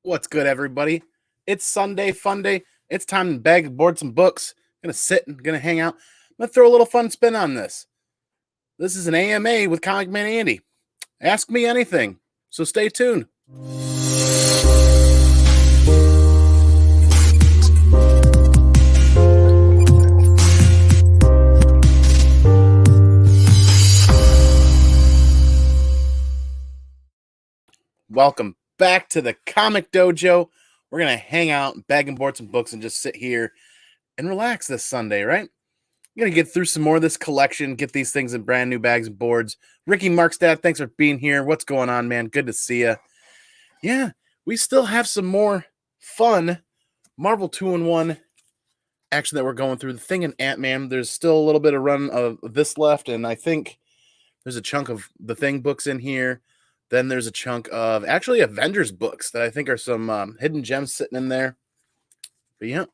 What's good, everybody? It's Sunday, fun day. It's time to bag and board some books. Gonna sit and gonna hang out. I'm gonna throw a little fun spin on this. This is an AMA with Comic Man Andy. Ask me anything. So stay tuned. Welcome back to the Comic Dojo. We're gonna hang out, bag and board some books, and just sit here and relax this Sunday, right? I'm gonna get through some more of this collection, get these things in brand new bags and boards. Ricky Markstad, thanks for being here. What's going on, man? Good to see you. Yeah, we still have some more fun Marvel 2-in-1 action that we're going through. The Thing and Ant-Man, there's still a little bit of run of this left, and I think there's a chunk of the Thing books in here. Then there's a chunk of actually Avengers books that I think are some hidden gems sitting in there. But yeah,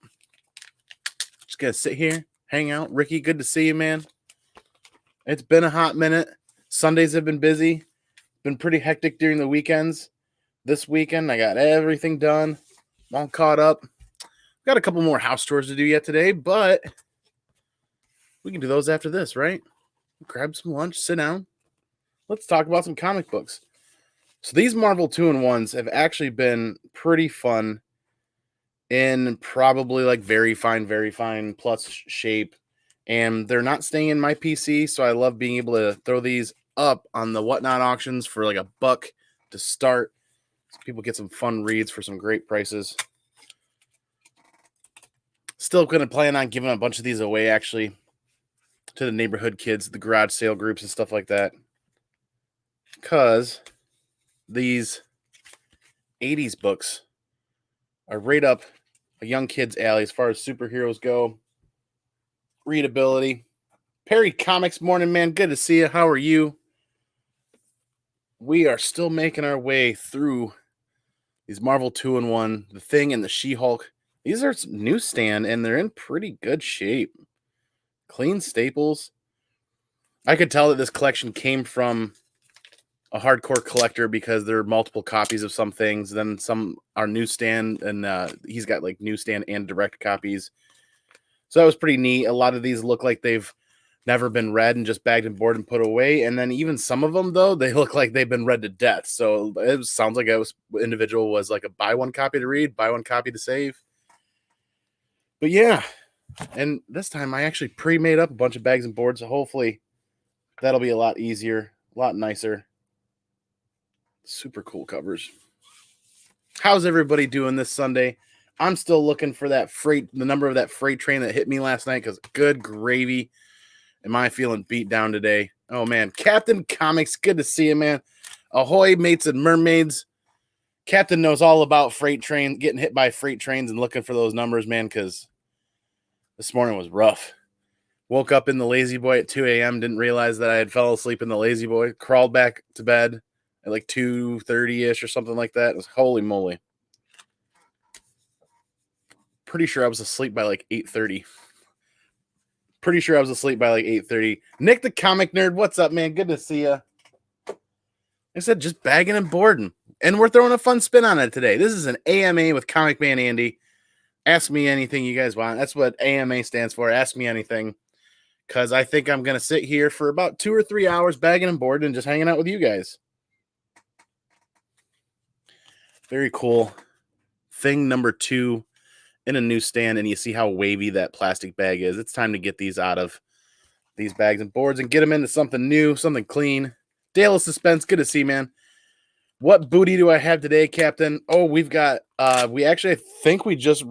just gonna sit here, hang out. Ricky, good to see you, man. It's been a hot minute. Sundays have been busy. Been pretty hectic during the weekends. This weekend, I got everything done. I'm all caught up. Got a couple more house chores to do yet today, but we can do those after this, right? Grab some lunch, sit down. Let's talk about some comic books. So these Marvel 2-in-1s have actually been pretty fun in probably like very fine plus shape. And they're not staying in my PC, so I love being able to throw these up on the Whatnot auctions for like $1 to start. So people get some fun reads for some great prices. Still going to plan on giving a bunch of these away, actually, to the neighborhood kids, the garage sale groups and stuff like that. Because these 80s books are right up a young kid's alley as far as superheroes go. Readability. Perry Comics, morning, man. Good to see you. How are you? We are still making our way through these Marvel 2-in-1, The Thing and the She-Hulk. These are newsstand, and they're in pretty good shape. Clean staples. I could tell that this collection came from a hardcore collector because there are multiple copies of some things. Then some are newsstand, and he's got like newsstand and direct copies. So that was pretty neat. A lot of these look like they've never been read and just bagged and board and put away. And then even some of them, though, they look like they've been read to death. So it sounds like individual was like a buy one copy to read, buy one copy to save. But yeah, and this time I actually pre-made up a bunch of bags and boards. So hopefully that'll be a lot easier, a lot nicer. Super cool covers. How's everybody doing this Sunday? I'm still looking for the number of that freight train that hit me last night, because good gravy. Am I feeling beat down today? Oh, man. Captain Comics, good to see you, man. Ahoy, mates and mermaids. Captain knows all about freight trains, getting hit by freight trains and looking for those numbers, man, because this morning was rough. Woke up in the Lazy Boy at 2 a.m., didn't realize that I had fell asleep in the Lazy Boy, crawled back to bed at like 2:30-ish or something like that. It was holy moly. Pretty sure I was asleep by like 8:30. Nick the Comic Nerd, what's up, man? Good to see you. I said just bagging and boarding. And we're throwing a fun spin on it today. This is an AMA with Comic Man Andy. Ask me anything you guys want. That's what AMA stands for. Ask me anything. Because I think I'm going to sit here for about 2 or 3 hours bagging and boarding and just hanging out with you guys. Very cool. Thing number 2 in a newsstand, and you see how wavy that plastic bag is. It's time to get these out of these bags and boards and get them into something new, something clean. Dale of Suspense, good to see, man. What booty do I have today, Captain? Oh, we've got, I think we just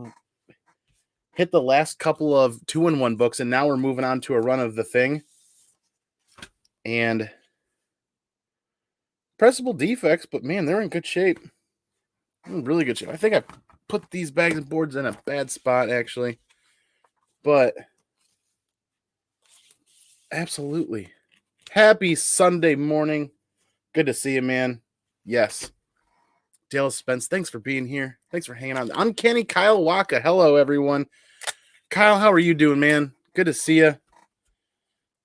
hit the last couple of 2-in-1 books, and now we're moving on to a run of The Thing. And pressable defects, but man, they're in good shape. In really good shape. I think I put these bags and boards in a bad spot, actually. But absolutely. Happy Sunday morning. Good to see you, man. Yes. Dale Spence, thanks for being here. Thanks for hanging out. Uncanny Kyle Waka. Hello, everyone. Kyle, how are you doing, man? Good to see you.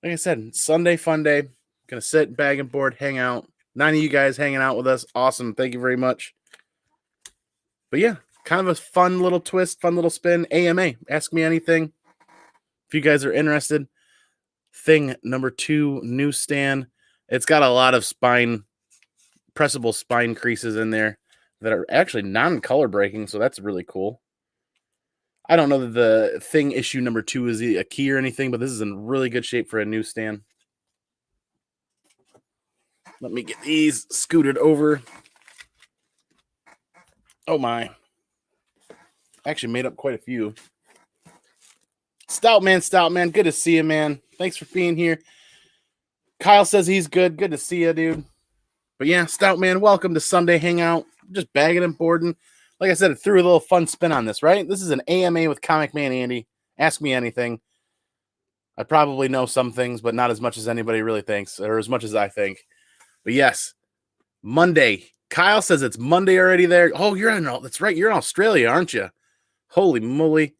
Like I said, Sunday fun day. Gonna sit, bag and board, hang out. 9 of you guys hanging out with us. Awesome. Thank you very much. But yeah, kind of a fun little twist, fun little spin. AMA, ask me anything if you guys are interested. Thing number 2, newsstand. It's got a lot of pressable spine creases in there that are actually non-color breaking, so that's really cool. I don't know that the Thing issue number 2 is a key or anything, but this is in really good shape for a newsstand. Let me get these scooted over. Oh my. Actually made up quite a few. Stout man, good to see you, man. Thanks for being here. Kyle says he's good. Good to see you, dude. But yeah, Stout man, welcome to Sunday Hangout. Just bagging and boarding. Like I said, it threw a little fun spin on this, right? This is an AMA with Comic Man Andy. Ask me anything. I probably know some things, but not as much as anybody really thinks, or as much as I think. But yes, Monday. Kyle says it's Monday already there. Oh, that's right. You're in Australia, aren't you? Holy moly.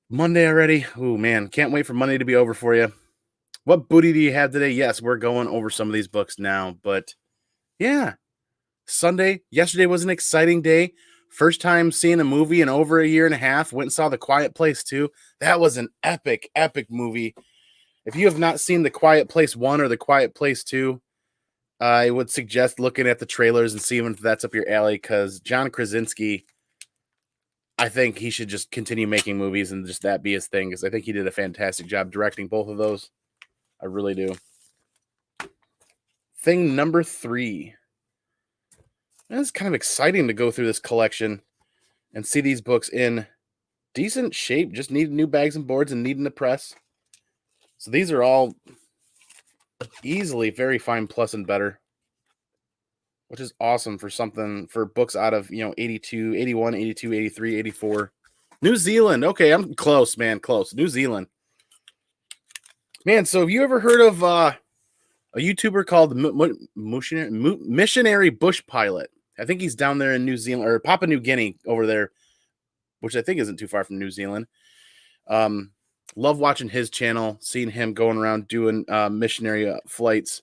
Monday already. Oh, man. Can't wait for Monday to be over for you. What booty do you have today? Yes, we're going over some of these books now. But yeah, Sunday. Yesterday was an exciting day. First time seeing a movie in over a year and a half. Went and saw The Quiet Place 2. That was an epic, epic movie. If you have not seen The Quiet Place 1 or The Quiet Place 2, I would suggest looking at the trailers and seeing if that's up your alley, because John Krasinski, I think he should just continue making movies and just that be his thing, because I think he did a fantastic job directing both of those. I really do. Thing number 3. It's kind of exciting to go through this collection and see these books in decent shape, just needing new bags and boards and needing the press. So these are all easily very fine plus and better, which is awesome for books out of, 82, 81, 82, 83, 84. New Zealand. Okay, I'm close, man. Close. New Zealand. Man, so have you ever heard of a YouTuber called Missionary Bush Pilot? I think he's down there in New Zealand, or Papua New Guinea over there, which I think isn't too far from New Zealand. Love watching his channel, seeing him going around doing missionary flights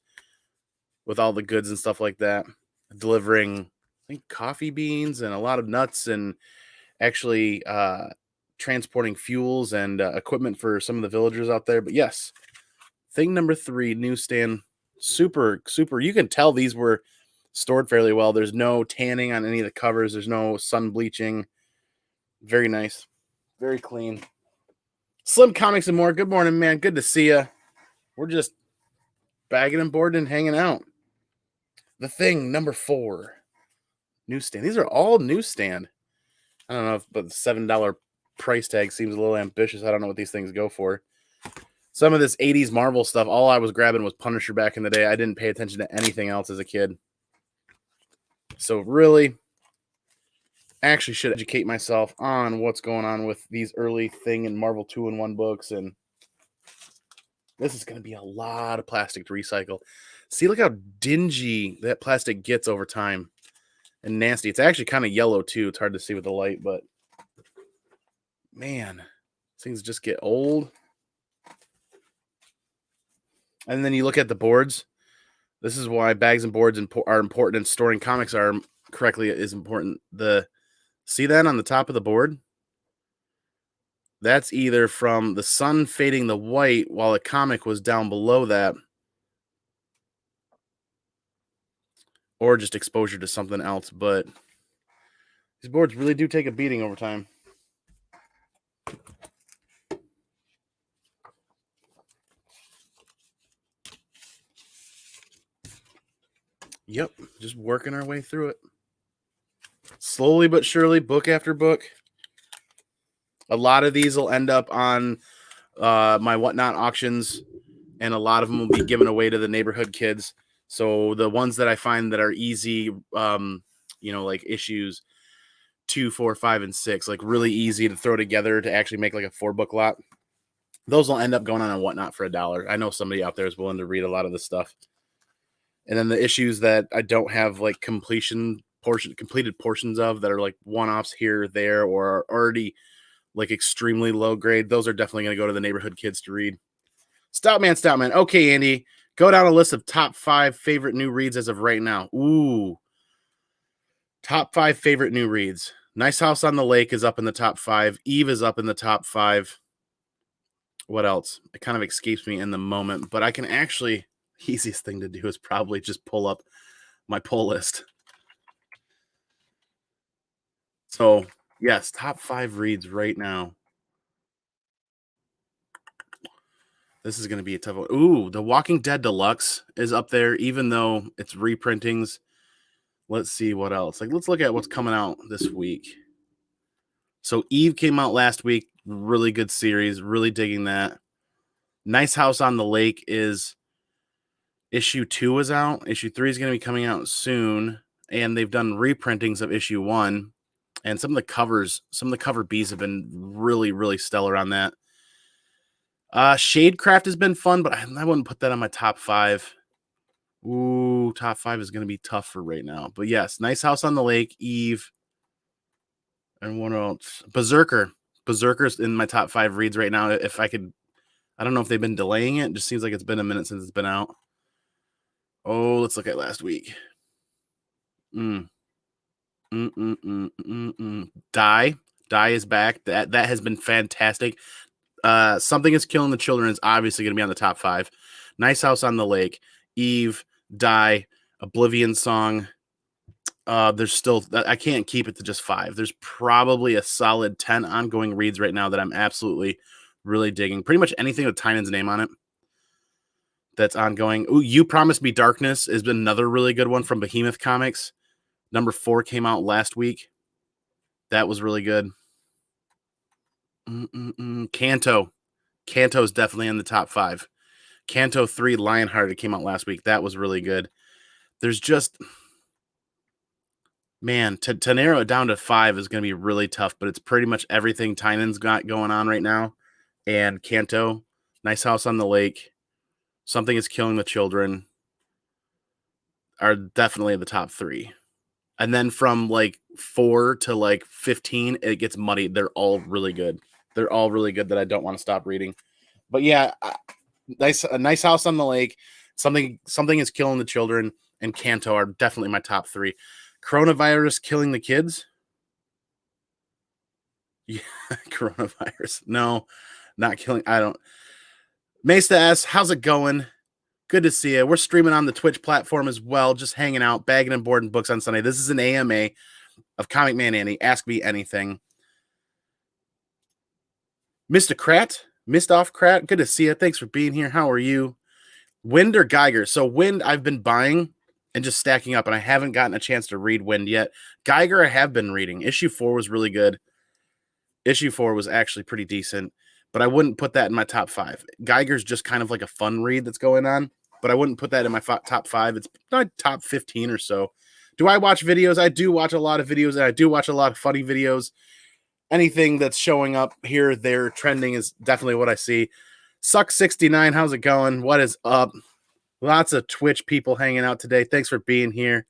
with all the goods and stuff like that, delivering, I think, coffee beans and a lot of nuts, and actually transporting fuels and equipment for some of the villagers out there. But yes, thing number 3, newsstand. Super, super. You can tell these were stored fairly well. There's no tanning on any of the covers. There's no sun bleaching. Very nice. Very clean. Slim Comics and More. Good morning, man. Good to see you. We're just bagging and boarding and hanging out. The Thing, number 4. Newsstand. These are all newsstand. I don't know, but the $7 price tag seems a little ambitious. I don't know what these things go for. Some of this 80s Marvel stuff, all I was grabbing was Punisher back in the day. I didn't pay attention to anything else as a kid. So really, actually should educate myself on what's going on with these early Thing and Marvel 2-in-1 books. And this is going to be a lot of plastic to recycle. See, look how dingy that plastic gets over time. And nasty. It's actually kind of yellow, too. It's hard to see with the light, but man, things just get old. And then you look at the boards. This is why bags and boards are important, and storing comics correctly is important. See that on the top of the board? That's either from the sun fading the white while the comic was down below that, or just exposure to something else. But these boards really do take a beating over time. Yep, just working our way through it. Slowly but surely, book after book. A lot of these will end up on my Whatnot auctions, and a lot of them will be given away to the neighborhood kids. So the ones that I find that are easy, like issues 2, 4, 5, and 6, like really easy to throw together to actually make like a 4-book lot, those will end up going on a Whatnot for $1. I know somebody out there is willing to read a lot of this stuff. And then the issues that I don't have like completed portions of, that are like one-offs here or there, or are already like extremely low grade, those are definitely going to go to the neighborhood kids to read. Stoutman. Okay, Andy, go down a list of top 5 favorite new reads as of right now. Ooh. Top 5 favorite new reads. Nice House on the Lake is up in the top 5. Eve is up in the top 5. What else? It kind of escapes me in the moment, but I can actually, easiest thing to do is probably just pull up my pull list. So, yes, top 5 reads right now. This is going to be a tough one. Ooh, The Walking Dead Deluxe is up there, even though it's reprintings. Let's see what else. Like, let's look at what's coming out this week. So, Eve came out last week. Really good series. Really digging that. Nice House on the Lake is issue 2 is out. Issue 3 is going to be coming out soon. And they've done reprintings of issue 1. And some of the cover Bs have been really, really stellar on that. Shadecraft has been fun, but I wouldn't put that on my top 5. Ooh, top 5 is going to be tough for right now. But yes, Nice House on the Lake, Eve, and what else? Berserker. Berserker's in my top 5 reads right now. If I could, I don't know if they've been delaying it. It just seems like it's been a minute since it's been out. Oh, let's look at last week. Die is back. That has been fantastic. Something is Killing the Children is obviously going to be on the top 5. Nice House on the Lake, Eve, Die, Oblivion Song. There's still, I can't keep it to just 5. There's probably a solid 10 ongoing reads right now that I'm absolutely really digging. Pretty much anything with Tynan's name on it that's ongoing. Ooh, You Promised Me Darkness has been another really good one from Behemoth Comics. Number 4 came out last week. That was really good. Kanto. Kanto is definitely in the top 5. Kanto 3 Lionhearted came out last week. That was really good. There's just, man, to narrow it down to 5 is going to be really tough, but it's pretty much everything Tynan's got going on right now. And Kanto, Nice House on the Lake, Something is Killing the Children are definitely the top 3. And then from like 4 to like 15, it gets muddy. They're all really good. They're all really good that I don't want to stop reading. But yeah, a Nice House on the Lake, Something is Killing the Children, and Kanto are definitely my top 3. Coronavirus Killing the Kids. Yeah, coronavirus. No, not killing. I don't. Mesta S, how's it going? Good to see you. We're streaming on the Twitch platform as well, just hanging out, bagging and boarding books on Sunday. This is an AMA of Comic Man Andy. Ask me anything. Mr. Krat, Missed Off Krat, good to see you. Thanks for being here. How are you? Wind or Geiger? So Wind I've been buying and just stacking up, and I haven't gotten a chance to read Wind yet. Geiger I have been reading. Issue 4 was really good. Issue 4 was actually pretty decent, but I wouldn't put that in my top 5. Geiger's just kind of like a fun read that's going on, but I wouldn't put that in my top 5. It's not top 15 or so. Do I watch videos? I do watch a lot of videos, and I do watch a lot of funny videos. Anything that's showing up here, there, trending is definitely what I see. Suck69, how's it going? What is up? Lots of Twitch people hanging out today. Thanks for being here.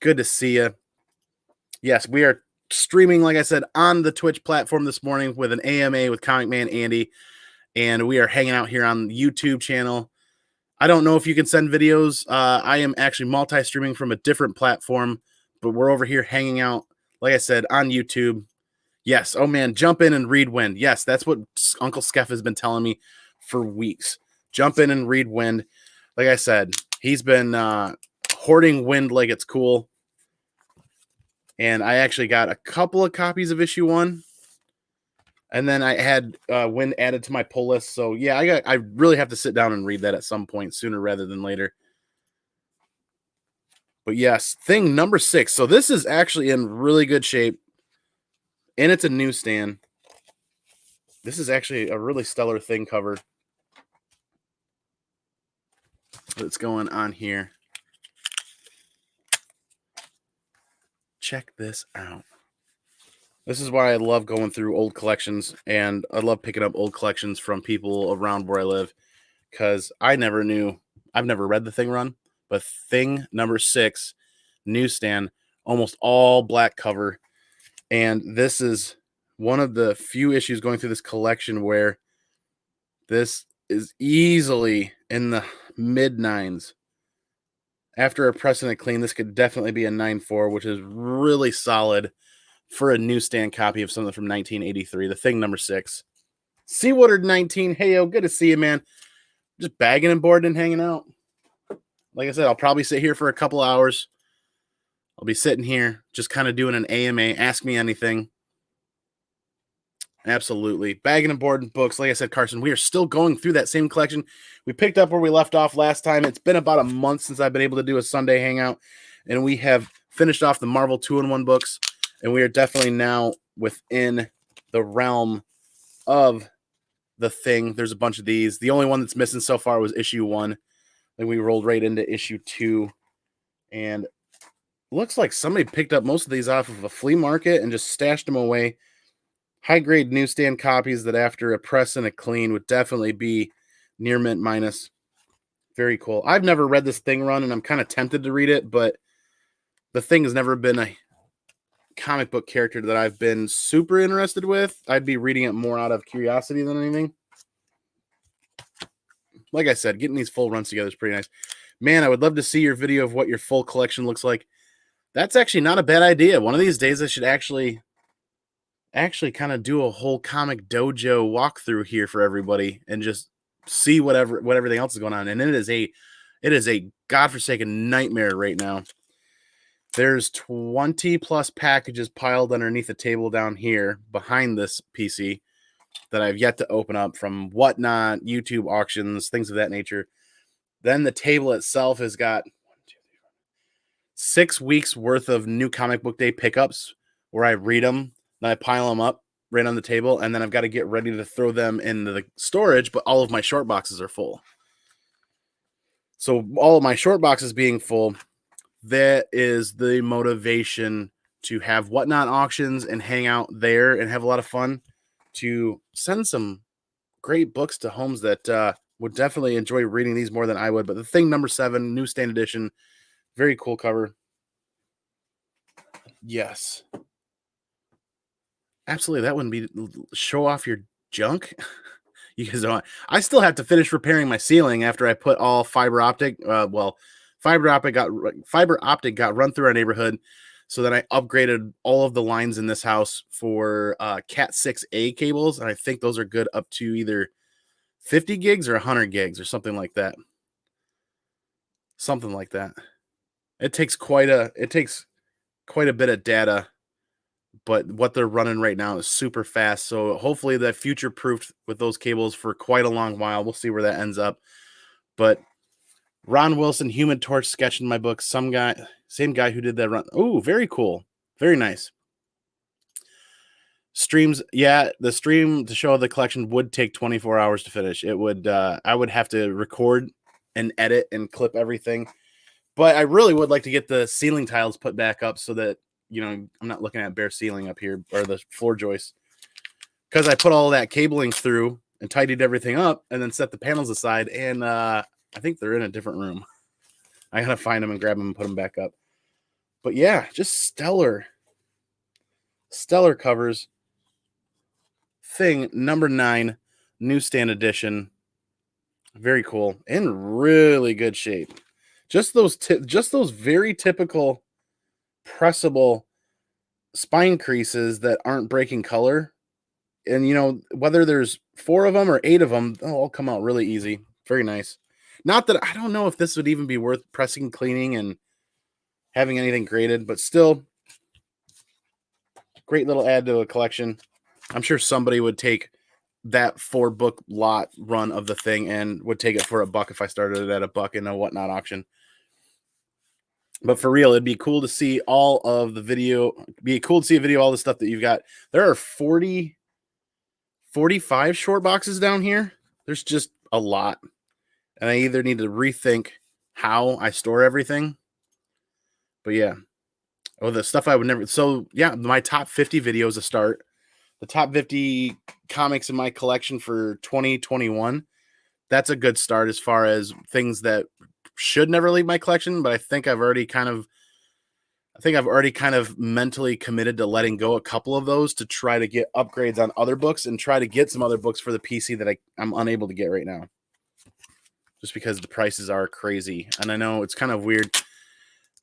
Good to see you. Yes, we are streaming, like I said, on the Twitch platform this morning with an AMA with Comic Man Andy, and we are hanging out here on the YouTube channel. I don't know if you can send videos. I am actually multi-streaming from a different platform, but we're over here hanging out, like I said, on YouTube. Yes. Oh, man. Jump in and read Wind. Yes, that's what Uncle Skeff has been telling me for weeks. Jump in and read Wind. Like I said, he's been hoarding Wind like it's cool. And I actually got a couple of copies of issue 1. And then I had Wind added to my pull list. So, yeah, I really have to sit down and read that at some point sooner rather than later. But, yes, thing number 6. So, this is actually in really good shape. And it's a newsstand. This is actually a really stellar thing cover that's going on here. Check this out. This is why I love going through old collections, and I love picking up old collections from people around where I live, because I never knew. I've never read the Thing run, but Thing number 6, newsstand, almost all black cover. And this is one of the few issues going through this collection where this is easily in the mid 9s. After a precedent clean, this could definitely be a 9.4, which is really solid for a newsstand copy of something from 1983. The Thing number 6. Seawater 19. Hey, yo, good to see you, man. Just bagging and boarding and hanging out. Like I said, I'll probably sit here for a couple hours. I'll be sitting here just kind of doing an AMA. Ask me anything. Absolutely. Baggin and Boardin books. Like I said, Carson, we are still going through that same collection. We picked up where we left off last time. It's been about a month since I've been able to do a Sunday hangout, and we have finished off the Marvel 2-in-1 books, and we are definitely now within the realm of the Thing. There's a bunch of these. The only one that's missing so far was issue 1. Then we rolled right into issue 2, and looks like somebody picked up most of these off of a flea market and just stashed them away. High-grade newsstand copies that after a press and a clean would definitely be near mint minus. Very cool. I've never read this Thing run, and I'm kind of tempted to read it, but the Thing has never been a comic book character that I've been super interested with. I'd be reading it more out of curiosity than anything. Like I said, getting these full runs together is pretty nice. Man, I would love to see your video of what your full collection looks like. That's actually not a bad idea. One of these days I should actually kind of do a whole Comic Dojo walkthrough here for everybody and just see what everything else is going on. And it is a godforsaken nightmare right now. There's 20 plus packages piled underneath the table down here behind this PC that I've yet to open up from Whatnot, YouTube auctions, things of that nature. Then the table itself has got 6 weeks worth of New Comic Book Day pickups where I read them, then I pile them up right on the table, and then I've got to get ready to throw them into the storage, but all of my short boxes are full. So all of my short boxes being full, that is the motivation to have Whatnot auctions and hang out there and have a lot of fun, to send some great books to homes that would definitely enjoy reading these more than I would. But the Thing number 7, newsstand edition, very cool cover. Yes. Absolutely. That wouldn't be show off your junk. You guys don't. I still have to finish repairing my ceiling after I put all fiber optic. Fiber optic got run through our neighborhood. So then I upgraded all of the lines in this house for Cat 6A cables. And I think those are good up to either 50 gigs or 100 gigs or something like that. Something like that. It takes quite a bit of data, but what they're running right now is super fast. So hopefully that future-proofed with those cables for quite a long while. We'll see where that ends up. But Ron Wilson, Human Torch sketch in my book. Same guy who did that run. Oh, very cool. Very nice. Streams, yeah, the stream to show the collection would take 24 hours to finish. It would, I would have to record and edit and clip everything. But I really would like to get the ceiling tiles put back up so that, I'm not looking at bare ceiling up here, or the floor joists. Because I put all that cabling through and tidied everything up and then set the panels aside. And I think they're in a different room. I got to find them and grab them and put them back up. But yeah, just stellar covers. Thing number 9, newsstand edition. Very cool. In really good shape. Just those very typical pressable spine creases that aren't breaking color. And whether there's 4 of them or 8 of them, they'll all come out really easy. Very nice. Not that I don't know if this would even be worth pressing, cleaning, and having anything graded, but still great little add to a collection. I'm sure somebody would take that 4-book lot run of the Thing and would take it for $1 if I started it at $1 in a Whatnot auction. But for real, it'd be cool to see all of the video. It'd be cool to see a video of all the stuff that you've got. There are 45 short boxes down here. There's just a lot. And I either need to rethink how I store everything. But yeah. Oh, the stuff I would never. So yeah, my top 50 videos to start. The top 50 comics in my collection for 2021. That's a good start as far as things that should never leave my collection, but I think I've already kind of mentally committed to letting go a couple of those to try to get upgrades on other books and try to get some other books for the PC that I'm unable to get right now. Just because the prices are crazy. And I know it's kind of weird.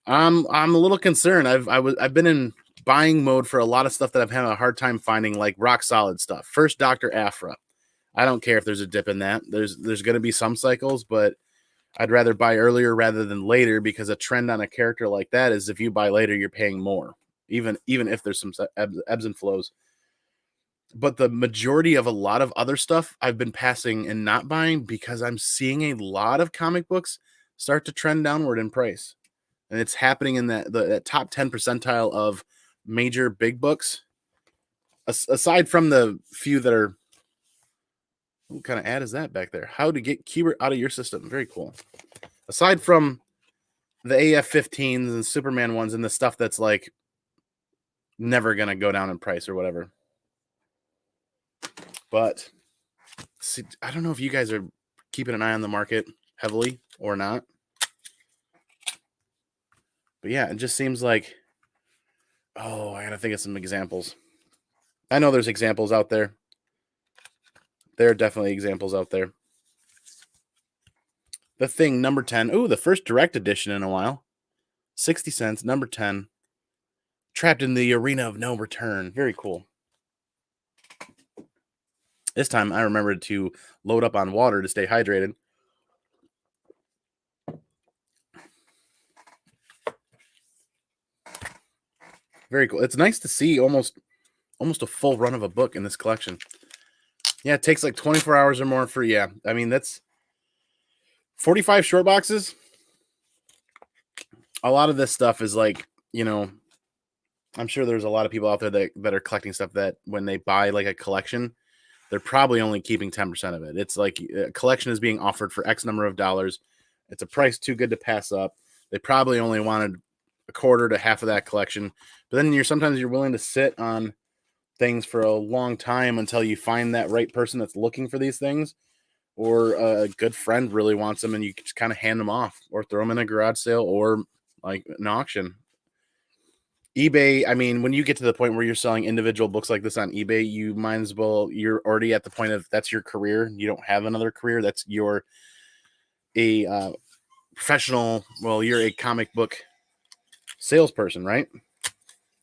I'm a little concerned. I've been in buying mode for a lot of stuff that I've had a hard time finding, like rock solid stuff. First Doctor Aphra. I don't care if there's a dip in that. There's going to be some cycles, but I'd rather buy earlier rather than later, because a trend on a character like that is if you buy later, you're paying more, even if there's some ebbs and flows. But the majority of a lot of other stuff I've been passing and not buying because I'm seeing a lot of comic books start to trend downward in price. And it's happening in that top 10 percentile of major big books. Aside from the few that are, what kind of ad is that back there? How to get keyword out of your system. Very cool. Aside from the AF-15s and Superman ones and the stuff that's like never going to go down in price or whatever. But see, I don't know if you guys are keeping an eye on the market heavily or not. But yeah, it just seems like, oh, I got to think of some examples. I know there's examples out there. There are definitely examples out there. The Thing, number 10. Ooh, the first direct edition in a while. 60 cents, number 10. Trapped in the Arena of No Return. Very cool. This time I remembered to load up on water to stay hydrated. Very cool. It's nice to see almost a full run of a book in this collection. Yeah, it takes like 24 hours or more for, yeah. I mean, that's 45 short boxes. A lot of this stuff is like, you know, I'm sure there's a lot of people out there that are collecting stuff that when they buy like a collection, they're probably only keeping 10% of it. It's like a collection is being offered for X number of dollars. It's a price too good to pass up. They probably only wanted a quarter to half of that collection. But then sometimes you're willing to sit on things for a long time until you find that right person that's looking for these things, or a good friend really wants them and you just kind of hand them off or throw them in a garage sale or like an auction. eBay, I mean, when you get to the point where you're selling individual books like this on eBay, you might as well, you're already at the point of that's your career. You don't have another career. That's a professional, well, you're a comic book salesperson, right?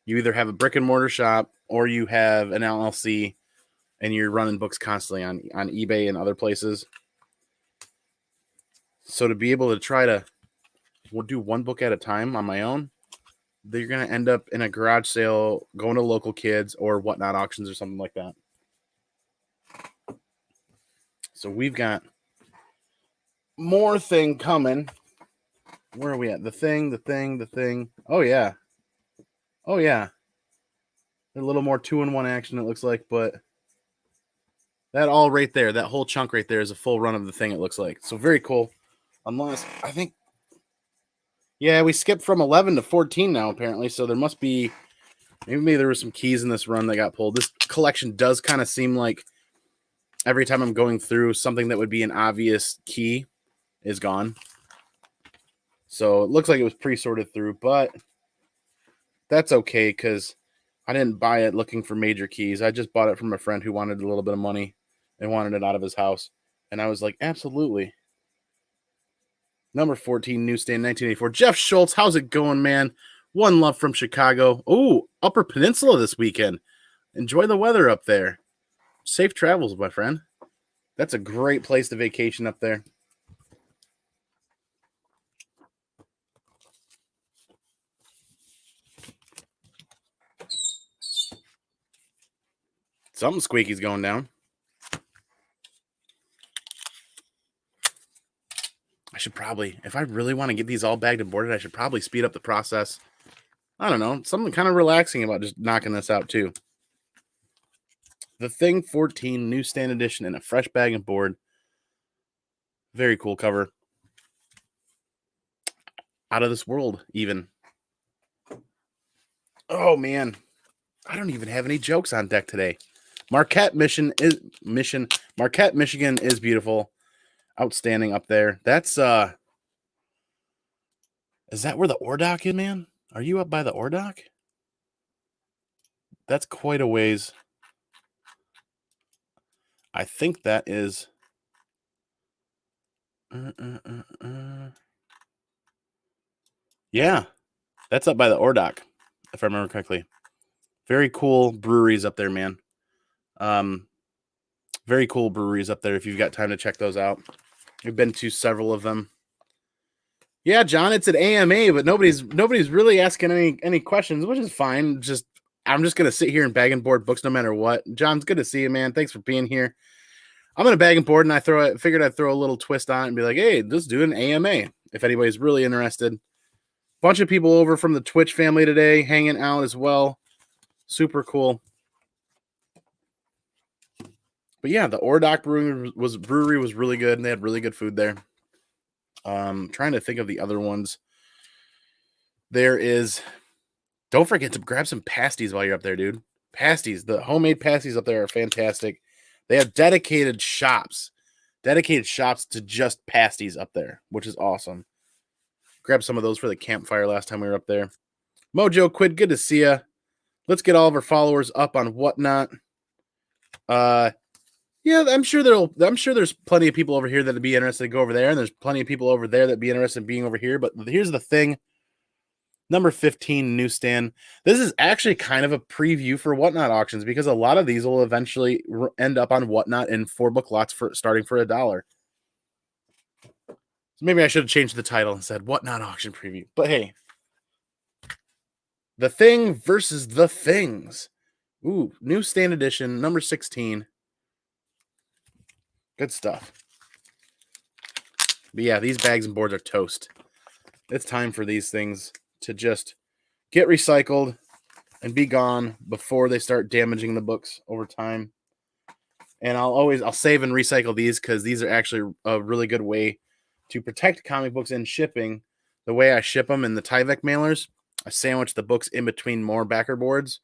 You either have a brick and mortar shop or you have an LLC and you're running books constantly on eBay and other places. So to be able to try to do one book at a time on my own, you're going to end up in a garage sale, going to local kids or whatnot auctions or something like that. So we've got more Thing coming. Where are we at? The Thing. Oh, yeah. Oh, yeah. A little more 2-in-1 action, it looks like, but that all right there, that whole chunk right there is a full run of The Thing, it looks like. So very cool. Unless, I think, yeah, we skipped from 11 to 14 now, apparently. So there must be, maybe there were some keys in this run that got pulled. This collection does kind of seem like every time I'm going through, something that would be an obvious key is gone. So it looks like it was pre-sorted through, but that's okay because I didn't buy it looking for major keys. I just bought it from a friend who wanted a little bit of money and wanted it out of his house. And I was like, absolutely. Number 14, newsstand, 1984. Jeff Schultz, how's it going, man? One love from Chicago. Oh, Upper Peninsula this weekend. Enjoy the weather up there. Safe travels, my friend. That's a great place to vacation up there. Something squeaky's going down. I should probably, if I really want to get these all bagged and boarded, I should probably speed up the process. I don't know. Something kind of relaxing about just knocking this out, too. The Thing 14 newsstand edition in a fresh bag and board. Very cool cover. Out of this world, even. Oh, man. I don't even have any jokes on deck today. Marquette, Michigan is beautiful. Outstanding up there. That's is that where the Ordock is, man? Are you up by the Ordock? That's quite a ways. I think that is yeah. That's up by the Ordock, if I remember correctly. Very cool breweries up there, man. Very cool breweries up there if you've got time to check those out. We've been to several of them. Yeah, John, it's an AMA, but nobody's really asking any questions, which is fine. I'm just gonna sit here and bag and board books no matter what. John, it's good to see you, man. Thanks for being here. I'm gonna bag and board, and I figured I'd throw a little twist on it and be like, hey, let's do an AMA if anybody's really interested. Bunch of people over from the Twitch family today hanging out as well. Super cool. But yeah, the Ordock brewery was really good, and they had really good food there. Trying to think of the other ones. Don't forget to grab some pasties while you're up there, dude. Pasties, the homemade pasties up there are fantastic. They have dedicated shops to just pasties up there, which is awesome. Grab some of those for the campfire last time we were up there. Mojo Quid, good to see ya. Let's get all of our followers up on Whatnot. Yeah, I'm sure there's plenty of people over here that'd be interested to go over there, and there's plenty of people over there that'd be interested in being over here. But here's the thing. Number 15 newsstand. This is actually kind of a preview for Whatnot auctions because a lot of these will eventually end up on Whatnot in 4-book lots starting for $1. So maybe I should have changed the title and said Whatnot auction preview. But hey, The Thing versus the Things. Ooh, newsstand edition, number 16. Good stuff. But yeah, these bags and boards are toast. It's time for these things to just get recycled and be gone before they start damaging the books over time. And I'll save and recycle these because these are actually a really good way to protect comic books in shipping. The way I ship them in the Tyvek mailers, I sandwich the books in between more backer boards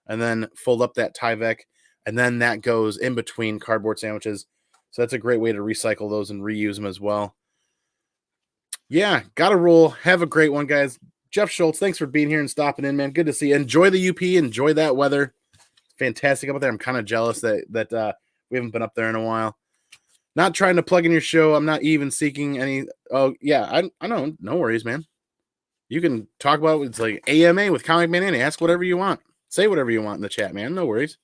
and then fold up that Tyvek, and then that goes in between cardboard sandwiches. So that's a great way to recycle those and reuse them as well. Yeah, gotta roll. Have a great one, guys. Jeff Schultz, thanks for being here and stopping in, man. Good to see you. Enjoy the UP. Enjoy that weather. Fantastic up there. I'm kind of jealous that we haven't been up there in a while. Not trying to plug in your show. I'm not even seeking any. Oh, yeah, I know. No worries, man. You can talk about it's like AMA with Comic Man Annie. Ask whatever you want. Say whatever you want in the chat, man. No worries.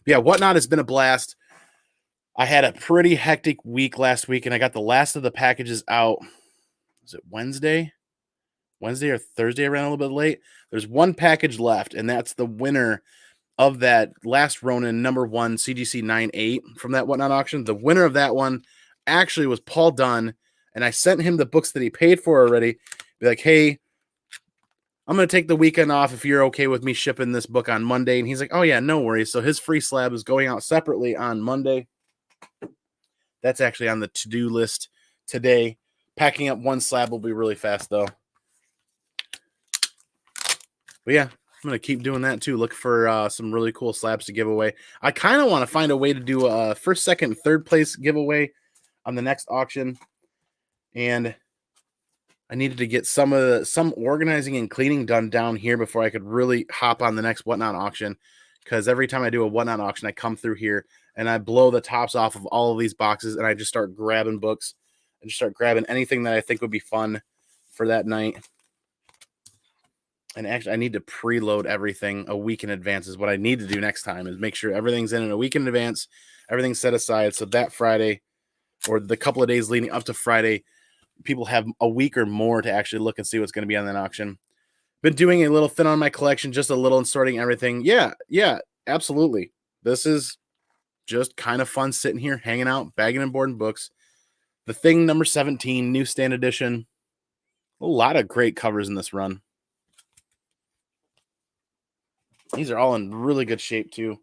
Yeah, Whatnot has been a blast. I had a pretty hectic week last week, and I got the last of the packages out. Was it Wednesday? Wednesday or Thursday? I ran a little bit late. There's one package left, and that's the winner of that last Ronin number 1 CGC 9/8 from that Whatnot auction. The winner of that one actually was Paul Dunn, and I sent him the books that he paid for already. Be like, hey, I'm going to take the weekend off if you're okay with me shipping this book on Monday. And he's like, oh, yeah, no worries. So his free slab is going out separately on Monday. That's actually on the to-do list today. Packing up one slab will be really fast, though. But yeah, I'm going to keep doing that, too. Look for some really cool slabs to give away. I kind of want to find a way to do a first, second, third place giveaway on the next auction. And I needed to get some organizing and cleaning done down here before I could really hop on the next Whatnot auction. Because every time I do a Whatnot auction, I come through here and I blow the tops off of all of these boxes and I just start grabbing books and just start grabbing anything that I think would be fun for that night. And actually, I need to preload everything a week in advance is what I need to do next time is make sure everything's in a week in advance, everything's set aside. So that Friday or the couple of days leading up to Friday, people have a week or more to actually look and see what's going to be on that auction. Been doing a little thin on my collection, just a little and sorting everything. Yeah, absolutely. This is just kind of fun sitting here, hanging out, bagging and boarding books. The Thing number 17, newsstand edition. A lot of great covers in this run. These are all in really good shape, too.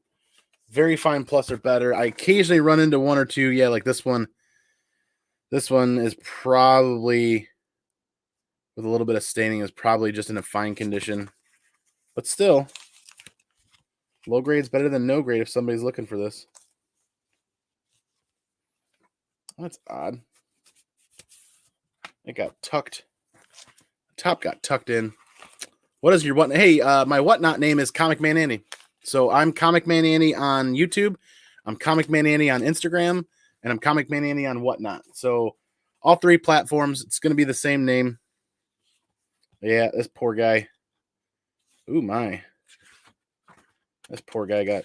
Very fine plus or better. I occasionally run into one or two. Yeah, like this one. This one is probably, with a little bit of staining, is probably just in a fine condition. But still, low grade is better than no grade if somebody's looking for this. That's odd. It got tucked. Top got tucked in. What is your Whatnot? Hey, my Whatnot name is Comic Man Annie. So I'm Comic Man Annie on YouTube. I'm Comic Man Annie on Instagram. And I'm Comic Man Annie on Whatnot. So all three platforms, it's going to be the same name. Yeah, this poor guy. Ooh, my. This poor guy got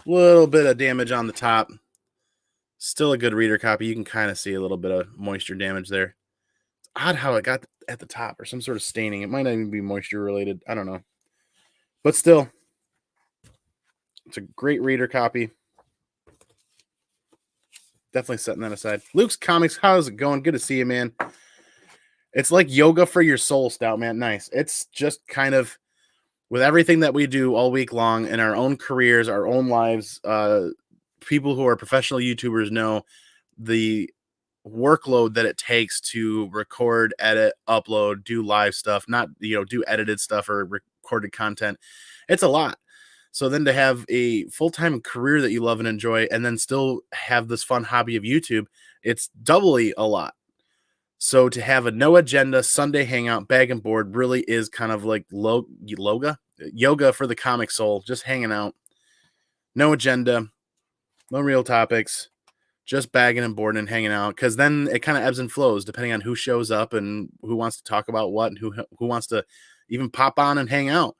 a little bit of damage on the top. Still a good reader copy. You can kind of see a little bit of moisture damage there. It's odd how it got at the top, or some sort of staining. It might not even be moisture related. I don't know. But still, it's a great reader copy. Definitely setting that aside. Luke's Comics, how's it going? Good to see you, man. It's like yoga for your soul, Stout Man. Nice. It's just kind of with everything that we do all week long in our own careers, our own lives. People who are professional YouTubers know the workload that it takes to record, edit, upload, do live stuff, not, do edited stuff or recorded content. It's a lot. So then to have a full-time career that you love and enjoy, and then still have this fun hobby of YouTube, it's doubly a lot. So to have a no agenda Sunday hangout, bag and board, really is kind of like yoga for the comic soul, just hanging out. No agenda, no real topics, just bagging and boarding and hanging out. Because then it kind of ebbs and flows depending on who shows up and who wants to talk about what, and who wants to even pop on and hang out.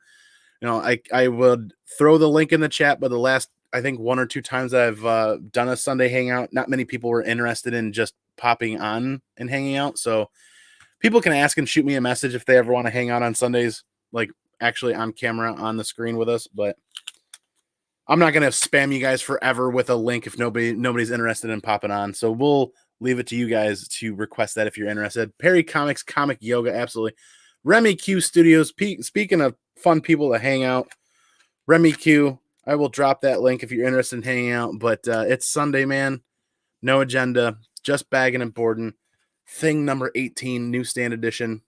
I would throw the link in the chat, but the last, I think, 1 or 2 times I've done a Sunday hangout, not many people were interested in just popping on and hanging out. So people can ask and shoot me a message if they ever want to hang out on Sundays, like actually on camera on the screen with us. But I'm not going to spam you guys forever with a link if nobody's interested in popping on. So we'll leave it to you guys to request that if you're interested. Perry Comics, Comic Yoga, absolutely. Remy Q Studios, speaking of fun people to hang out, Remy Q, I will drop that link if you're interested in hanging out. But it's Sunday, man. No agenda, just bagging and boarding. Thing number 18, newsstand edition.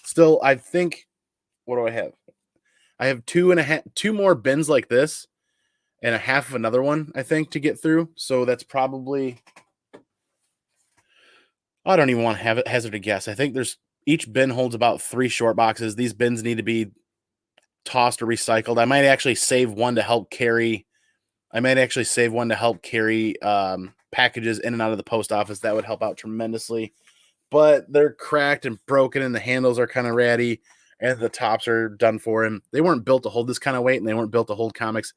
Still, I think, what do I have? I have two more bins like this and a half of another one, I think, to get through. So that's probably, I don't even want to hazard a guess. I think each bin holds about 3 short boxes. These bins need to be tossed or recycled. I might actually save one to help carry. Packages in and out of the post office. That would help out tremendously. But they're cracked and broken, and the handles are kind of ratty, and the tops are done for. And they weren't built to hold this kind of weight, and they weren't built to hold comics.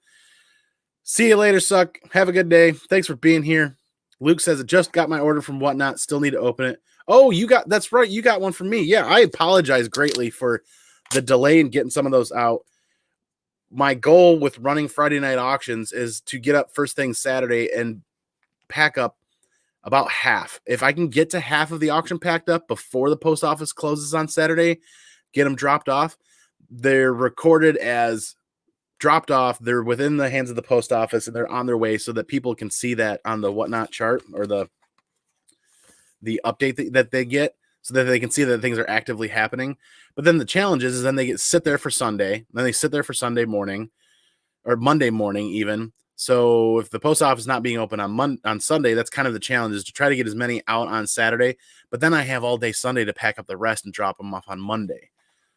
See you later, Suck. Have a good day. Thanks for being here. Luke says, I just got my order from Whatnot. Still need to open it. Oh, that's right. You got one from me. Yeah, I apologize greatly for the delay in getting some of those out. My goal with running Friday night auctions is to get up first thing Saturday and pack up about half. If I can get to half of the auction packed up before the post office closes on Saturday, get them dropped off. They're recorded as dropped off. They're within the hands of the post office and they're on their way so that people can see that on the Whatnot chart or the update that they get so that they can see that things are actively happening. But then the challenge is then they sit there for Sunday. Then they sit there for Sunday morning or Monday morning even. So if the post office is not being open on Sunday, that's kind of the challenge, is to try to get as many out on Saturday. But then I have all day Sunday to pack up the rest and drop them off on Monday.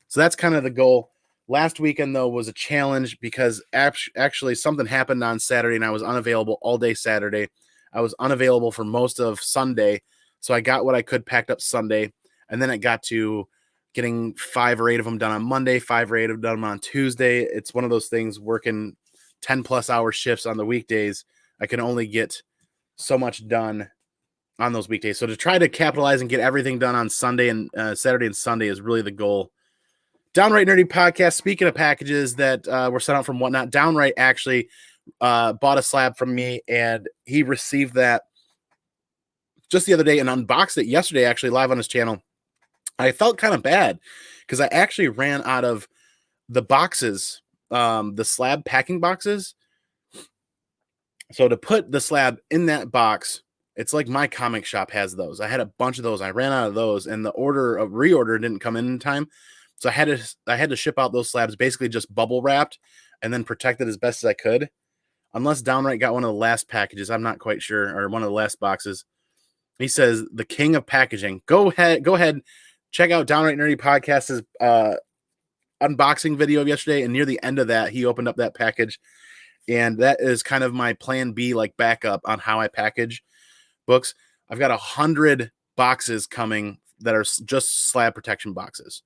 So that's kind of the goal. Last weekend, though, was a challenge because actually something happened on Saturday and I was unavailable all day Saturday. I was unavailable for most of Sunday. So I got what I could packed up Sunday. And then it got to getting 5 or 8 of them done on Monday, 5 or 8 of them on Tuesday. It's one of those things, working 10 plus hour shifts on the weekdays. I can only get so much done on those weekdays. So to try to capitalize and get everything done on Sunday and Saturday and Sunday is really the goal. Downright Nerdy Podcast, speaking of packages that were sent out from Whatnot, Downright actually bought a slab from me, and he received that just the other day and unboxed it yesterday, actually live on his channel. I felt kind of bad because I actually ran out of the boxes, the slab packing boxes. So to put the slab in that box, it's like my comic shop has those. I had a bunch of those. I ran out of those, and the reorder didn't come in time. So I had to ship out those slabs basically just bubble wrapped and then protected as best as I could. Unless Downright got one of the last packages, I'm not quite sure, or one of the last boxes. He says, the king of packaging. Go ahead, check out Downright Nerdy Podcast's unboxing video of yesterday, and near the end of that, he opened up that package, and that is kind of my plan B, like backup on how I package books. I've got 100 boxes coming that are just slab protection boxes.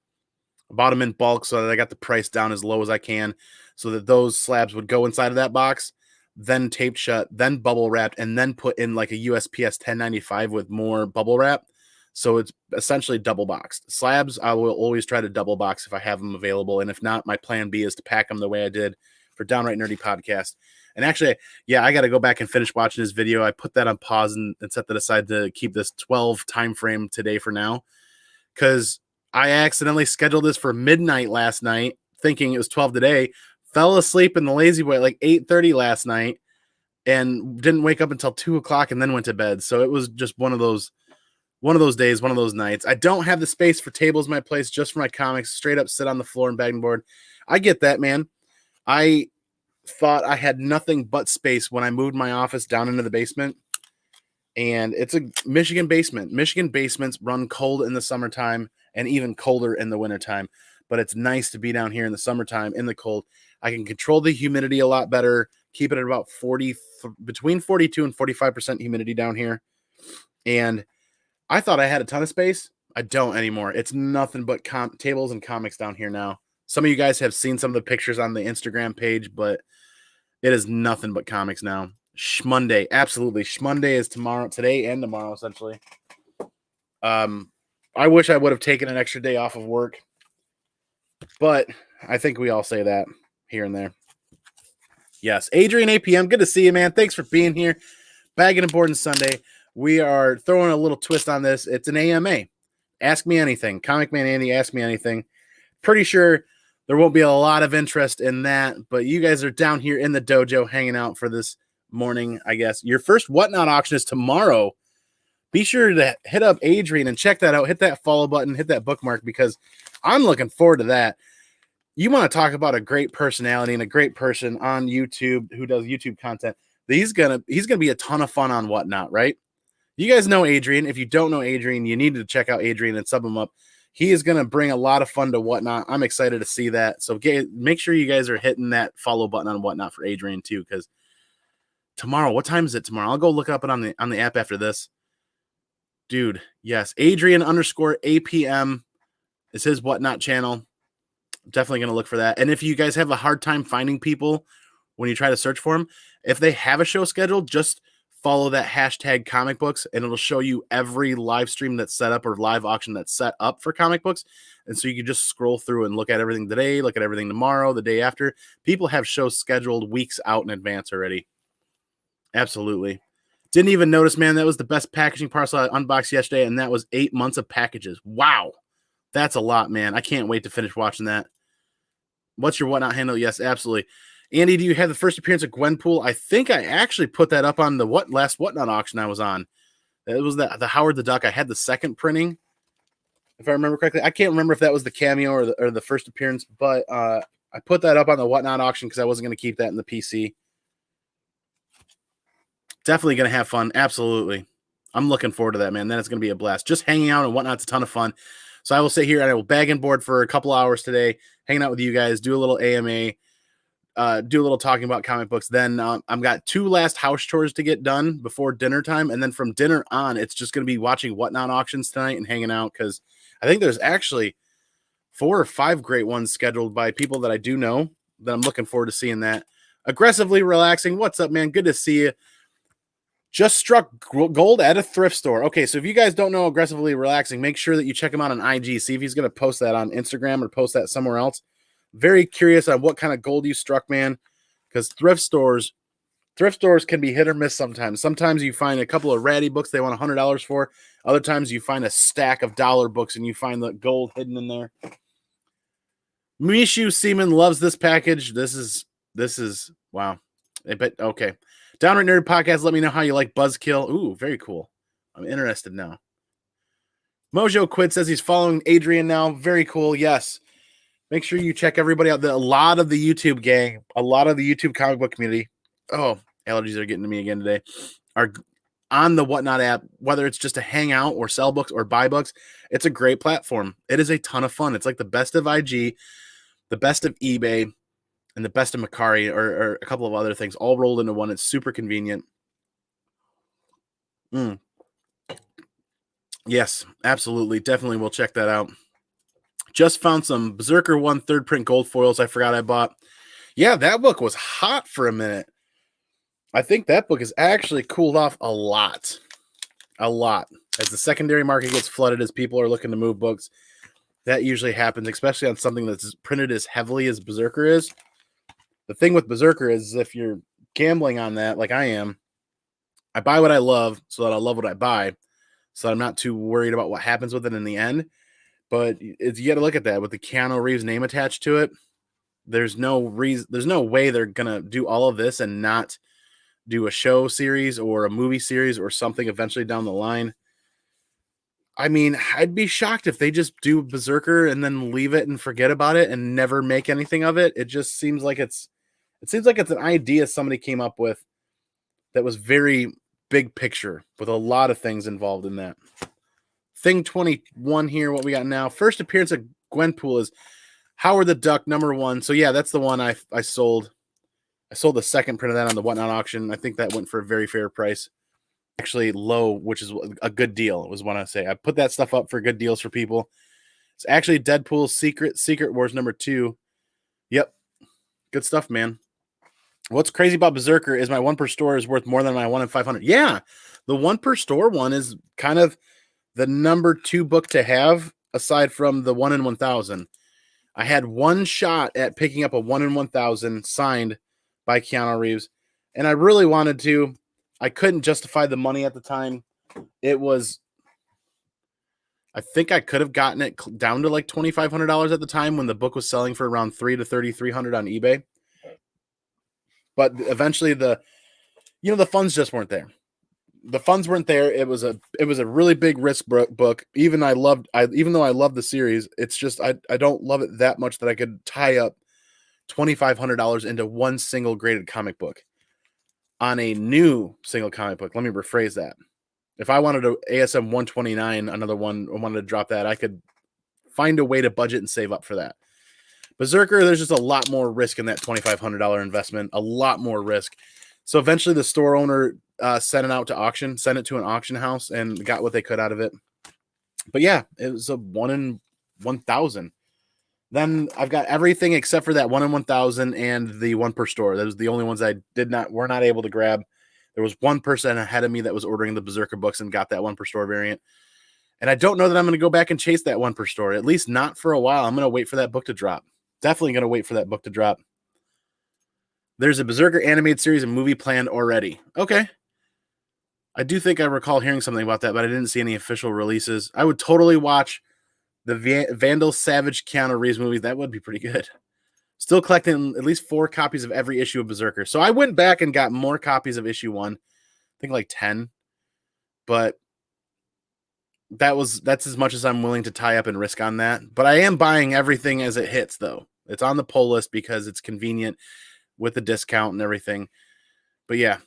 I bought them in bulk so that I got the price down as low as I can, so that those slabs would go inside of that box, then taped shut, then bubble wrapped, and then put in like a USPS 1095 with more bubble wrap. So it's essentially double boxed. Slabs, I will always try to double box if I have them available. And if not, my plan B is to pack them the way I did for Downright Nerdy Podcast. And actually, yeah, I got to go back and finish watching this video. I put that on pause and set that aside to keep this 12 time frame today for now, because I accidentally scheduled this for midnight last night, thinking it was 12 today. Fell asleep in the lazy boy at like 8:30 last night and didn't wake up until 2 o'clock and then went to bed. So it was just one of those days, one of those nights. I don't have the space for tables in my place just for my comics. Straight up sit on the floor and bagging board. I get that, man. I thought I had nothing but space when I moved my office down into the basement. And it's a Michigan basement. Michigan basements run cold in the summertime and even colder in the wintertime. But it's nice to be down here in the summertime in the cold. I can control the humidity a lot better, keep it at about between 42 and 45% humidity down here. And I thought I had a ton of space. I don't anymore. It's nothing but tables and comics down here now. Some of you guys have seen some of the pictures on the Instagram page, but it is nothing but comics now. Schmonday, absolutely. Schmonday is today and tomorrow, essentially. I wish I would have taken an extra day off of work, but I think we all say that here and there. Yes, Adrian APM, good to see you, man. Thanks for being here. Baggin and Boardin Sunday. We are throwing a little twist on this. It's an AMA. Ask me anything. Comic Man Andy, ask me anything. Pretty sure there won't be a lot of interest in that, but you guys are down here in the dojo hanging out for this morning, I guess. Your first Whatnot auction is tomorrow. Be sure to hit up Adrian and check that out. Hit that follow button, hit that bookmark, because I'm looking forward to that. You want to talk about a great personality and a great person on YouTube who does YouTube content. He's gonna be a ton of fun on Whatnot, right? You guys know Adrian. If you don't know Adrian, you need to check out Adrian and sub him up. He is going to bring a lot of fun to Whatnot. I'm excited to see that. So make sure you guys are hitting that follow button on Whatnot for Adrian too, because tomorrow, what time is it tomorrow? I'll go look up it on the app after this. Dude, yes, Adrian _APM is his Whatnot channel. I'm definitely going to look for that. And if you guys have a hard time finding people when you try to search for them, if they have a show scheduled, just follow that hashtag comic books and it'll show you every live stream that's set up or live auction that's set up for comic books. And so you can just scroll through and look at everything today, look at everything tomorrow, the day after. People have shows scheduled weeks out in advance already. Absolutely. Didn't even notice, man. That was the best packaging parcel I unboxed yesterday, and that was 8 months of packages. Wow. That's a lot, man. I can't wait to finish watching that. What's your Whatnot handle? Yes, absolutely. Andy, do you have the first appearance of Gwenpool? I think I actually put that up on the last Whatnot auction I was on. It was the Howard the Duck. I had the second printing, if I remember correctly. I can't remember if that was the cameo or the first appearance, but I put that up on the Whatnot auction because I wasn't going to keep that in the PC. Definitely going to have fun. Absolutely. I'm looking forward to that, man. Then it's going to be a blast. Just hanging out and Whatnot's a ton of fun. So I will sit here and I will bag and board for a couple hours today, hanging out with you guys, do a little AMA, do a little talking about comic books. Then I've got 2 last house chores to get done before dinner time. And then from dinner on, it's just going to be watching Whatnot auctions tonight and hanging out, because I think there's actually 4 or 5 great ones scheduled by people that I do know that I'm looking forward to seeing that. Aggressively Relaxing. What's up, man? Good to see you. Just struck gold at a thrift store. Okay, so if you guys don't know Aggressively Relaxing, make sure that you check him out on IG. See if he's going to post that on Instagram or post that somewhere else. Very curious on what kind of gold you struck, man, because thrift stores can be hit or miss sometimes. Sometimes you find a couple of ratty books they want $100 for. Other times you find a stack of dollar books and you find the gold hidden in there. Mishu Seaman loves this package. This is wow. But okay. Downright Nerd Podcast, let me know how you like Buzzkill. Ooh, very cool. I'm interested now. Mojo Quid says he's following Adrian now. Very cool. Yes. Make sure you check everybody out. A lot of the YouTube gang, a lot of the YouTube comic book community. Oh, allergies are getting to me again today. Are on the Whatnot app, whether it's just to hang out or sell books or buy books. It's a great platform. It is a ton of fun. It's like the best of IG, the best of eBay, and the best of Macari, or a couple of other things all rolled into one. It's super convenient. Yes, absolutely. Definitely we'll check that out. Just found some Berserker 1 third print gold foils I forgot I bought. Yeah, that book was hot for a minute. I think that book has actually cooled off a lot. A lot. As the secondary market gets flooded, as people are looking to move books, that usually happens, especially on something that's printed as heavily as Berserker is. The thing with Berserker is if you're gambling on that, like I am, I buy what I love so that I love what I buy. So I'm not too worried about what happens with it in the end. But you got to look at that with the Keanu Reeves name attached to it. There's no reason, there's no way they're gonna do all of this and not do a show series or a movie series or something eventually down the line. I mean, I'd be shocked if they just do Berserker and then leave it and forget about it and never make anything of it. It just seems like it's an idea somebody came up with that was very big picture with a lot of things involved in that. Thing 21 here, what we got now. First appearance of Gwenpool is Howard the Duck, #1. So yeah, that's the one I sold. I sold the second print of that on the Whatnot auction. I think that went for a very fair price. Actually low, which is a good deal, was what I say. I put that stuff up for good deals for people. It's actually Deadpool's Secret Wars #2. Yep. Good stuff, man. What's crazy about Berserker is my 1 per store is worth more than my 1 in 500. Yeah. The 1 per store one is kind of the #2 book to have aside from the 1 in 1,000. I had one shot at picking up a 1 in 1,000 signed by Keanu Reeves, and I really wanted to. I couldn't justify the money at the time. It was, I think I could have gotten it down to like $2,500 at the time when the book was selling for around $300 to $3,300 on eBay. But eventually the funds just weren't there. The funds weren't there. It was a really big risk book. Even though I love the series, it's just I don't love it that much that I could tie up $2,500 into one single graded comic book on a new single comic book. Let me rephrase that. If I wanted to ASM 129, another one, I wanted to drop that, I could find a way to budget and save up for that. Berserker, there's just a lot more risk in that $2,500 investment, a lot more risk. So eventually the store owner sent it out to auction, sent it to an auction house, and got what they could out of it. But yeah, it was a 1 in 1,000. Then I've got everything except for that 1 in 1,000 and the 1 per store. That was the only ones I were not able to grab. There was one person ahead of me that was ordering the Berserker books and got that 1 per store variant. And I don't know that I'm going to go back and chase that 1 per store, at least not for a while. I'm going to wait for that book to drop. Definitely going to wait for that book to drop. There's a Berserker animated series and movie planned already. Okay. I do think I recall hearing something about that, but I didn't see any official releases. I would totally watch the Vandal Savage Keanu Reeves movie. That would be pretty good. Still collecting at least 4 copies of every issue of Berserker. So I went back and got more copies of issue 1. I think like 10. But that's as much as I'm willing to tie up and risk on that. But I am buying everything as it hits, though. It's on the pull list because it's convenient with the discount and everything. But yeah,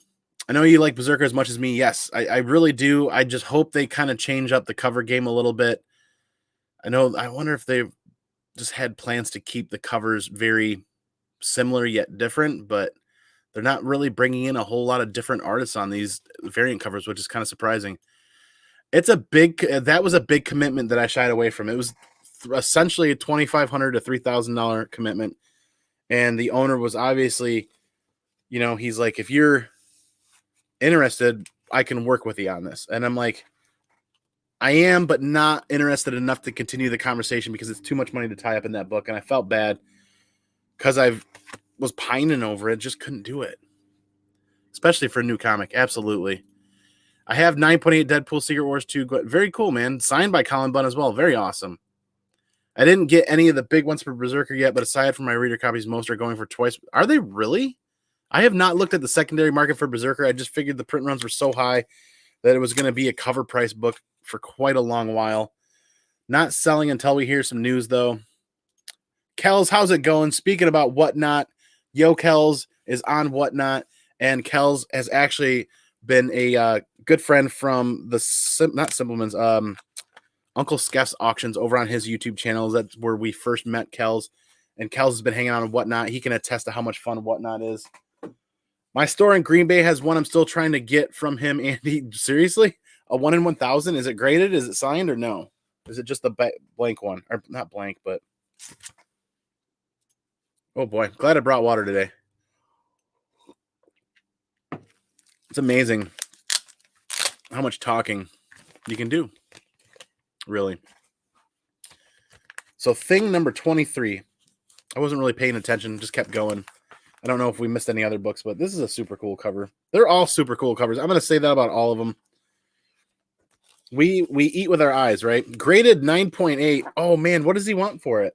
I know you like Berserker as much as me. Yes, I really do. I just hope they kind of change up the cover game a little bit. I wonder if they just had plans to keep the covers very similar yet different, but they're not really bringing in a whole lot of different artists on these variant covers, which is kind of surprising. That was a big commitment that I shied away from. It was essentially a $2,500 to $3,000 commitment. And the owner was obviously, he's like, if you're interested, I can work with you on this. And I'm like, I am, but not interested enough to continue the conversation because it's too much money to tie up in that book. And I felt bad because I was pining over it. Just couldn't do it. Especially for a new comic. Absolutely. I have 9.8 Deadpool Secret Wars 2. Very cool, man. Signed by Colin Bunn as well. Very awesome. I didn't get any of the big ones for Berserker yet, but aside from my reader copies, most are going for twice. Are they really? I have not looked at the secondary market for Berserker. I just figured the print runs were so high that it was going to be a cover price book for quite a long while. Not selling until we hear some news, though. Kells, how's it going? Speaking about Whatnot, Yo Kells is on Whatnot, and Kells has actually been a good friend from the not Simpleman's Uncle Skeff's auctions over on his YouTube channel. That's where we first met Kells, and Kells has been hanging out on Whatnot. He can attest to how much fun Whatnot is. My store in Green Bay has one I'm still trying to get from him, Andy. Seriously? a 1 in 1,000. Is it graded? Is it signed or no? Is it just the blank one? Or not blank, but... Oh, boy. Glad I brought water today. It's amazing how much talking you can do, really. So thing number 23. I wasn't really paying attention, just kept going. I don't know if we missed any other books, but this is a super cool cover. They're all super cool covers. I'm going to say that about all of them. We eat with our eyes, right? Graded 9.8. Oh, man, what does he want for it?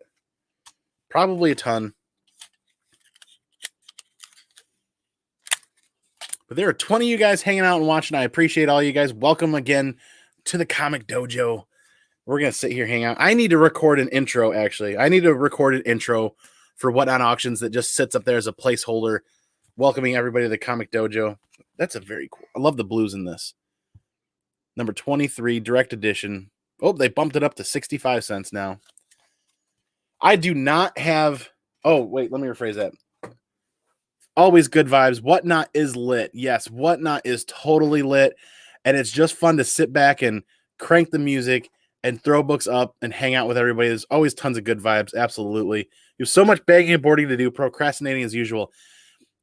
Probably a ton. But there are 20 of you guys hanging out and watching. I appreciate all you guys. Welcome again to the Comic Dojo. We're going to sit here, hang out. I need to record an intro, actually. I need to record an intro for What Not Auctions that just sits up there as a placeholder, welcoming everybody to the Comic Dojo. That's a very cool. I love the blues in this. Number 23, direct edition. Oh, they bumped it up to 65 cents now. I do not have... Oh, wait, let me rephrase that. Always good vibes. Whatnot is lit. Yes, Whatnot is totally lit. And it's just fun to sit back and crank the music and throw books up and hang out with everybody. There's always tons of good vibes. Absolutely. You have so much bagging and boarding to do, procrastinating as usual.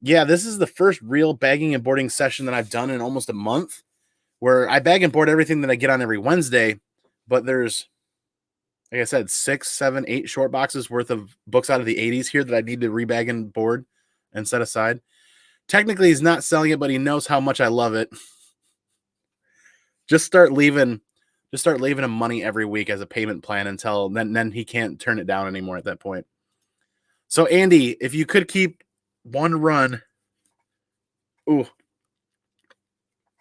Yeah, this is the first real bagging and boarding session that I've done in almost a month, where I bag and board everything that I get on every Wednesday, but there's, like I said, 6, 7, 8 short boxes worth of books out of the 80s here that I need to rebag and board and set aside. Technically, he's not selling it, but he knows how much I love it. Just start leaving him money every week as a payment plan until then he can't turn it down anymore at that point. So, Andy, if you could keep one run. Ooh.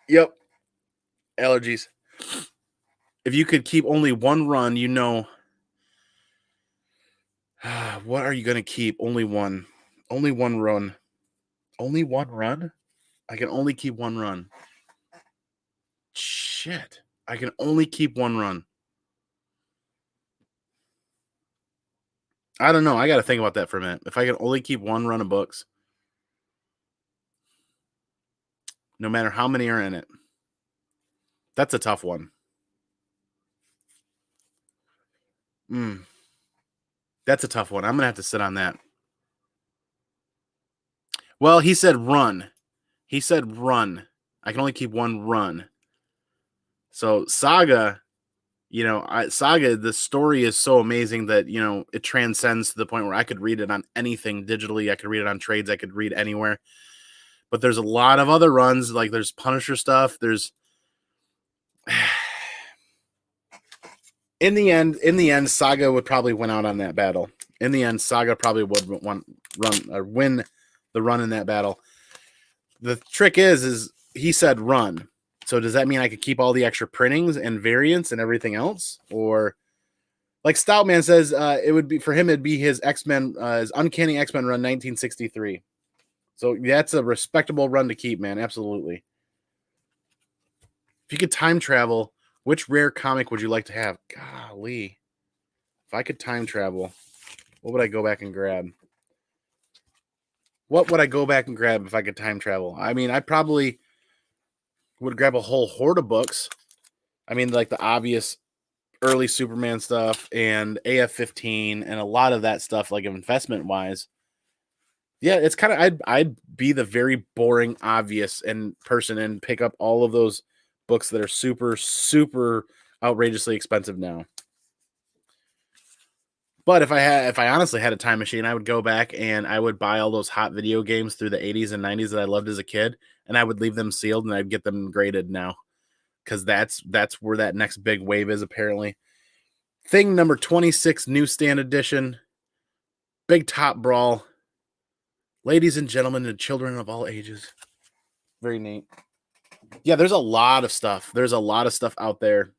Yep. Allergies. If you could keep only one run, you know. What are you going to keep? Only one. Only one run. Only one run? I can only keep one run. Shit. I can only keep one run. I don't know. I got to think about that for a minute. If I can only keep one run of books, no matter how many are in it, that's a tough one. That's a tough one. I'm going to have to sit on that. Well, he said run. He said run. I can only keep one run. So Saga, Saga, the story is so amazing that, it transcends to the point where I could read it on anything digitally. I could read it on trades. I could read anywhere. But there's a lot of other runs. Like there's Punisher stuff. There's in the end, Saga would probably win out on that battle. In the end, Saga probably would win the run in that battle. The trick is he said run. So does that mean I could keep all the extra printings and variants and everything else? Or like Stoutman says, it would be for him, it'd be his X-Men, his Uncanny X-Men run 1963. So that's a respectable run to keep, man. Absolutely. If you could time travel, which rare comic would you like to have? Golly. If I could time travel, what would I go back and grab? What would I go back and grab if I could time travel? I mean, I probably would grab a whole horde of books. I mean, like the obvious early Superman stuff and AF-15 and a lot of that stuff, like investment-wise. Yeah, it's kind of, I'd be the very boring, obvious person and pick up all of those books that are super, super outrageously expensive now. But if I honestly had a time machine, I would go back and I would buy all those hot video games through the 80s and 90s that I loved as a kid, and I would leave them sealed and I'd get them graded now, because that's where that next big wave is, apparently. Thing number 26, newsstand edition. Big Top Brawl. Ladies and gentlemen and children of all ages. Very neat. Yeah, there's a lot of stuff. There's a lot of stuff out there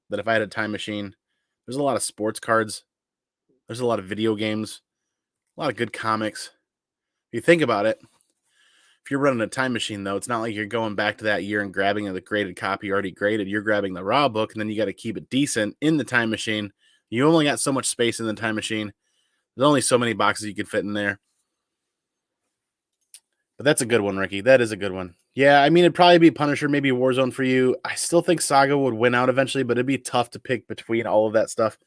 that if I had a time machine, there's a lot of sports cards. There's a lot of video games. A lot of good comics. If you think about it, if you're running a time machine, though, it's not like you're going back to that year and grabbing the graded copy already graded. You're grabbing the raw book, and then you got to keep it decent in the time machine. You only got so much space in the time machine. There's only so many boxes you can fit in there. But that's a good one, Ricky. That is a good one. Yeah, I mean, it'd probably be Punisher, maybe Warzone for you. I still think Saga would win out eventually, but it'd be tough to pick between all of that stuff.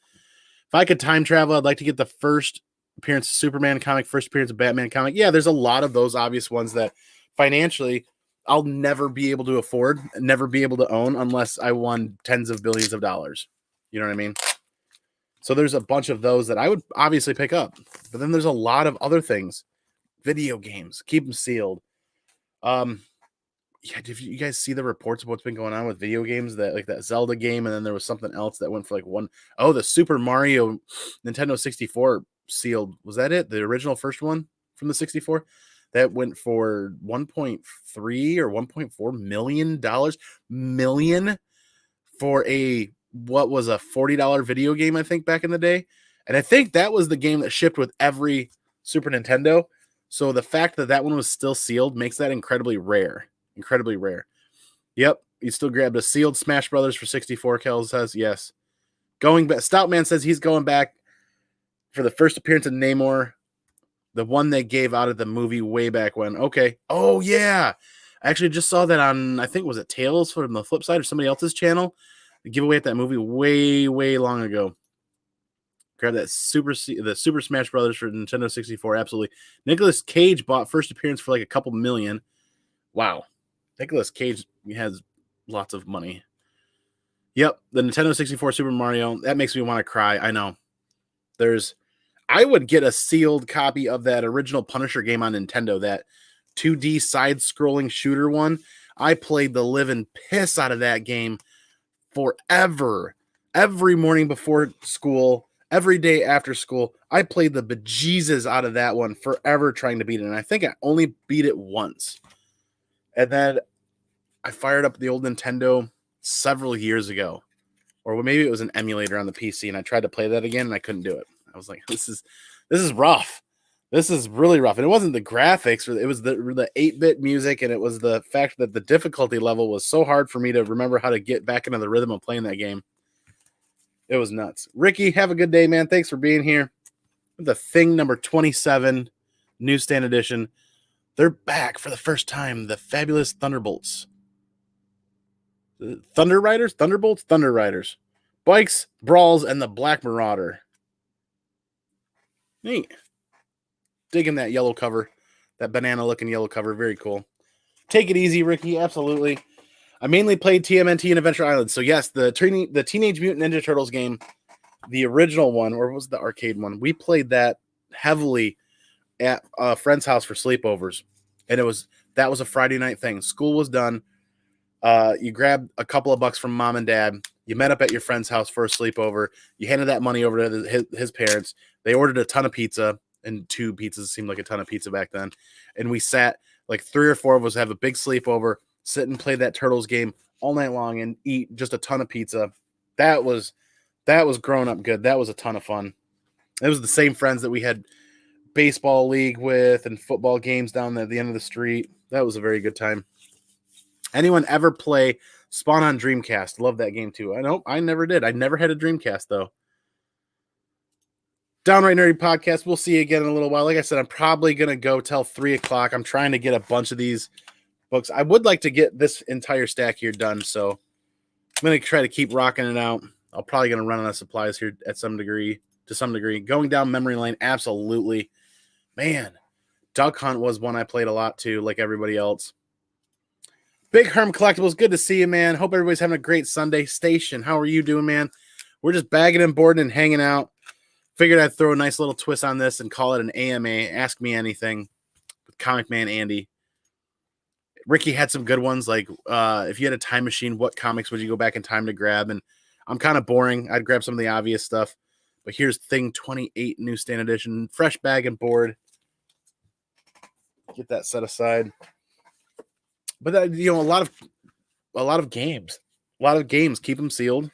If I could time travel, I'd like to get the first appearance of Superman comic, first appearance of Batman comic. Yeah, there's a lot of those obvious ones that financially I'll never be able to afford, never be able to own unless I won tens of billions of dollars. You know what I mean? So there's a bunch of those that I would obviously pick up. But then there's a lot of other things. Video games, keep them sealed. Um, yeah, did you guys see the reports of what's been going on with video games? That like that Zelda game, and then there was something else that went for like one. Oh, the Super Mario Nintendo 64 sealed. Was that it? The original first one from the 64? That went for 1.3 or 1.4 million dollars million for a what was a $40 video game, I think, back in the day. And I think that was the game that shipped with every Super Nintendo. So the fact that that one was still sealed makes that incredibly rare. Incredibly rare. Yep. You still grabbed a sealed Smash Brothers for 64, Kel says. Yes. Going back. Stoutman says he's going back for the first appearance of Namor, the one they gave out of the movie way back when. Okay. Oh, yeah. I actually just saw that on, I think, was it Tales from the Flip Side or somebody else's channel? The giveaway at that movie way, way long ago. Grab that the Super Smash Brothers for Nintendo 64. Absolutely. Nicolas Cage bought first appearance for like a couple million. Wow. Nicolas Cage has lots of money. Yep, the Nintendo 64 Super Mario. That makes me want to cry. I know. I would get a sealed copy of that original Punisher game on Nintendo, that 2D side-scrolling shooter one. I played the living piss out of that game forever. Every morning before school, every day after school, I played the bejesus out of that one forever trying to beat it. And I think I only beat it once. And then I fired up the old Nintendo several years ago. Or maybe it was an emulator on the PC, and I tried to play that again, and I couldn't do it. I was like, this is rough. This is really rough. And it wasn't the graphics, it was the 8-bit music, and it was the fact that the difficulty level was so hard for me to remember how to get back into the rhythm of playing that game. It was nuts. Ricky, have a good day, man. Thanks for being here. The Thing number 27, newsstand edition. They're back for the first time. The Fabulous Thunderbolts. Thunder Riders? Thunderbolts? Thunder Riders. Bikes, Brawls, and the Black Marauder. Neat. Digging that yellow cover. That banana-looking yellow cover. Very cool. Take it easy, Ricky. Absolutely. I mainly played TMNT and Adventure Island. So, yes, the Teenage Mutant Ninja Turtles game, the original one, or was the arcade one, we played that heavily at a friend's house for sleepovers. And that was a Friday night thing. School was done. You grabbed a couple of bucks from mom and dad. You met up at your friend's house for a sleepover. You handed that money over to his parents. They ordered a ton of pizza, and 2 pizzas seemed like a ton of pizza back then. And we sat, like 3 or 4 of us, have a big sleepover, sit and play that Turtles game all night long and eat just a ton of pizza. That was growing up good. That was a ton of fun. It was the same friends that we had baseball league with and football games down at the end of the street. That was a very good time. Anyone ever play Spawn on Dreamcast? Love that game too. I never did. I never had a Dreamcast though. Downright Nerdy Podcast. We'll see you again in a little while. Like I said, I'm probably going to go till 3 o'clock. I'm trying to get a bunch of these books. I would like to get this entire stack here done, so I'm going to try to keep rocking it out. I'm probably going to run out of supplies here to some degree. Going down memory lane, absolutely. Man, Duck Hunt was one I played a lot too, like everybody else. Big Herm Collectibles, good to see you, man. Hope everybody's having a great Sunday. Station, how are you doing, man? We're just bagging and boarding and hanging out. Figured I'd throw a nice little twist on this and call it an AMA, Ask Me Anything, with Comic Man Andy. Ricky had some good ones, like if you had a time machine, what comics would you go back in time to grab? And I'm kind of boring. I'd grab some of the obvious stuff. But here's Thing 28 Newsstand Edition, fresh bag and board. Get that set aside. But a lot of games. Keep them sealed.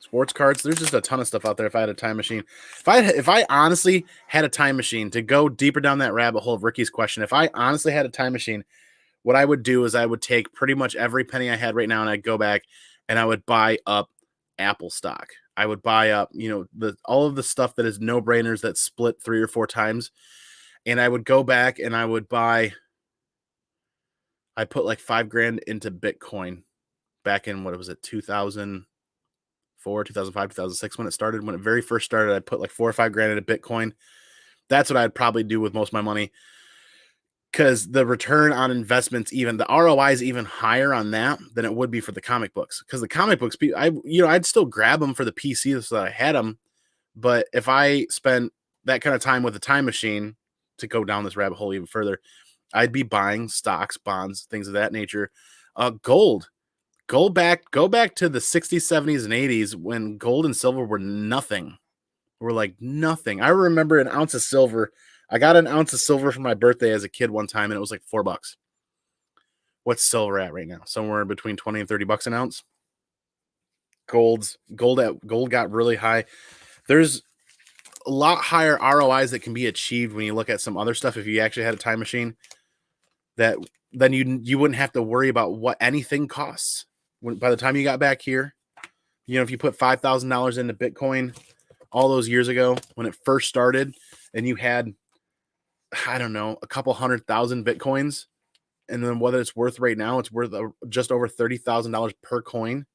Sports cards. There's just a ton of stuff out there. If I had a time machine, if I honestly had a time machine, to go deeper down that rabbit hole of Ricky's question, if I honestly had a time machine, what I would do is I would take pretty much every penny I had right now and I'd go back and I would buy up Apple stock. I would buy up, all of the stuff that is no brainers that split 3 or 4 times. And I would go back and I would buy I put like $5,000 into Bitcoin back in, what was it, 2004, 2005, 2006 when it started. When it very first started, I put like $4 or $5,000 into Bitcoin. That's what I'd probably do with most of my money, because the return on investments, even the ROI is even higher on that than it would be for the comic books. Because the comic books, I'd still grab them for the PC so that I had them. But if I spent that kind of time with a time machine, to go down this rabbit hole even further, I'd be buying stocks, bonds, things of that nature. Gold. Go back to the 60s, 70s, and 80s when gold and silver were nothing. Were like nothing. I remember an ounce of silver. I got an ounce of silver for my birthday as a kid one time, and it was like $4. What's silver at right now? Somewhere between 20 and $30 an ounce. Gold got really high. There's a lot higher ROIs that can be achieved when you look at some other stuff. If you actually had a time machine, that then you wouldn't have to worry about what anything costs. By the time you got back here, if you put $5,000 into Bitcoin all those years ago when it first started, and you had, I don't know, a couple 100,000 Bitcoins, and then what it's worth right now, it's worth just over $30,000 per coin.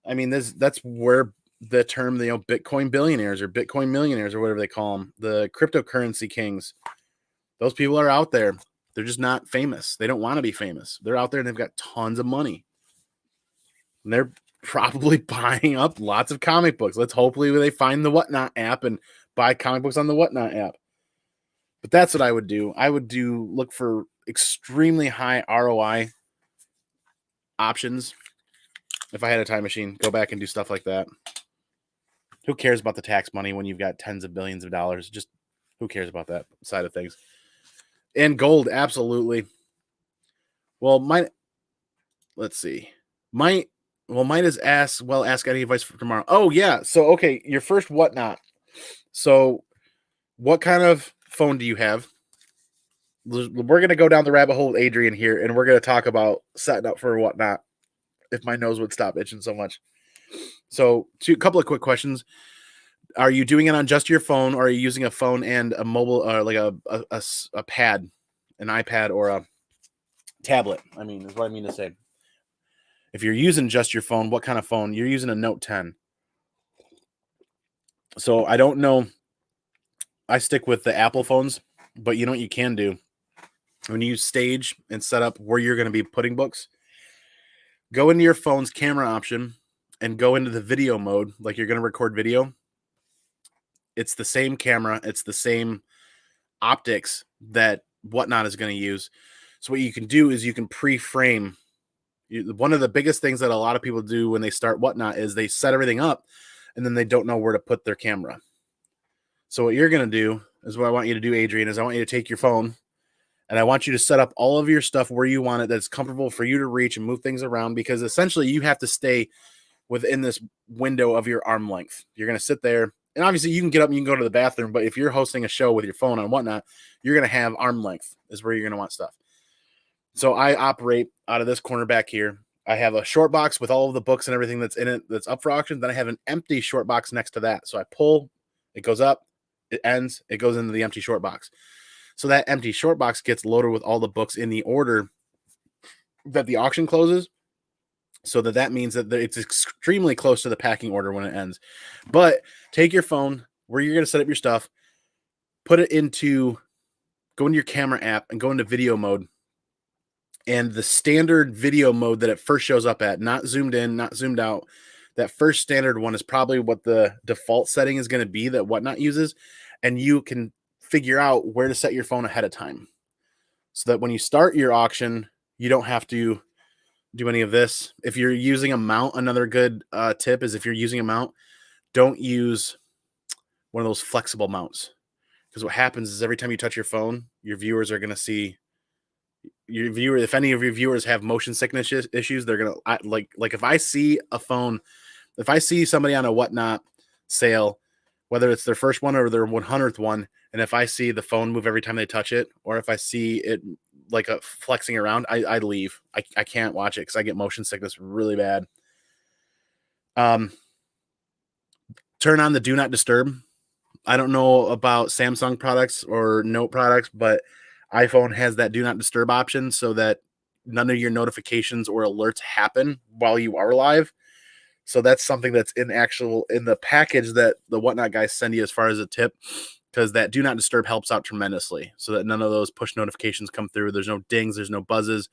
I mean, that's where the term, Bitcoin billionaires or Bitcoin millionaires or whatever they call them, the cryptocurrency kings, those people are out there. They're just not famous. They don't want to be famous. They're out there and they've got tons of money. And they're probably buying up lots of comic books. Hopefully they find the Whatnot app and buy comic books on the Whatnot app. But that's what I would do. I would look for extremely high ROI options. If I had a time machine, go back and do stuff like that. Who cares about the tax money when you've got tens of billions of dollars? Just who cares about that side of things? And gold, absolutely. Well, let's see. Might as ask any advice for tomorrow. Oh, yeah. So, okay, your first Whatnot. So, what kind of phone do you have? We're going to go down the rabbit hole with Adrian here, and we're going to talk about setting up for Whatnot if my nose would stop itching so much. So, a couple of quick questions. Are you doing it on just your phone, or are you using a phone and a mobile, like a pad, an iPad, or a tablet? I mean, is what I mean to say. If you're using just your phone, what kind of phone? You're using a Note 10. So I don't know. I stick with the Apple phones, but you know what you can do? When you stage and set up where you're going to be putting books, go into your phone's camera option and go into the video mode, like you're going to record video. It's the same camera. It's the same optics that Whatnot is going to use. So what you can do is you can pre-frame. One of the biggest things that a lot of people do when they start Whatnot is they set everything up and then they don't know where to put their camera. So what you're going to do is what I want you to do, Adrian, is I want you to take your phone and I want you to set up all of your stuff where you want it, that's comfortable for you to reach and move things around, because essentially you have to stay within this window of your arm length. You're going to sit there, and obviously you can get up and you can go to the bathroom, but if you're hosting a show with your phone on Whatnot, you're going to have arm length is where you're going to want stuff. So I operate out of this corner back here. I have a short box with all of the books and everything that's in it that's up for auction. Then I have an empty short box next to that. So I pull, it goes up, it ends, it goes into the empty short box. So that empty short box gets loaded with all the books in the order that the auction closes. So that means that it's extremely close to the packing order when it ends. But take your phone where you're going to set up your stuff, go into your camera app and go into video mode. And the standard video mode that it first shows up at, not zoomed in, not zoomed out, that first standard one is probably what the default setting is going to be that Whatnot uses. And you can figure out where to set your phone ahead of time, so that when you start your auction, you don't have to do any of this. If you're using a mount, another good tip is if you're using a mount, don't use one of those flexible mounts, because what happens is every time you touch your phone, your viewers are going to see your viewer. If any of your viewers have motion sickness issues, they're going to like if I see a phone, if I see somebody on a Whatnot sale, whether it's their first one or their 100th one, and if I see the phone move every time they touch it, or if I see it like flexing around, I leave. I can't watch it because I get motion sickness really bad. Turn on the do not disturb. I don't know about Samsung products or Note products, but iPhone has that do not disturb option, so that none of your notifications or alerts happen while you are live. So that's something that's in the package that the Whatnot guys send you as far as a tip, because that do not disturb helps out tremendously, so that none of those push notifications come through. There's no dings, there's no buzzes.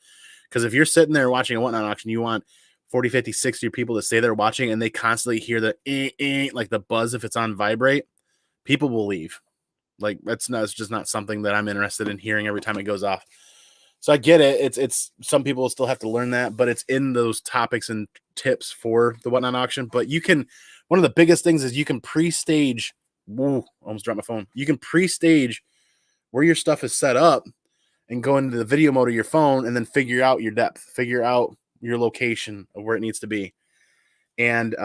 Because if you're sitting there watching a Whatnot auction, you want 40, 50, 60 people to stay there watching, and they constantly hear the like the buzz if it's on vibrate, people will leave. Like it's just not something that I'm interested in hearing every time it goes off. So I get it. It's some people still have to learn that, but it's in those topics and tips for the Whatnot auction. But one of the biggest things is you can pre-stage. Whoa, almost dropped my phone. You can pre-stage where your stuff is set up and go into the video mode of your phone and then figure out your depth, figure out your location of where it needs to be. And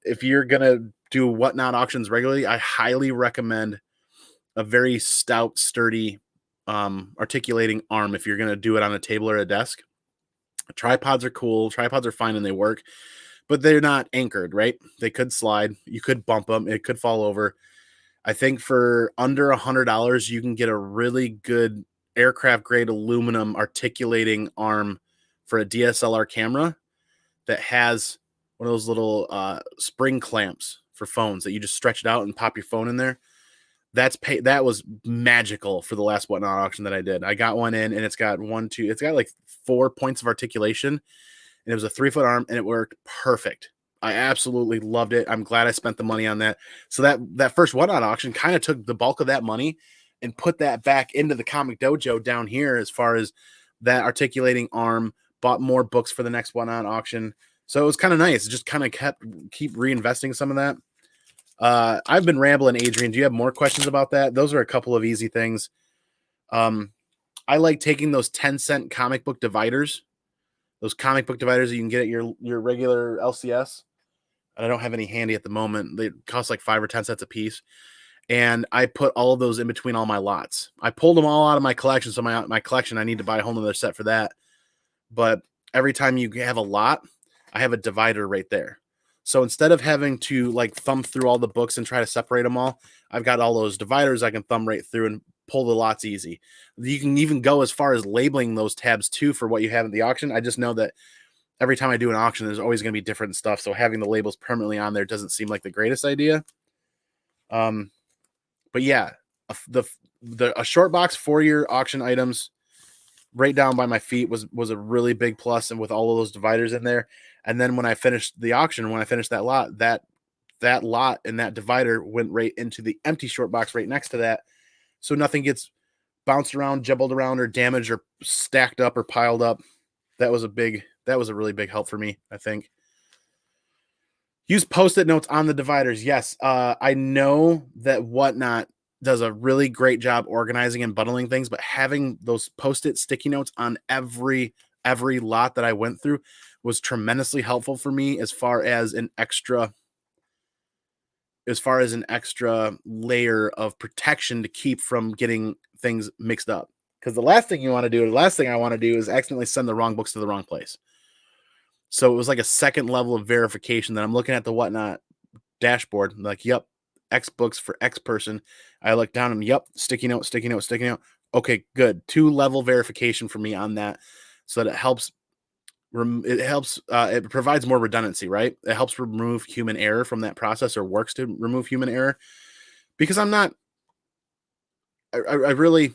if you're going to do Whatnot auctions regularly, I highly recommend a very stout, sturdy articulating arm if you're going to do it on a table or a desk. Tripods are cool. Tripods are fine and they work, but they're not anchored, right? They could slide. You could bump them. It could fall over. I think for under $100, you can get a really good aircraft grade aluminum articulating arm for a DSLR camera that has one of those little spring clamps for phones that you just stretch it out and pop your phone in there. That was magical for the last Whatnot auction that I did. I got one in and it's got like 4 points of articulation, and it was a 3-foot arm and it worked perfect. I absolutely loved it. I'm glad I spent the money on that. So that first Whatnot auction kind of took the bulk of that money and put that back into the Comic Dojo down here as far as that articulating arm, bought more books for the next Whatnot auction. So it was kind of nice. It just kind of keep reinvesting some of that. I've been rambling, Adrian. Do you have more questions about that? Those are a couple of easy things. I like taking those 10-cent comic book dividers, those comic book dividers that you can get at your regular LCS. And I don't have any handy at the moment. They cost like 5 or 10 cents a piece. And I put all of those in between all my lots. I pulled them all out of my collection. So my collection, I need to buy a whole nother set for that. But every time you have a lot, I have a divider right there. So instead of having to like thumb through all the books and try to separate them all, I've got all those dividers I can thumb right through and pull the lots easy. You can even go as far as labeling those tabs too for what you have at the auction. I just know that every time I do an auction, there's always going to be different stuff. So having the labels permanently on there doesn't seem like the greatest idea. But yeah, a short box for your auction items right down by my feet was a really big plus, and with all of those dividers in there. And then when I finished the auction, when I finished that lot, that lot and that divider went right into the empty short box right next to that. So nothing gets bounced around, jumbled around, or damaged, or stacked up, or piled up. That was a really big help for me, I think. Use Post-it notes on the dividers. Yes, I know that Whatnot does a really great job organizing and bundling things, but having those Post-it sticky notes on every lot that I went through was tremendously helpful for me as far as an extra layer of protection to keep from getting things mixed up. Because the last thing I want to do is accidentally send the wrong books to the wrong place. So it was like a second level of verification that I'm looking at the Whatnot dashboard. I'm like, yep, X books for X person. I look down and yep, sticky note. Okay, good. 2-level verification for me on that, so that it helps. It provides more redundancy, right? It helps remove human error from that process, or works to remove human error. Because I really,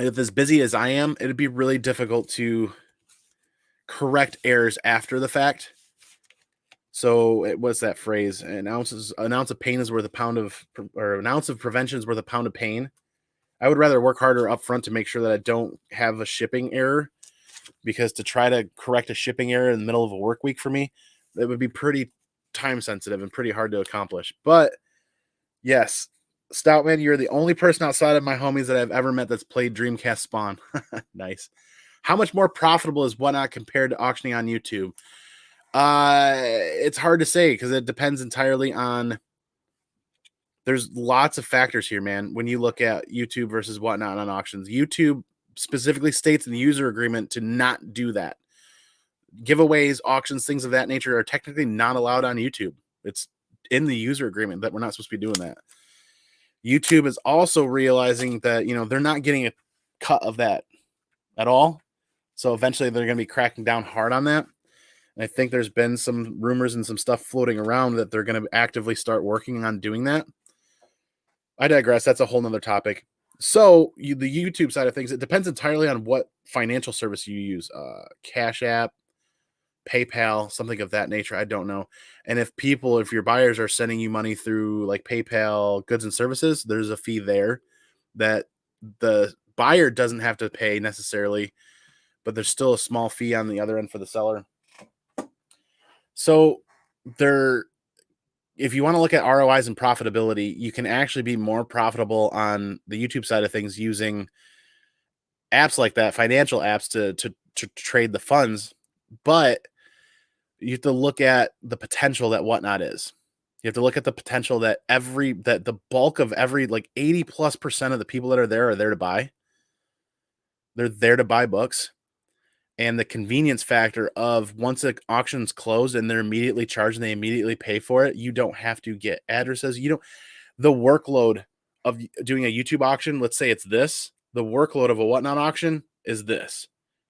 if as busy as I am, it'd be really difficult to correct errors after the fact. So what's that phrase? An ounce of pain is worth a pound of, or an ounce of prevention is worth a pound of pain. I would rather work harder up front to make sure that I don't have a shipping error, because to try to correct a shipping error in the middle of a work week for me, that would be pretty time sensitive and pretty hard to accomplish. But yes, Stoutman, you're the only person outside of my homies that I've ever met that's played Dreamcast Spawn. Nice. How much more profitable is Whatnot compared to auctioning on YouTube? It's hard to say, because it depends entirely on. There's lots of factors here, man. When you look at YouTube versus Whatnot on auctions, YouTube specifically states in the user agreement to not do that. Giveaways, auctions, things of that nature are technically not allowed on YouTube. It's in the user agreement that we're not supposed to be doing that. YouTube is also realizing that, they're not getting a cut of that at all. So eventually they're going to be cracking down hard on that. And I think there's been some rumors and some stuff floating around that they're going to actively start working on doing that. I digress. That's a whole nother topic. So the YouTube side of things, it depends entirely on what financial service you use. Cash App, PayPal, something of that nature. I don't know. And if your buyers are sending you money through like PayPal goods and services, there's a fee there that the buyer doesn't have to pay necessarily, but there's still a small fee on the other end for the seller. So if you want to look at ROIs and profitability, you can actually be more profitable on the YouTube side of things using apps like that, financial apps to trade the funds. But you have to look at the potential that Whatnot is. You have to look at the potential that the bulk of every, like 80+% of the people that are there to buy. They're there to buy books. And the convenience factor of once the auction's closed and they're immediately charged and they immediately pay for it, you don't have to get addresses. The workload of doing a YouTube auction, let's say it's this, the workload of a Whatnot auction is this.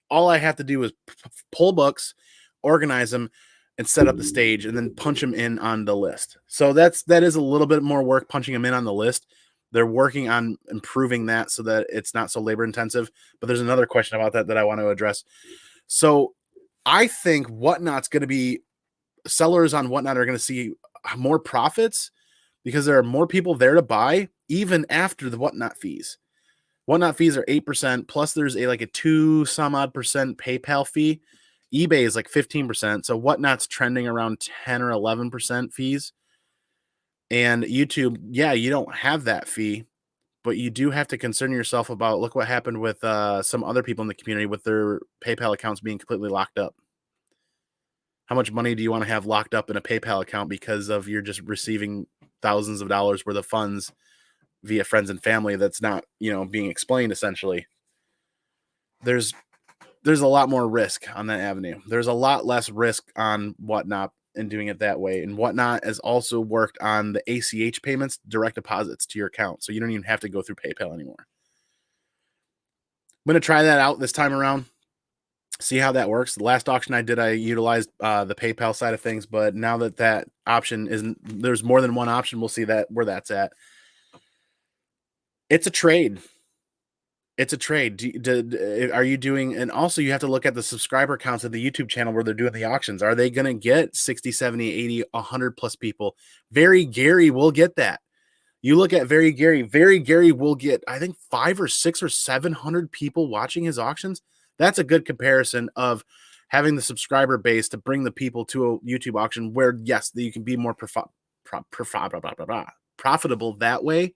All I have to do is pull books, organize them, and set up the stage, and then punch them in on the list. So that is a little bit more work punching them in on the list. They're working on improving that so that it's not so labor intensive. But there's another question about that I want to address. So I think Whatnot's going to be, sellers on Whatnot are going to see more profits because there are more people there to buy, even after the Whatnot fees. Whatnot fees are 8%, plus there's a 2 some odd percent PayPal fee. eBay is like 15%. So Whatnot's trending around 10 or 11% fees. And YouTube, yeah, you don't have that fee, but you do have to concern yourself about, look what happened with some other people in the community with their PayPal accounts being completely locked up. How much money do you want to have locked up in a PayPal account because of you're just receiving thousands of dollars worth of funds via friends and family that's not, being explained essentially? There's a lot more risk on that avenue. There's a lot less risk on Whatnot and doing it that way. And Whatnot has also worked on the ACH payments, direct deposits to your account. So you don't even have to go through PayPal anymore. I'm going to try that out this time around. See how that works. The last auction I did, I utilized the PayPal side of things, but now that option isn't, there's more than one option. We'll see where that's at. It's a trade. It's a trade. Are you doing, and also you have to look at the subscriber counts of the YouTube channel where they're doing the auctions. Are they going to get 60, 70, 80, 100 plus people? Very Gary will get that. You look at Very Gary will get, I think 500 or 600 or 700 people watching his auctions. That's a good comparison of having the subscriber base to bring the people to a YouTube auction where, yes, you can be more profitable that way.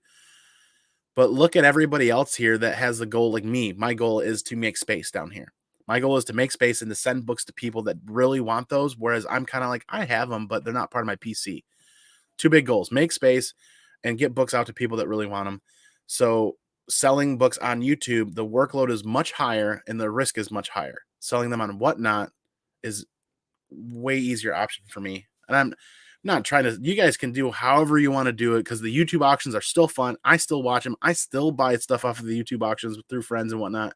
But look at everybody else here that has the goal like me. My goal is to make space down here. My goal is to make space and to send books to people that really want those, whereas I'm kind of like, I have them, but they're not part of my PC. Two big goals: make space and get books out to people that really want them. So selling books on YouTube, the workload is much higher and the risk is much higher. Selling them on Whatnot is way easier option for me. And I'm not trying to, you guys can do however you want to do it because the YouTube auctions are still fun. I still watch them. I still buy stuff off of the YouTube auctions through friends and whatnot.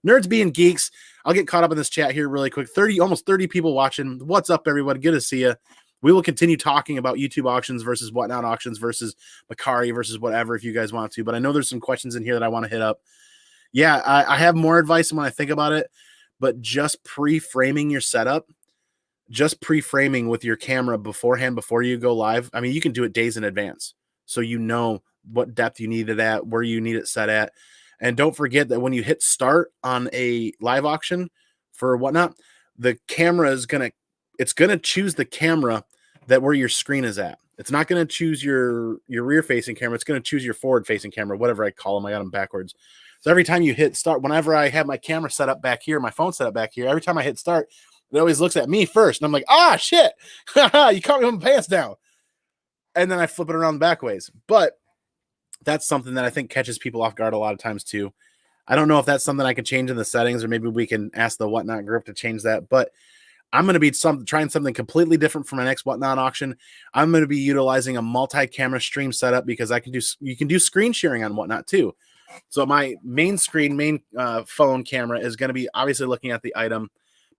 Nerds being geeks. I'll get caught up in this chat here really quick. Almost 30 people watching. What's up, everybody? Good to see you. We will continue talking about YouTube auctions versus Whatnot auctions versus Macari versus whatever if you guys want to. But I know there's some questions in here that I want to hit up. Yeah, I have more advice when I think about it, but just pre-framing your setup, just pre-framing with your camera beforehand before you go live. I mean, you can do it days in advance. So you know what depth you need it at, where you need it set at. And don't forget that when you hit start on a live auction for Whatnot, the camera is going to choose the camera that where your screen is at. It's not going to choose your rear facing camera. It's going to choose your forward facing camera, whatever I call them. I got them backwards. So every time you hit start, whenever I have my camera set up back here, my phone set up back here, every time I hit start, it always looks at me first. And I'm like, shit, you caught me with my pants down. And then I flip it around back ways. But that's something that I think catches people off guard a lot of times too. I don't know if that's something I can change in the settings, or maybe we can ask the Whatnot group to change that. But I'm going to be trying something completely different for my next Whatnot auction. I'm going to be utilizing a multi-camera stream setup because you can do screen sharing on Whatnot too. So my main screen, main phone camera is going to be obviously looking at the item.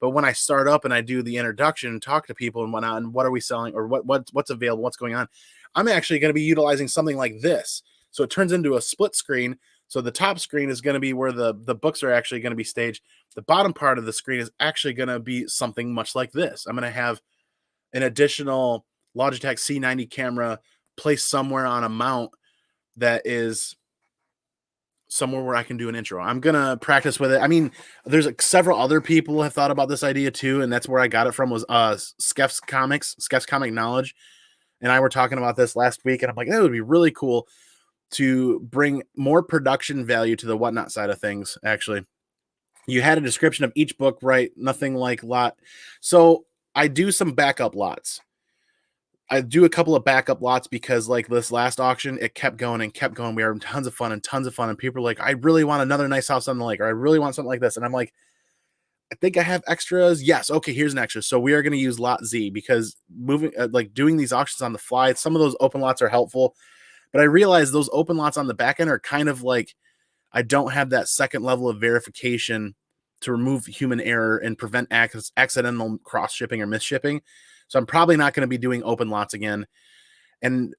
But when I start up and I do the introduction and talk to people and whatnot, and what are we selling or what's available, what's going on, I'm actually going to be utilizing something like this. So it turns into a split screen. So the top screen is going to be where the books are actually going to be staged. The bottom part of the screen is actually going to be something much like this. I'm going to have an additional Logitech C90 camera placed somewhere on a mount that is somewhere where I can do an intro. I'm gonna practice with it. I mean, there's several other people have thought about this idea too, and that's where I got it from. Was Skeff's Comic Knowledge, and I were talking about this last week, and I'm like, that would be really cool to bring more production value to the whatnot side of things. Actually, you had a description of each book, right? Nothing like lot. So I do some backup lots. I do a couple of backup lots because like this last auction, it kept going and kept going. We were having tons of fun. And people are like, I really want another nice house on the lake, or I really want something like this. And I'm like, I think I have extras. Yes. Okay. Here's an extra. So we are going to use lot Z because like doing these auctions on the fly, some of those open lots are helpful, but I realize those open lots on the back end are kind of like, I don't have that second level of verification to remove human error and prevent accidental cross shipping or miss shipping. So I'm probably not going to be doing open lots again. And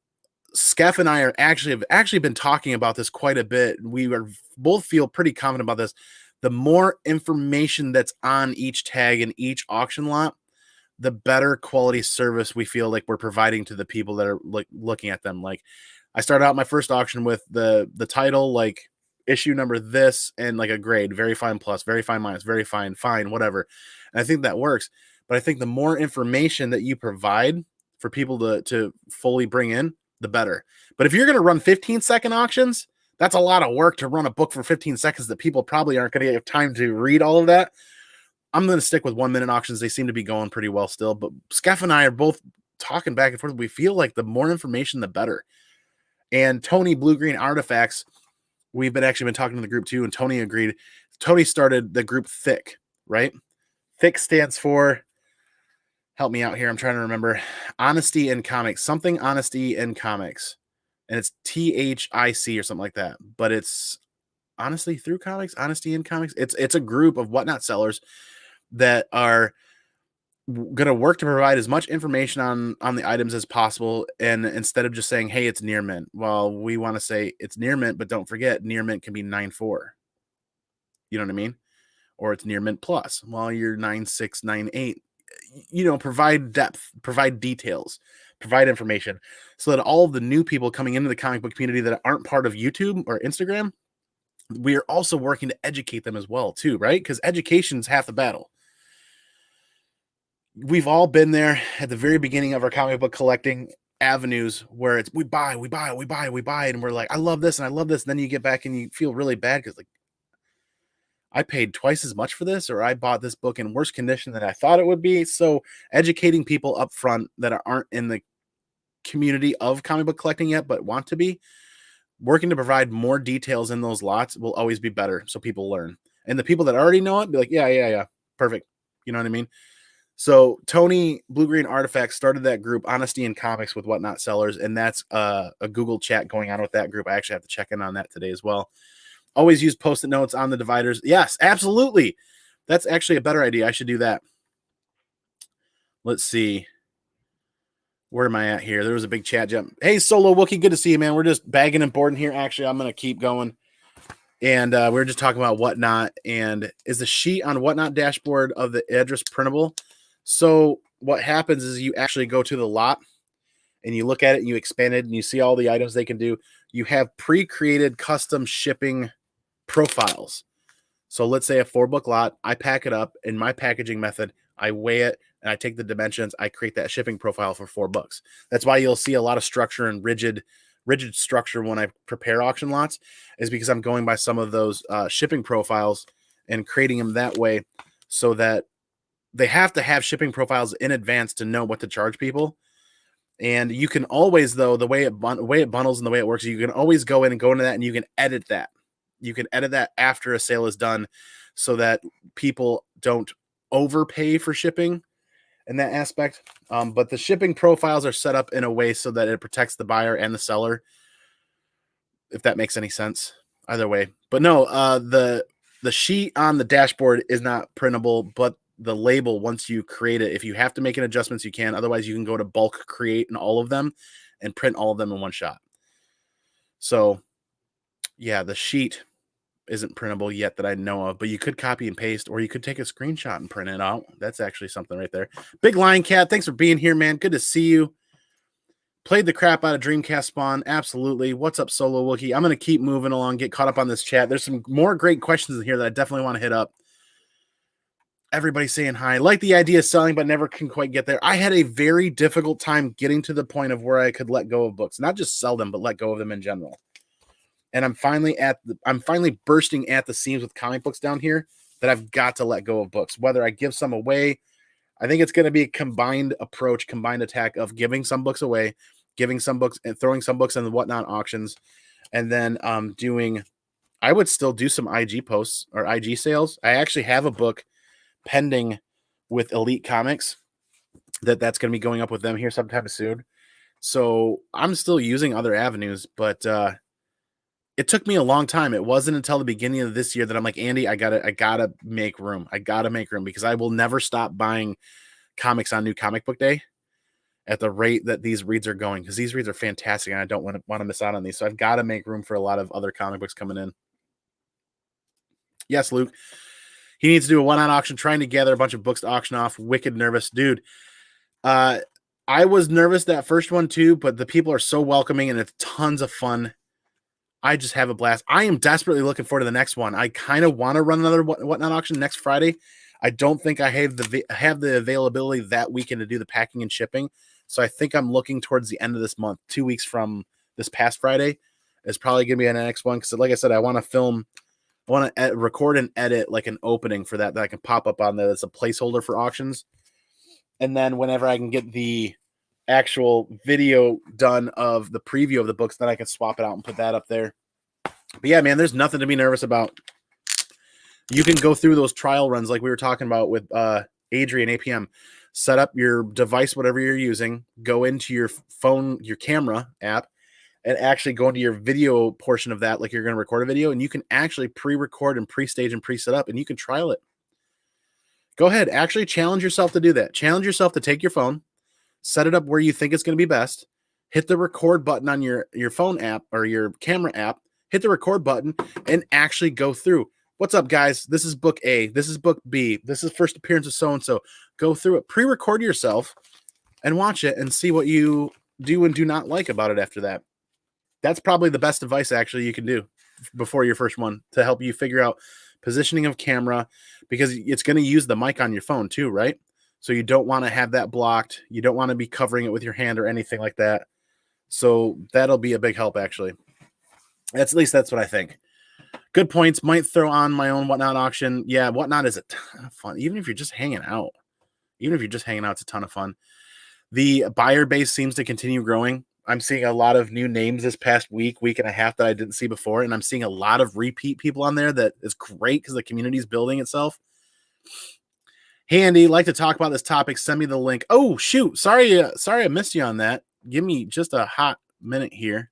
Skeff and I have actually been talking about this quite a bit. We are both feel pretty confident about this. The more information that's on each tag and each auction lot, the better quality service we feel like we're providing to the people that are like looking at them. Like I started out my first auction with the title, like issue number this, and like a grade, very fine plus, very fine minus, very fine, fine, whatever. And I think that works. But I think the more information that you provide for people to fully bring in, the better. But if you're going to run 15-second auctions, that's a lot of work to run a book for 15 seconds that people probably aren't going to have time to read all of that. I'm going to stick with 1-minute auctions. They seem to be going pretty well still. But Skeff and I are both talking back and forth. We feel like the more information, the better. And Tony Blue Green Artifacts, we've actually been talking to the group too, and Tony agreed. Tony started the group Thick, right? Thick stands for, help me out here, I'm trying to remember, Honesty in Comics, something Honesty in Comics. And it's THIC or something like that. But it's Honestly Through Comics, Honesty in Comics. It's a group of whatnot sellers that are going to work to provide as much information on the items as possible. And instead of just saying, hey, it's near mint, well, we want to say it's near mint, but don't forget near mint can be 9.4. You know what I mean? Or it's near mint plus. Well, you're 9.6, 9.8. You know, provide depth, provide details, provide information so that all of the new people coming into the comic book community that aren't part of YouTube or Instagram, we are also working to educate them as well too, right? Because education is half the battle. We've all been there at the very beginning of our comic book collecting avenues where it's we buy, and we're like, I love this and I love this. And then you get back and you feel really bad because like I paid twice as much for this, or I bought this book in worse condition than I thought it would be. So educating people up front that aren't in the community of comic book collecting yet, but want to be, working to provide more details in those lots will always be better. So people learn. And the people that already know it, be like, yeah. Perfect. You know what I mean? So Tony Blue Green Artifacts started that group, Honesty in Comics with Whatnot Sellers. And that's a Google chat going on with that group. I actually have to check in on that today as well. Always use Post-it notes on the dividers. Yes, absolutely. That's actually a better idea. I should do that. Let's see. Where am I at here? There was a big chat jump. Hey, Solo Wookie, good to see you, man. We're just bagging and boarding here. Actually, I'm going to keep going. And we were just talking about Whatnot. And is the sheet on Whatnot dashboard of the address printable? So what happens is you actually go to the lot and you look at it and you expand it and you see all the items they can do. You have pre-created custom shipping profiles. So let's say a 4-book lot, I pack it up in my packaging method, I weigh it, and I take the dimensions, I create that shipping profile for 4 books. That's why you'll see a lot of structure and rigid structure when I prepare auction lots, is because I'm going by some of those shipping profiles and creating them that way, so that they have to have shipping profiles in advance to know what to charge people. And you can always, though, the way it bundles and the way it works, you can always go in and go into that and you can edit that. You can edit that after a sale is done so that people don't overpay for shipping in that aspect. But the shipping profiles are set up in a way so that it protects the buyer and the seller, if that makes any sense. either way. But no, the sheet on the dashboard is not printable, but the label, once you create it, if you have to make any adjustments, you can. Otherwise, you can go to bulk create in all of them and print all of them in one shot. So yeah, the sheet isn't printable yet that I know of, but you could copy and paste, or you could take a screenshot and print it out. That's actually something right there. Big Lion Cat, thanks for being here, man. Good to see you. Played the crap out of Dreamcast Spawn. Absolutely. What's up, Solo Wookie? I'm going to keep moving along, get caught up on this chat. There's some more great questions in here that I definitely want to hit up. Everybody's saying hi. Like the idea of selling, but never can quite get there. I had a very difficult time getting to the point of where I could let go of books, not just sell them, but let go of them in general. And I'm finally bursting at the seams with comic books down here that I've got to let go of books. Whether I give some away, I think it's going to be a combined approach, combined attack of giving some books away, giving some books and throwing some books in the whatnot auctions, and then I would still do some IG posts or IG sales. I actually have a book pending with Elite Comics that's going to be going up with them here sometime soon. So I'm still using other avenues, but it took me a long time. It wasn't until the beginning of this year that I'm like, Andy, I gotta make room. I gotta make room because I will never stop buying comics on New Comic Book Day at the rate that these reads are going, because these reads are fantastic and I don't want to miss out on these. So I've got to make room for a lot of other comic books coming in. Yes, Luke. He needs to do a one-on auction, trying to gather a bunch of books to auction off. Wicked nervous. Dude, I was nervous that first one too, but the people are so welcoming and it's tons of fun. I just have a blast. I am desperately looking forward to the next one. I kind of want to run another whatnot auction next Friday. I don't think I have the availability that weekend to do the packing and shipping. So I think I'm looking towards the end of this month, 2 weeks from this past Friday is probably going to be an next one. Because like I said, I want to record and edit like an opening for that I can pop up on there. That's a placeholder for auctions. And then whenever I can get the actual video done of the preview of the books, then I can swap it out and put that up there. But yeah, man, there's nothing to be nervous about. You can go through those trial runs like we were talking about with Adrian APM. Set up your device, whatever you're using, go into your phone, your camera app, and actually go into your video portion of that like you're going to record a video, and you can actually pre-record and pre-stage and pre-set up, and you can trial it. Go ahead. Actually challenge yourself to do that. Challenge yourself to take your phone, set it up where you think it's going to be best, hit the record button on your phone app or your camera app, hit the record button, and actually go through. What's up, guys? This is book A. This is book B. This is first appearance of so-and-so. Go through it. Pre-record yourself and watch it and see what you do and do not like about it after that. That's probably the best advice, actually, you can do before your first one to help you figure out positioning of camera, because it's going to use the mic on your phone too, right? So you don't want to have that blocked. You don't want to be covering it with your hand or anything like that. So that'll be a big help, actually. At least that's what I think. Good points. Might throw on my own whatnot auction. Yeah, whatnot is a ton of fun. Even if you're just hanging out. It's a ton of fun. The buyer base seems to continue growing. I'm seeing a lot of new names this past week and a half that I didn't see before. And I'm seeing a lot of repeat people on there. That is great because the community is building itself. Hey, Andy, like to talk about this topic. Send me the link. Oh, shoot. Sorry I missed you on that. Give me just a hot minute here,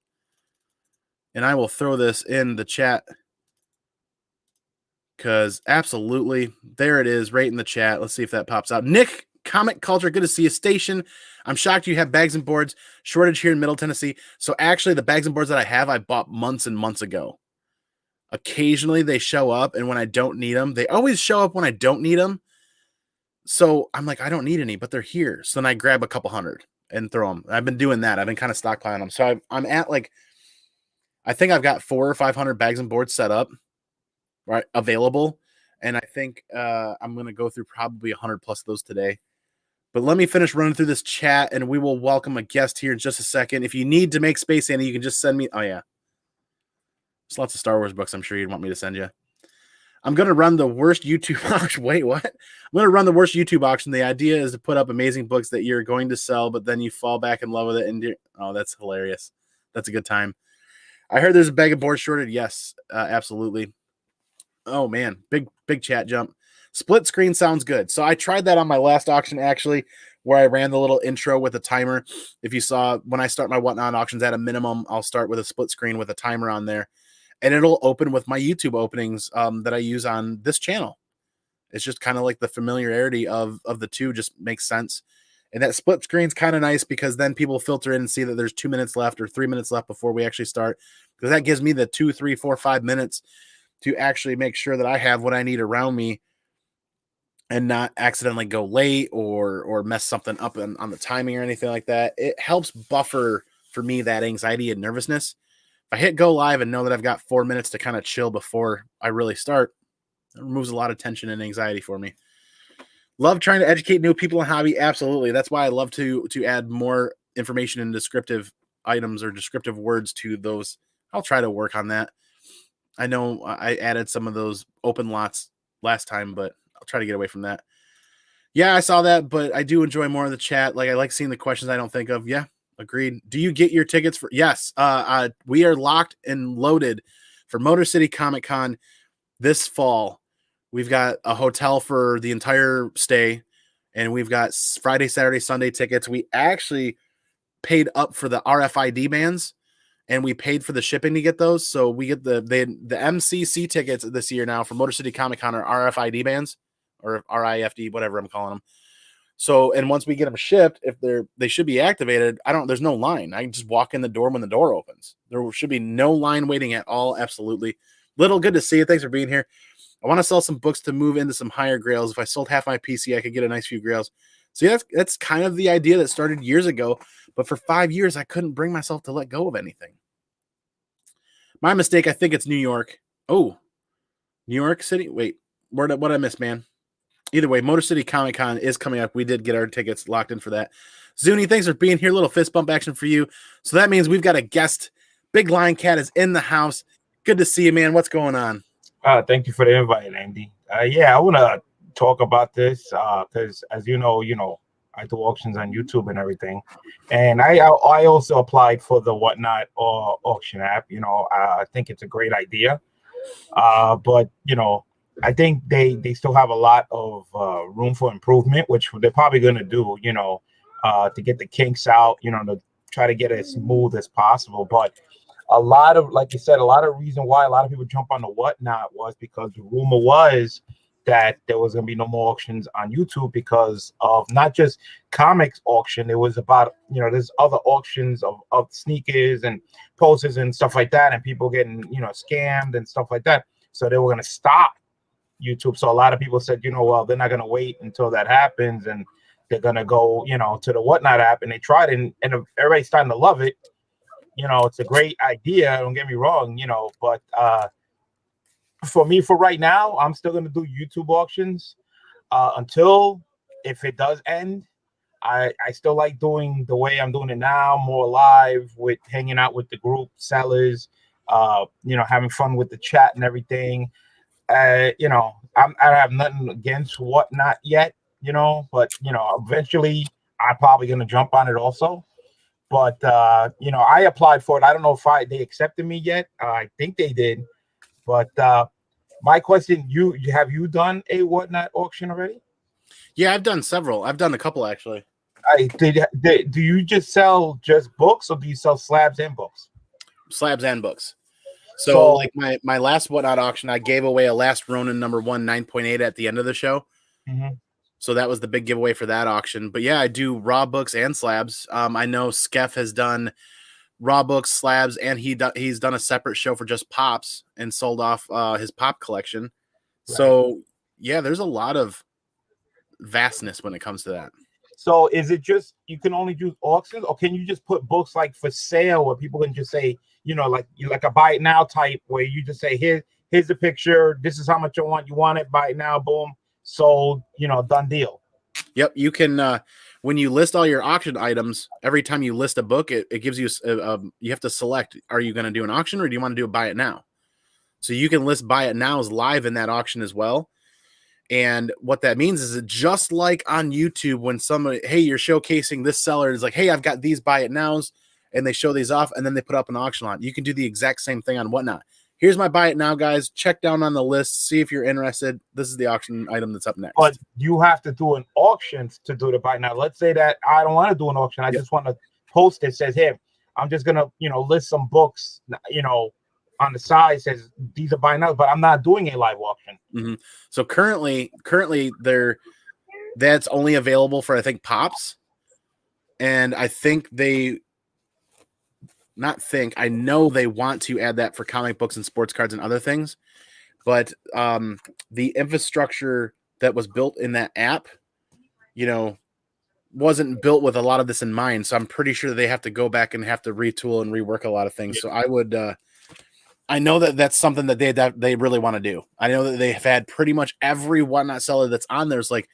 and I will throw this in the chat, because absolutely, there it is right in the chat. Let's see if that pops out. Nick, Comic Culture, good to see you. Station, I'm shocked you have bags and boards. Shortage here in Middle Tennessee. So actually, the bags and boards that I have, I bought months and months ago. Occasionally, they show up, and when I don't need them, they always show up when I don't need them. So I'm like, I don't need any, but they're here. So then I grab a couple hundred and throw them. I've been doing that. I've been kind of stockpiling them. So I'm at like, I think I've got 400 or 500 bags and boards set up, right, available. And I think I'm going to go through probably 100 plus of those today. But let me finish running through this chat, and we will welcome a guest here in just a second. If you need to make space, Andy, you can just send me. Oh, yeah. There's lots of Star Wars books I'm sure you'd want me to send you. I'm going to run the worst YouTube auction. Wait, what? I'm going to run the worst YouTube auction. The idea is to put up amazing books that you're going to sell, but then you fall back in love with it. And oh, that's hilarious. That's a good time. I heard there's a bag of board shorted. Yes, absolutely. Oh, man. Big chat jump. Split screen sounds good. So I tried that on my last auction, actually, where I ran the little intro with a timer. If you saw, when I start my whatnot auctions at a minimum, I'll start with a split screen with a timer on there. and it'll open with my YouTube openings that I use on this channel. It's just kind of like the familiarity of the two just makes sense. And that split screen's kind of nice because then people filter in and see that there's 2 minutes left or 3 minutes left before we actually start. Because that gives me the 2, 3, 4, 5 minutes to actually make sure that I have what I need around me and not accidentally go late or mess something up on the timing or anything like that. It helps buffer for me that anxiety and nervousness. If I hit go live and know that I've got 4 minutes to kind of chill before I really start, it removes a lot of tension and anxiety for me. Love trying to educate new people in hobby. Absolutely. That's why I love to add more information and descriptive items or descriptive words to those. I'll try to work on that. I know I added some of those open lots last time, but I'll try to get away from that. Yeah, I saw that, but I do enjoy more of the chat. Like I like seeing the questions I don't think of. Yeah, agreed. Do you get your tickets for? Yes. We are locked and loaded for Motor City Comic Con this fall. We've got a hotel for the entire stay, and we've got Friday, Saturday, Sunday tickets. We actually paid up for the RFID bands, and we paid for the shipping to get those. So we get the MCC tickets this year now for Motor City Comic Con are RFID bands or RIFD, whatever I'm calling them. So, and once we get them shipped, if they should be activated, there's no line. I can just walk in the door when the door opens. There should be no line waiting at all. Absolutely. Little, good to see you. Thanks for being here. I want to sell some books to move into some higher grails. If I sold half my PC, I could get a nice few grails. So yeah, that's kind of the idea that started years ago. But for 5 years, I couldn't bring myself to let go of anything. My mistake. I think it's New York. Oh, New York City. Wait, what I miss, man? Either way, Motor City Comic Con is coming up. We did get our tickets locked in for that. Zuni, thanks for being here. Little fist bump action for you. So that means we've got a guest. Big Lion Cat is in the house. Good to see you, man. What's going on? Thank you for the invite, Andy. Yeah, I want to talk about this because, as you know, I do auctions on YouTube and everything, and I also applied for the Whatnot auction app. I think it's a great idea, but I think they still have a lot of room for improvement, which they're probably going to do. To get the kinks out. To try to get it as smooth as possible, but a lot of, like you said, a lot of reason why a lot of people jump on the Whatnot was because the rumor was that there was going to be no more auctions on YouTube because of not just comics auction. It was about, there's other auctions of sneakers and posters and stuff like that, and people getting, scammed and stuff like that. So they were going to stop YouTube. So a lot of people said, well, they're not going to wait until that happens and they're going to go, to the Whatnot app. And they tried it, and everybody's starting to love it. It's a great idea. Don't get me wrong, but for me, for right now, I'm still going to do YouTube auctions until if it does end. I still like doing the way I'm doing it now, more live with hanging out with the group sellers, having fun with the chat and everything. I have nothing against Whatnot yet, but eventually I'm probably going to jump on it also. But I applied for it. I don't know if they accepted me yet. I think they did. But my question: have you done a Whatnot auction already? Yeah, I've done several. I've done a couple actually. Do you just sell just books, or do you sell slabs and books? Slabs and books. So like my last Whatnot auction, I gave away a Last Ronin #1 9.8 at the end of the show. Mm-hmm. So that was the big giveaway for that auction. But yeah, I do raw books and slabs. I know Skeff has done raw books, slabs, and he's done a separate show for just pops and sold off his pop collection. Right. So yeah, there's a lot of vastness when it comes to that. So is it just you can only do auctions, or can you just put books like for sale where people can just say, like a buy it now type where you just say, here's the picture, this is how much you want it, buy it now, boom, sold, done deal. Yep, you can when you list all your auction items, every time you list a book, it gives you you have to select, are you going to do an auction or do you want to do a buy it now? So you can list buy it now as live in that auction as well. And what that means is that just like on YouTube, when somebody, hey, you're showcasing this seller is like, hey, I've got these buy it nows, and they show these off, and then they put up an auction lot. You can do the exact same thing on Whatnot. Here's my buy it now, guys. Check down on the list. See if you're interested. This is the auction item that's up next. But you have to do an auction to do the buy now. Let's say that I don't want to do an auction. I just want to post it. Says, hey, I'm just gonna, list some books, on the side says these are buy now, but I'm not doing a live auction. Mm-hmm. So currently that's only available for, I think, Pops. And I think I know they want to add that for comic books and sports cards and other things. But the infrastructure that was built in that app, wasn't built with a lot of this in mind. So I'm pretty sure they have to go back and have to retool and rework a lot of things. So I know that that's something that they really want to do. I know that they have had pretty much every Whatnot seller that's on there is like,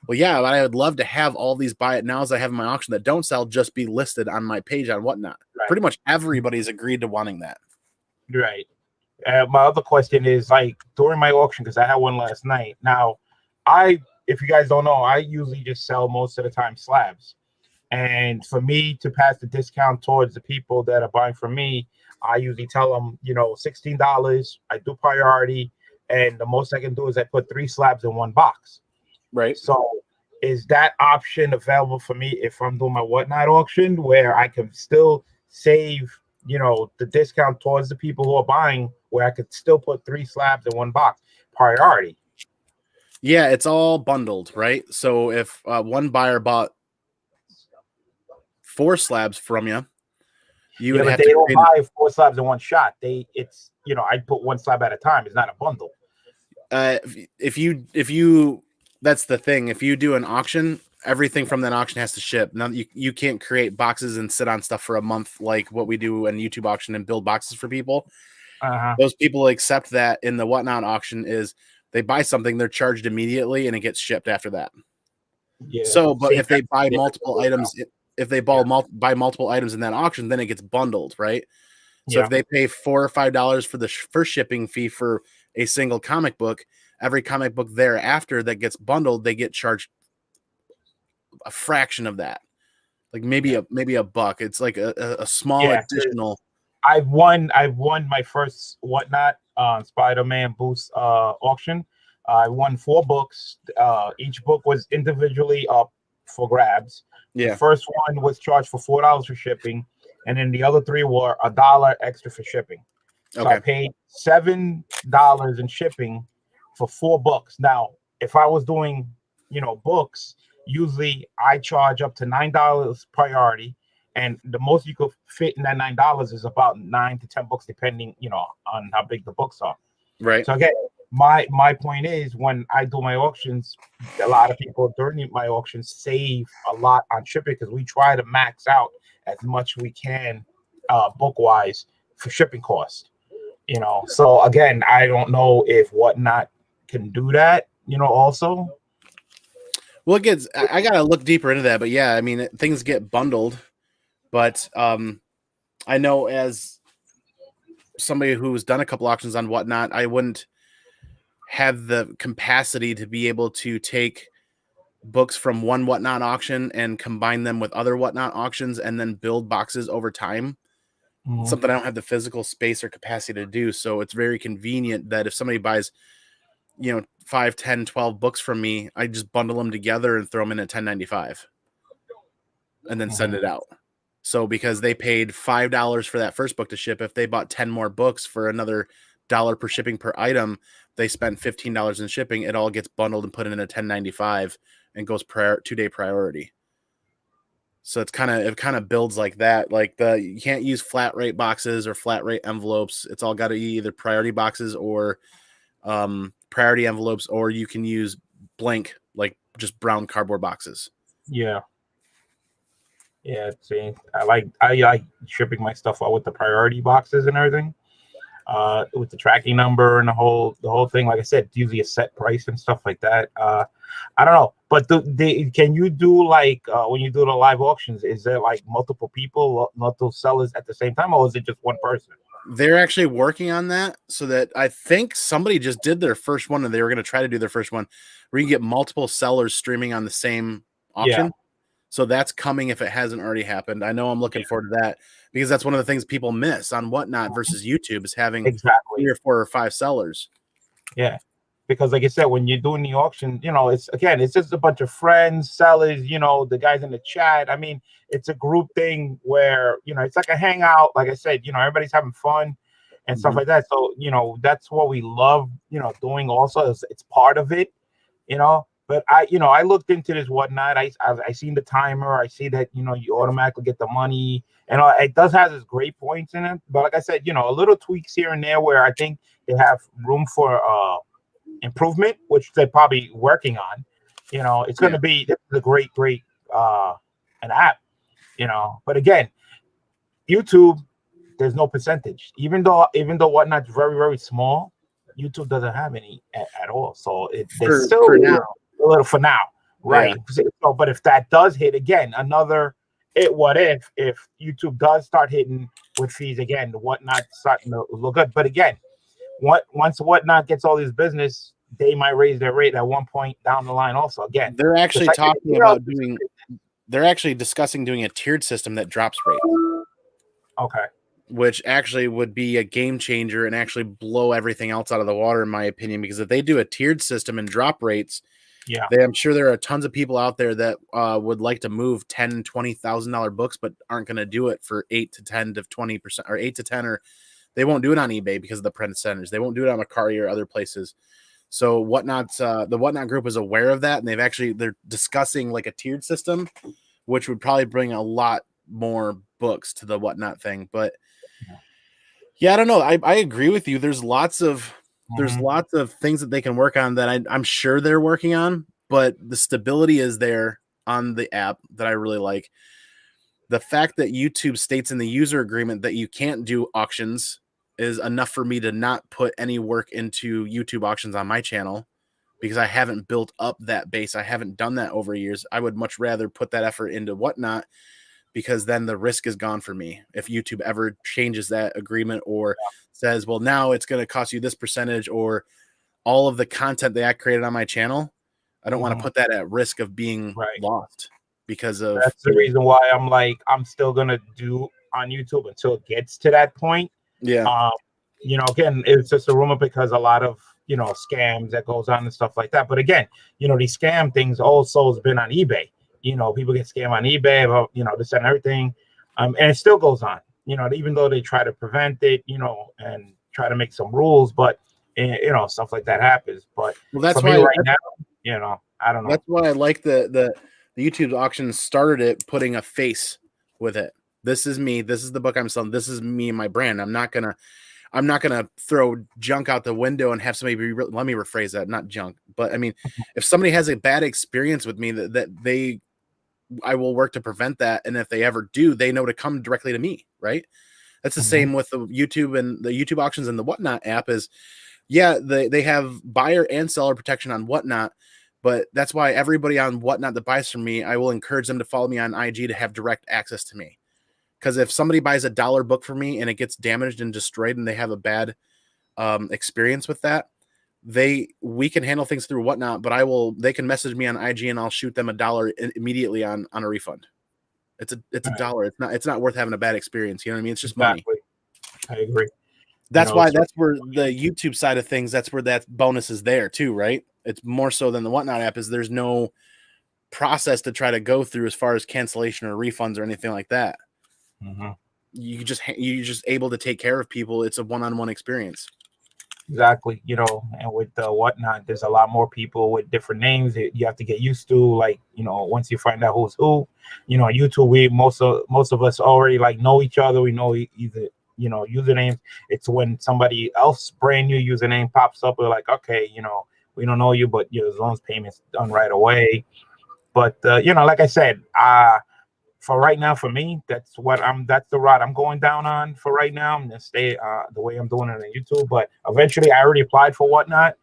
well, yeah, but I would love to have all these buy it nows I have in my auction that don't sell just be listed on my page on Whatnot. Right. Pretty much everybody's agreed to wanting that. Right. My other question is, like, during my auction, because I had one last night. Now, if you guys don't know, I usually just sell most of the time slabs. And for me to pass the discount towards the people that are buying from me, I usually tell them, $16. I do priority. And the most I can do is I put 3 slabs in one box. Right. So is that option available for me if I'm doing my Whatnot auction, where I can still save, the discount towards the people who are buying, where I could still put 3 slabs in one box, priority? Yeah, it's all bundled, right? So if one buyer bought 4 slabs from you, would have they to don't buy 4 slabs in one shot. I put 1 slab at a time. It's not a bundle. If you that's the thing. If you do an auction, everything from that auction has to ship. Now you can't create boxes and sit on stuff for a month like what we do in YouTube auction and build boxes for people. Those people accept that in the Whatnot auction is they buy something, they're charged immediately, and it gets shipped after that. Yeah. So, but if they buy multiple items, if they buy multiple items in that auction, then it gets bundled, right? So if they pay $4 or $5 for the first shipping fee for a single comic book, every comic book thereafter that gets bundled, they get charged a fraction of that, like maybe a buck. It's like a small additional. I've won my first Whatnot Spider-Man boost auction. I won 4 books. Each book was individually up for grabs. Yeah. The first one was charged for $4 for shipping, and then the other 3 were $1 extra for shipping. So I paid $7 in shipping for 4 books. Now, if I was doing, books, usually I charge up to $9 priority, and the most you could fit in that $9 is about 9 to 10 books, depending, on how big the books are. Right. So again, my point is, when I do my auctions, a lot of people during my auctions save a lot on shipping, because we try to max out as much we can book wise for shipping costs. So again, I don't know if Whatnot can do that, also. Well, I gotta look deeper into that, but yeah, I mean, things get bundled, but I know as somebody who's done a couple auctions on Whatnot, I wouldn't have the capacity to be able to take books from one Whatnot auction and combine them with other Whatnot auctions and then build boxes over time. It's something I don't have the physical space or capacity to do. So it's very convenient that if somebody buys, 5, 10, 12 books from me, I just bundle them together and throw them in at $10.95 and then send it out. So because they paid $5 for that first book to ship, if they bought 10 more books for another $1 per shipping per item, they spent $15 in shipping. It all gets bundled and put in a $10.95 and goes 2-day priority. So it kind of builds like that. Like you can't use flat rate boxes or flat rate envelopes. It's all got to be either priority boxes or priority envelopes, or you can use blank, like just brown cardboard boxes. Yeah. See, I like shipping my stuff out with the priority boxes and everything. With the tracking number and the whole thing. Like I said, usually a set price and stuff like that. I don't know, but can you do like when you do the live auctions? Is there like multiple people, multiple sellers at the same time, or is it just one person? They're actually working on that, so that I think somebody just did their first one, and they were going to try to do their first one where you get multiple sellers streaming on the same auction. Yeah. So that's coming if it hasn't already happened. I know I'm looking forward to that, because that's one of the things people miss on Whatnot versus YouTube is having 3 or 4 or 5 sellers. Yeah, because like I said, when you're doing the auction, it's just a bunch of friends, sellers, the guys in the chat. I mean, it's a group thing where, it's like a hangout. Like I said, everybody's having fun. and stuff like that. So, that's what we love, doing also. It's part of it, But I looked into this whatnot. I seen the timer. I see that, you automatically get the money, and it does have its great points in it. But like I said, a little tweaks here and there where I think they have room for improvement, which they're probably working on. It's going to be a great, an app. But again, YouTube, there's no percentage. Even though whatnot's very, very small, YouTube doesn't have any at all. So there's still for now. a little for now, right? Yeah. So, but if that does hit again, what if YouTube does start hitting with fees again, the whatnot starting to look good. But again, once whatnot gets all this business, they might raise their rate at one point down the line. Also, again, They're actually talking about doing. They're actually discussing doing a tiered system that drops rates. Okay. Which actually would be a game changer and actually blow everything else out of the water, in my opinion, because if they do a tiered system and drop rates, I'm sure there are tons of people out there that would like to move $10,000, $20,000 books, but aren't going to do it for 8 to 10 to 20% or 8 to 10, or they won't do it on eBay because of the percentage. They won't do it on Mercari or other places. So the Whatnot group is aware of that, and they're discussing like a tiered system, which would probably bring a lot more books to the Whatnot thing. But yeah, I don't know. I agree with you. There's lots of things that they can work on that I'm sure they're working on, but the stability is there on the app that I really like. The fact that YouTube states in the user agreement that you can't do auctions is enough for me to not put any work into YouTube auctions on my channel because I haven't built up that base. I haven't done that over years. I would much rather put that effort into Whatnot, because then the risk is gone for me. If YouTube ever changes that agreement or says, well, now it's going to cost you this percentage, or all of the content that I created on my channel, I don't want to put that at risk of being lost because of. That's the reason why I'm still going to do on YouTube until it gets to that point. Yeah. Again, it's just a rumor because a lot of, scams that goes on and stuff like that. But again, these scam things also has been on eBay. People get scammed on eBay about, this and everything. And it still goes on, even though they try to prevent it, and try to make some rules, but, stuff like that happens. But that's why right now, I don't know. That's why I like the YouTube auction started it putting a face with it. This is me. This is the book I'm selling. This is me and my brand. I'm not gonna throw junk out the window and have somebody let me rephrase that, not junk, but I mean, if somebody has a bad experience with me, I will work to prevent that. And if they ever do, they know to come directly to me, right? That's the same with the YouTube and the YouTube auctions and the Whatnot app is, they have buyer and seller protection on Whatnot, but that's why everybody on Whatnot that buys from me, I will encourage them to follow me on IG to have direct access to me. Because if somebody buys a $1 book from me and it gets damaged and destroyed and they have a bad experience with that, we can handle things through Whatnot, but they can message me on IG and I'll shoot them $1 immediately on a refund. It's $1. It's not worth having a bad experience. You know what I mean? It's just money. I agree. That's why that's where the YouTube side of things, that's where that bonus is there too, right? It's more so than the Whatnot app is there's no process to try to go through as far as cancellation or refunds or anything like that. You're just able to take care of people. It's a one-on-one experience. Exactly, and with Whatnot, there's a lot more people with different names that you have to get used to. Like, once you find out who's who, YouTube, we most of us already know each other. We know either usernames. It's when somebody else brand new username pops up, we're like, okay, we don't know you, but as long as payment's done right away. But like I said, for right now, for me, that's the route I'm going down on for right now. I'm gonna stay the way I'm doing it on YouTube. But eventually, I already applied for Whatnot,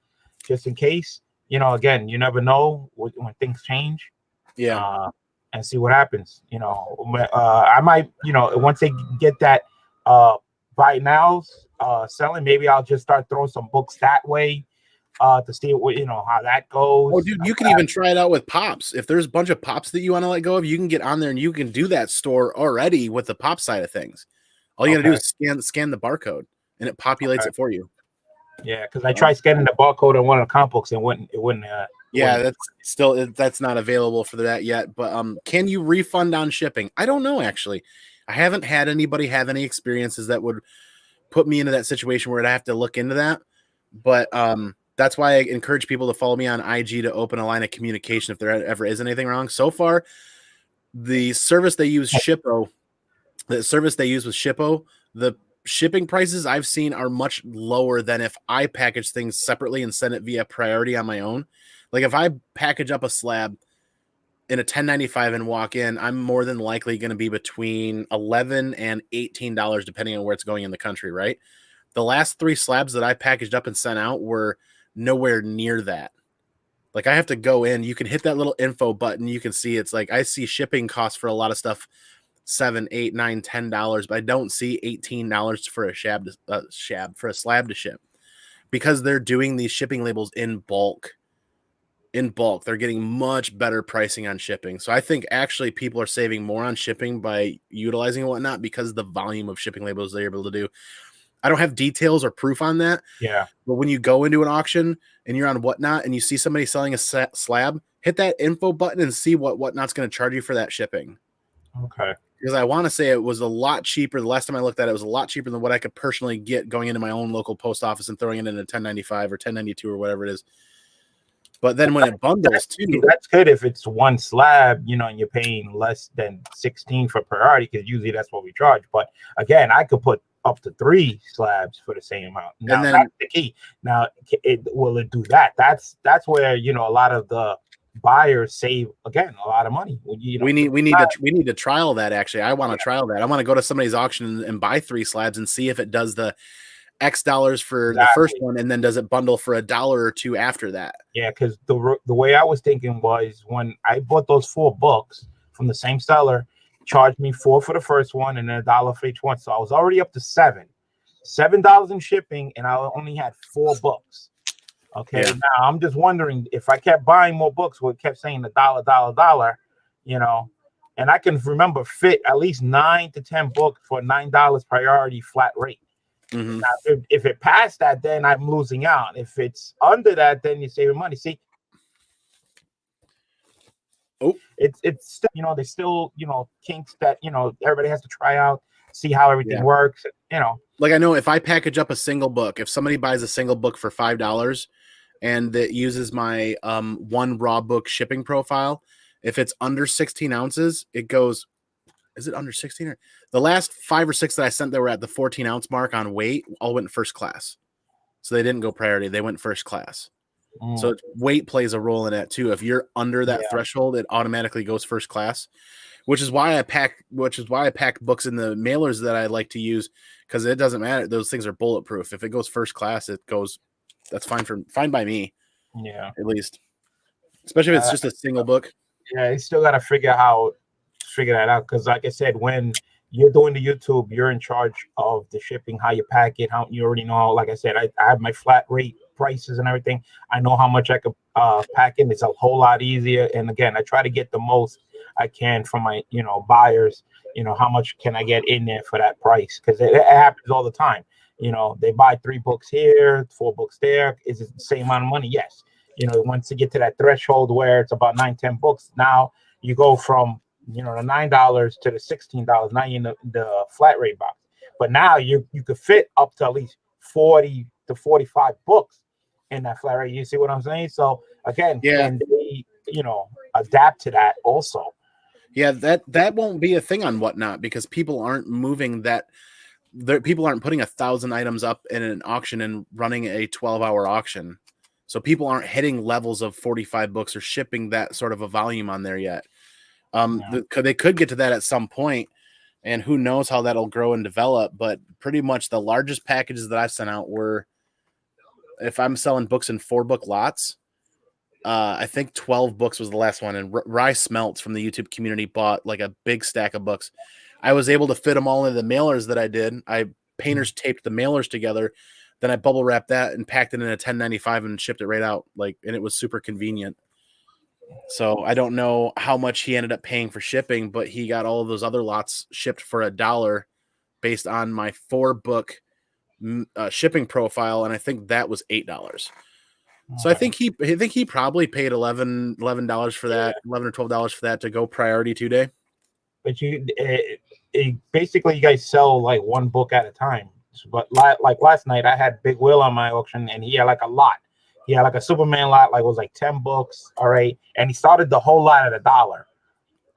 just in case. Again, you never know when things change. Yeah. And see what happens. I might, once they get that buy nows selling, maybe I'll just start throwing some books that way. To see how that goes. Oh, dude, you can even try it out with Pops. If there's a bunch of Pops that you want to let go of, you can get on there and you can do that store already with the Pop side of things. All you got to do is scan the barcode, and it populates it for you. Yeah, because I tried scanning the barcode on one of the comic books and it wouldn't. That's not available for that yet. But can you refund on shipping? I don't know actually. I haven't had anybody have any experiences that would put me into that situation where I have to look into that. But that's why I encourage people to follow me on IG to open a line of communication if there ever is anything wrong. So far, the service they use, Shippo, the service they use with Shippo, the shipping prices I've seen are much lower than if I package things separately and send it via priority on my own. Like if I package up a slab in a 1095 and walk in, I'm more than likely going to be between $11 and $18 depending on where it's going in the country, right? The last 3 slabs that I packaged up and sent out were nowhere near that. Like I have to go in, you can hit that little info button, you can see it's like I see shipping costs for a lot of stuff $7, $8, $9, $10, but I don't see $18 for a slab to ship because they're doing these shipping labels in bulk. In bulk, they're getting much better pricing on shipping. So I think actually people are saving more on shipping by utilizing whatnot because of the volume of shipping labels they're able to do. I don't have details or proof on that. Yeah. But when you go into an auction and you're on Whatnot and you see somebody selling a slab, hit that info button and see what Whatnot's going to charge you for that shipping. Okay. Because I want to say it was a lot cheaper. The last time I looked at it, it was a lot cheaper than what I could personally get going into my own local post office and throwing it in a 1095 or 1092 or whatever it is. But then when it bundles too, that's good if it's one slab, you know, and you're paying less than 16 for priority, because usually that's what we charge. But again, I could put up to 3 slabs for the same amount. Now and then, that's the key. Now, will it do that? That's where, you know, a lot of the buyers save again a lot of money. You know, we need to trial that. Actually, I want to trial that. I want to go to somebody's auction and buy 3 slabs and see if it does the X dollars for the first one, and then does it bundle for $1 or $2 after that? Yeah, because the way I was thinking was when I bought those 4 books from the same seller, charged me $4 for the first one and then $1 for each one, so I was already up to $7 in shipping, and I only had 4 books. Okay, yeah. Now I'm just wondering if I kept buying more books, well, it kept saying $1, you know, and I can remember fit at least 9 to 10 books for $9 priority flat rate. Mm-hmm. Now, if it passed that, then I'm losing out. If it's under that, then you're saving money. See, it's still, you know, there's still, you know, kinks that, you know, everybody has to try out, see how everything works, you know. Like I know if I package up a single book, if somebody buys a single book for $5 and that uses my one raw book shipping profile, if it's under 16 ounces, it goes. Is it under 16? Or the last 5 or 6 that I sent that were at the 14 ounce mark on weight all went first class. So they didn't go priority. They went first class. So weight plays a role in that too. If you're under that threshold, it automatically goes first class, which is why I pack books in the mailers that I like to use, because it doesn't matter. Those things are bulletproof. If it goes first class, it goes, that's fine by me. Yeah. At least. Especially if it's just a single book. Yeah, you still gotta figure that out, because like I said, when you're doing the YouTube, you're in charge of the shipping, how you pack it, how you already know. Like I said, I have my flat rate prices and everything. I know how much I could pack in. It's a whole lot easier. And again, I try to get the most I can from my, you know, buyers. You know, how much can I get in there for that price? Because it happens all the time. You know, they buy 3 books here, 4 books there. Is it the same amount of money? Yes. You know, once you get to that threshold where it's about 9, 10 books, now you go from, you know, the $9 to the $16. Now you're in the flat rate box. But now you could fit up to at least 40 to 45 books in that flat rate. You see what I'm saying? So again, can they, you know, adapt to that also? Yeah, that won't be a thing on Whatnot, because people aren't moving that. People aren't putting 1,000 items up in an auction and running a 12-hour auction. So people aren't hitting levels of 45 books or shipping that sort of a volume on there yet. They could get to that at some point, and who knows how that'll grow and develop. But pretty much the largest packages that I've sent out were, if I'm selling books in 4 book lots, I think 12 books was the last one. And Rye Smelts from the YouTube community bought like a big stack of books. I was able to fit them all into the mailers that I did. I painters taped the mailers together. Then I bubble wrapped that and packed it in a 1095 and shipped it right out. And it was super convenient. So I don't know how much he ended up paying for shipping, but he got all of those other lots shipped for $1 based on my 4 book shipping profile, and I think that was $8. So I think he probably paid $11 for that, $11 or $12 for that to go priority 2 day. But basically you guys sell like 1 book at a time, But like last night, I had Big Will on my auction, and he had like a lot. He had like a Superman lot, like it was like 10 books. All right, and he started the whole lot at $1.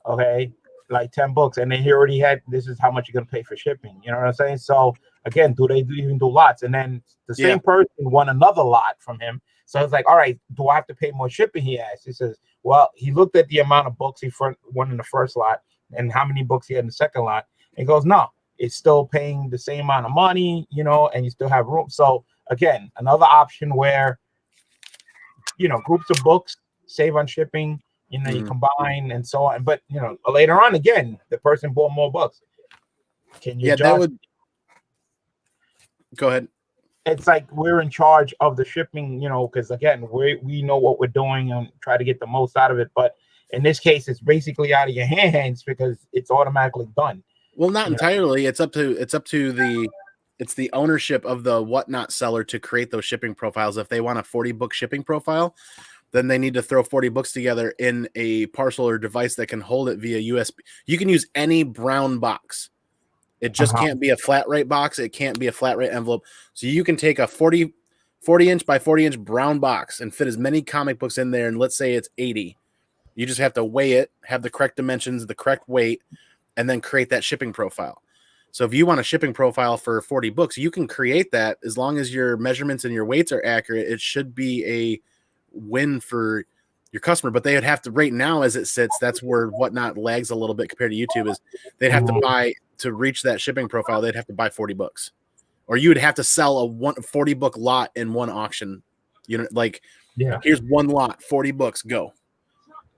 Okay, like 10 books, and then he already had, this is how much you're gonna pay for shipping. You know what I'm saying? So again, do they even do lots? And then the same person won another lot from him. So it's like, all right, do I have to pay more shipping? He asked. He says, well, he looked at the amount of books he won in the first lot and how many books he had in the second lot. And he goes, no, it's still paying the same amount of money, you know, and you still have room. So again, another option where, you know, groups of books save on shipping, you know, you combine and so on. But, you know, later on, again, the person bought more books. Can you adjust? That would go ahead. It's like we're in charge of the shipping, you know, because again, we know what we're doing and try to get the most out of it. But in this case, it's basically out of your hands because it's automatically done. Well, not entirely. Know? It's up to the ownership of the Whatnot seller to create those shipping profiles. If they want a 40-book shipping profile, then they need to throw 40 books together in a parcel or device that can hold it via USB. You can use any brown box. It just can't be a flat rate box. It can't be a flat rate envelope. So you can take a 40-inch by 40-inch brown box and fit as many comic books in there. And let's say it's 80. You just have to weigh it, have the correct dimensions, the correct weight, and then create that shipping profile. So if you want a shipping profile for 40 books, you can create that as long as your measurements and your weights are accurate. It should be a win for your customer, but they would have to, right now as it sits, that's where Whatnot lags a little bit compared to YouTube, is they'd have to buy, to reach that shipping profile, they'd have to buy 40 books, or you would have to sell a 40-book lot in one auction. You know, like, here's one lot, 40 books, go.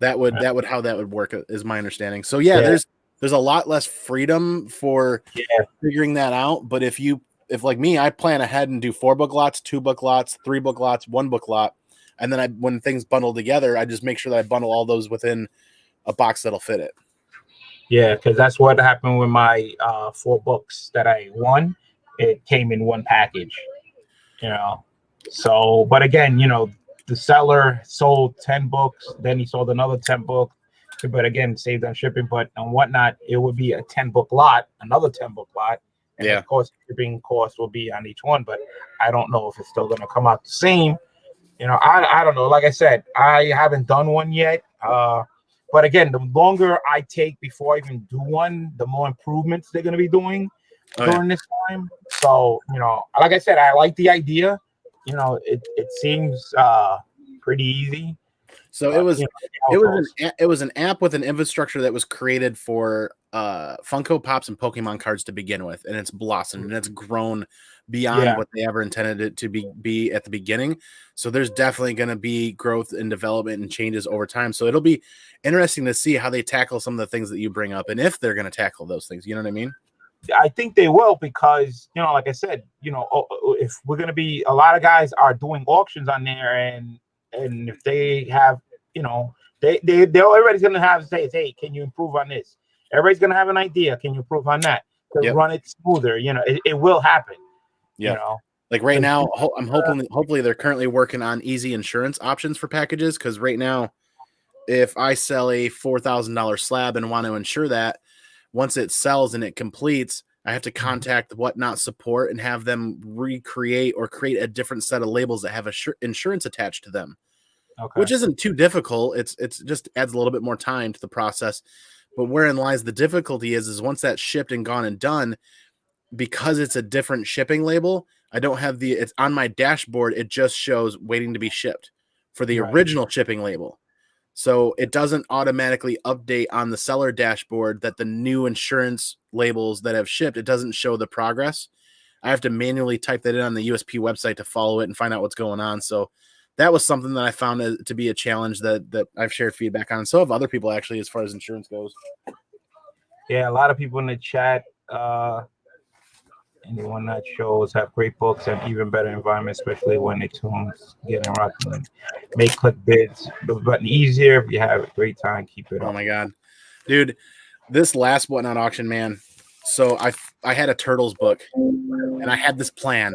That would how that would work, is my understanding. So there's a lot less freedom for figuring that out. But if like me, I plan ahead and do 4-book lots, 2-book lots, 3-book lots, 1-book lot. And then when things bundle together, I just make sure that I bundle all those within a box that'll fit it. Yeah, because that's what happened with my 4 books that I won. It came in one package, you know. So, but again, you know, the seller sold 10 books, then he sold another 10 books, but again, saved on shipping. But on Whatnot, it would be a 10-book lot, another 10-book lot. And of course, shipping cost will be on each one, but I don't know if it's still going to come out the same. You know, I don't know. Like I said, I haven't done one yet. But again, the longer I take before I even do one, the more improvements they're going to be doing during this time. So, you know, like I said, I like the idea. You know, it seems pretty easy. So it was an app with an infrastructure that was created for Funko Pops and Pokemon cards to begin with, and it's blossomed and it's grown beyond what they ever intended it to be at the beginning. So there's definitely going to be growth and development and changes over time. So it'll be interesting to see how they tackle some of the things that you bring up, and if they're going to tackle those things. You know what I mean? I think they will, because, you know, like I said, you know, if we're going to be, a lot of guys are doing auctions on there, and if they have, you know, everybody's going to have to say, hey, can you improve on this? Everybody's going to have an idea. Can you improve on that? To run it smoother. You know, it will happen. You know, like right now, I'm hopefully they're currently working on easy insurance options for packages. Because right now, if I sell a $4,000 slab and want to insure that, once it sells and it completes, I have to contact Whatnot support and have them recreate or create a different set of labels that have insurance attached to them. Which isn't too difficult. It's just adds a little bit more time to the process. But wherein lies the difficulty is once that's shipped and gone and done, because it's a different shipping label, I don't have it's on my dashboard. It just shows waiting to be shipped for the original shipping label. So it doesn't automatically update on the seller dashboard that the new insurance labels that have shipped, it doesn't show the progress. I have to manually type that in on the USP website to follow it and find out what's going on. So that was something that I found to be a challenge that I've shared feedback on. So have other people, actually, as far as insurance goes. Yeah, a lot of people in the chat, anyone that shows have great books and even better environment, especially when they tunes getting rocking. Make click bids the button easier. If you have a great time, keep it up. Oh my god, dude, this last Whatnot auction, man. So I had a Turtles book, and I had this plan,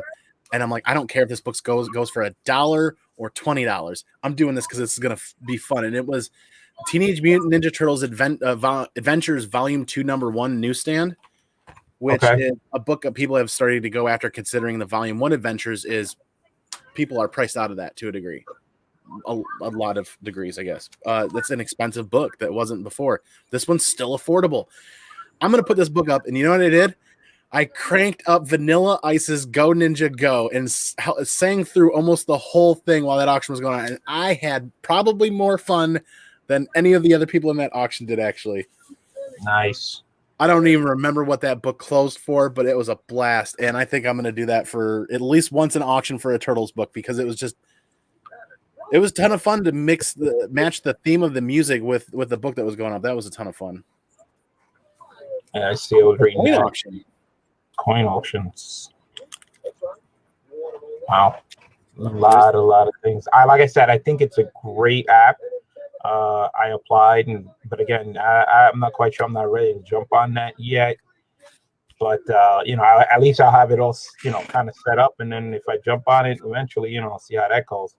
and I'm like, I don't care if this book goes for $1 or $20. I'm doing this because this is gonna be fun. And it was Teenage Mutant Ninja Turtles Adventures Volume 2 #1 newsstand which Okay. is a book that people have started to go after, considering the volume 1 adventures is people are priced out of that to a degree. A lot of degrees, I guess. That's an expensive book that wasn't before. This one's still affordable. I'm going to put this book up, and you know what I did? I cranked up Vanilla Ice's Go Ninja Go and sang through almost the whole thing while that auction was going on. And I had probably more fun than any of the other people in that auction did, actually. Nice. I don't even remember what that book closed for, but it was a blast. And I think I'm going to do that for at least once an auction for a Turtles book, because it was a ton of fun to match the theme of the music with the book that was going up. That was a ton of fun. Yeah, I see. I was reading that. Auction. Coin auctions. Wow. A lot of things. Like I said, I think it's a great app. I applied, but again, I'm not quite sure. I'm not ready to jump on that yet. But at least I'll have it all, kind of set up, and then if I jump on it eventually, I'll see how that goes.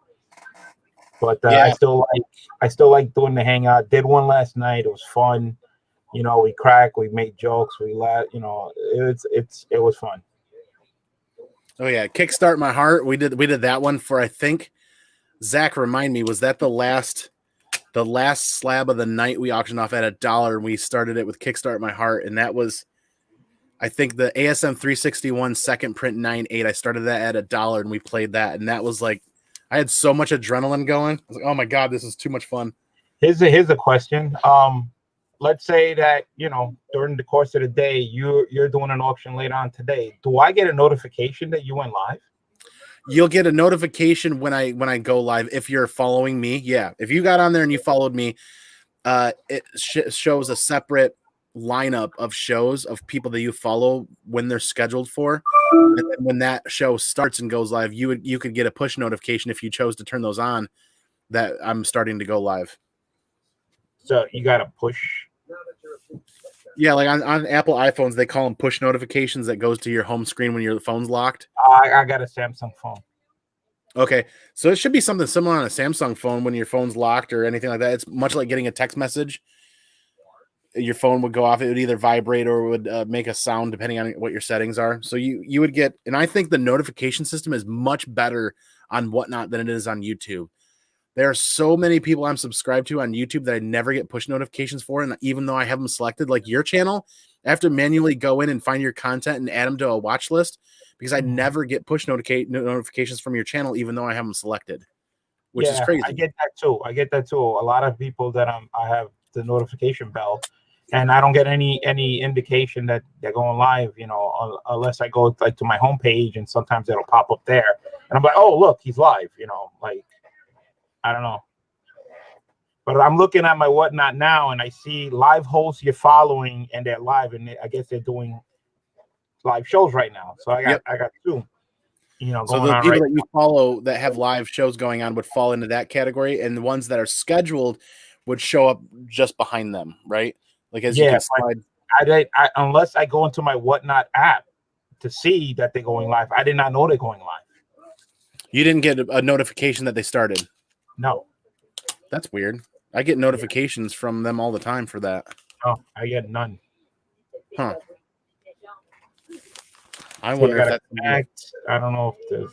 But I still like doing the hangout. Did one last night. It was fun. We cracked, we made jokes, we laughed. It was fun. Oh yeah, Kickstart My Heart. We did that one for, I think, Zach, remind me, was that the last slab of the night we auctioned off at $1, and we started it with Kickstart My Heart, and that was, I think, the ASM 361 second print 9.8. I started that at $1, and we played that, and that was like, I had so much adrenaline going. I was like, oh my god, this is too much fun. Here's a question. Let's say that during the course of the day you're doing an auction later on today. Do I get a notification that you went live? You'll get a notification when I go live if you're following me. Yeah, if you got on there and you followed me, it shows a separate lineup of shows of people that you follow when they're scheduled for. And then when that show starts and goes live, you could get a push notification if you chose to turn those on that I'm starting to go live. So you got to push. Yeah, like on Apple iPhones, they call them push notifications that goes to your home screen when your phone's locked. I got a Samsung phone. Okay, so it should be something similar on a Samsung phone when your phone's locked or anything like that. It's much like getting a text message. Your phone would go off. It would either vibrate or would make a sound depending on what your settings are. So you would get, and I think the notification system is much better on Whatnot than it is on YouTube. There are so many people I'm subscribed to on YouTube that I never get push notifications for. And even though I have them selected, like your channel, I have to manually go in and find your content and add them to a watch list because I never get push notifications from your channel, even though I have them selected, which is crazy. I get that too. A lot of people that I have the notification bell, and I don't get any indication that they're going live, unless I go like to my homepage, and sometimes it'll pop up there, and I'm like, oh look, he's live, like. I don't know. But I'm looking at my Whatnot now, and I see live hosts you're following, and they're live, and I guess they're doing live shows right now. So I got two. So the people that you follow that have live shows going on would fall into that category, and the ones that are scheduled would show up just behind them, right? Like as you can slide. I unless I go into my Whatnot app to see that they're going live, I did not know they're going live. You didn't get a notification that they started. No. That's weird. I get notifications from them all the time for that. No, I get none. Huh. I wonder if that's... I don't know if there's...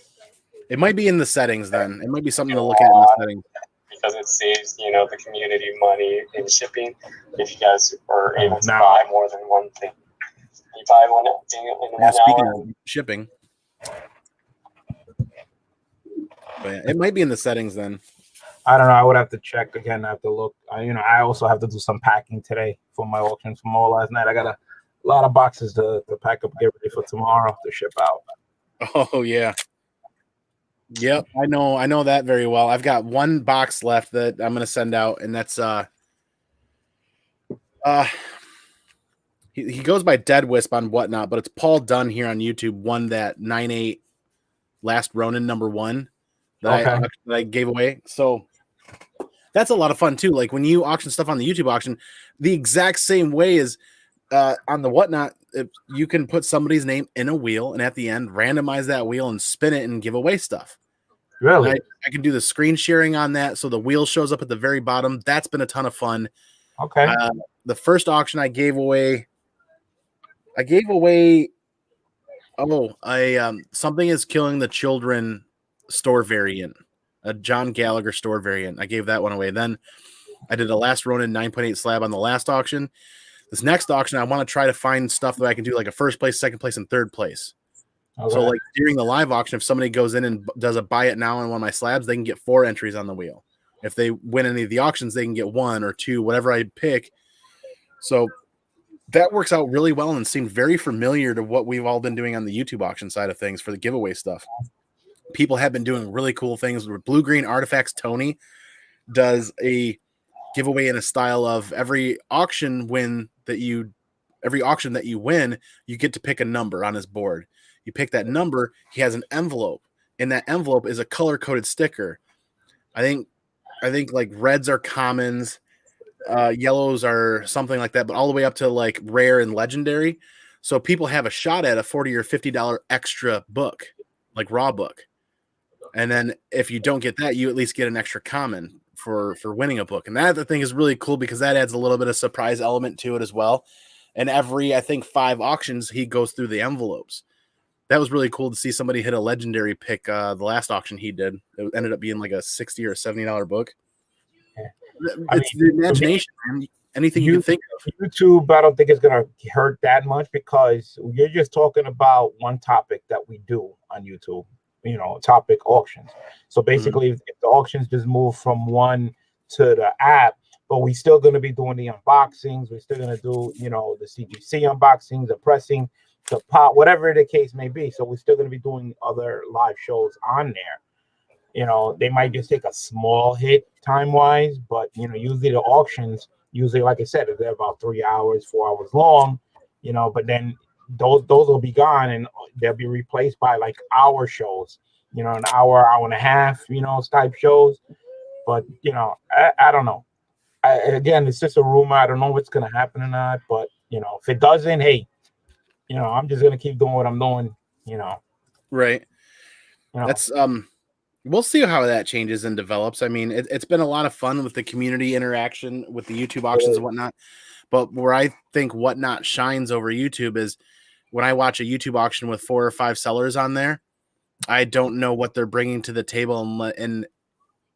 It might be in the settings then. It might be something to look at in the settings. Because it saves, the community money in shipping if you guys are able to buy more than one thing. You buy one thing in 1 hour. Speaking of shipping. But yeah, it might be in the settings then. I don't know. I would have to check again. I have to look. I also have to do some packing today for my auction tomorrow. Last night I got a lot of boxes to pack up, get ready for tomorrow to ship out. Oh yeah. Yep, I know that very well. I've got one box left that I'm gonna send out, and that's he goes by Dead Wisp on Whatnot, but it's Paul Dunn here on YouTube. Won that 9.8 Last Ronin #1 that I gave away. So that's a lot of fun too. Like when you auction stuff on the YouTube auction, the exact same way as on the Whatnot, you can put somebody's name in a wheel and at the end randomize that wheel and spin it and give away stuff. Really? I can do the screen sharing on that, so the wheel shows up at the very bottom. That's been a ton of fun. Okay. The first auction I gave away I gave away. Oh, Something is Killing the Children store variant, a John Gallagher store variant. I gave that one away. Then I did a Last Ronin 9.8 slab on the last auction. This next auction, I want to try to find stuff that I can do like a first place, second place, and third place. Okay. So like during the live auction, if somebody goes in and does a buy it now on one of my slabs, they can get 4 entries on the wheel. If they win any of the auctions, they can get 1 or 2, whatever I pick. So that works out really well and seemed very familiar to what we've all been doing on the YouTube auction side of things for the giveaway stuff. People have been doing really cool things. Blue Green Artifacts Tony does a giveaway in a style of every auction that you win, you get to pick a number on his board. You pick that number, he has an envelope. In that envelope is a color-coded sticker. I think like reds are commons, yellows are something like that, but all the way up to like rare and legendary. So people have a shot at a $40 or $50 extra book, like raw book. And then if you don't get that, you at least get an extra common for winning a book. And that I think is really cool because that adds a little bit of surprise element to it as well. And every, I think, 5 auctions, he goes through the envelopes. That was really cool to see somebody hit a legendary pick. The last auction he did, it ended up being like a $60 or $70 book. It's the imagination, man. Anything you can think of. YouTube, I don't think it's going to hurt that much because you're just talking about one topic that we do on YouTube, topic auctions. So basically, if the auctions just move from one to the app, but we still going to be doing the unboxings. We're still going to do, the CGC unboxings, the pressing, the pop, whatever the case may be. So we're still going to be doing other live shows on there. They might just take a small hit time-wise, but, usually the auctions, like I said, they're about 3 hours, 4 hours long, but then those will be gone and they'll be replaced by like hour shows, an hour and a half, type shows. But, I don't know. Again, it's just a rumor. I don't know what's going to happen or not, but, if it doesn't, hey, I'm just going to keep doing what I'm doing, Right. That's, we'll see how that changes and develops. I mean, it's been a lot of fun with the community interaction with the YouTube auctions and whatnot. But where I think Whatnot shines over YouTube is when I watch a YouTube auction with 4 or 5 sellers on there, I don't know what they're bringing to the table. And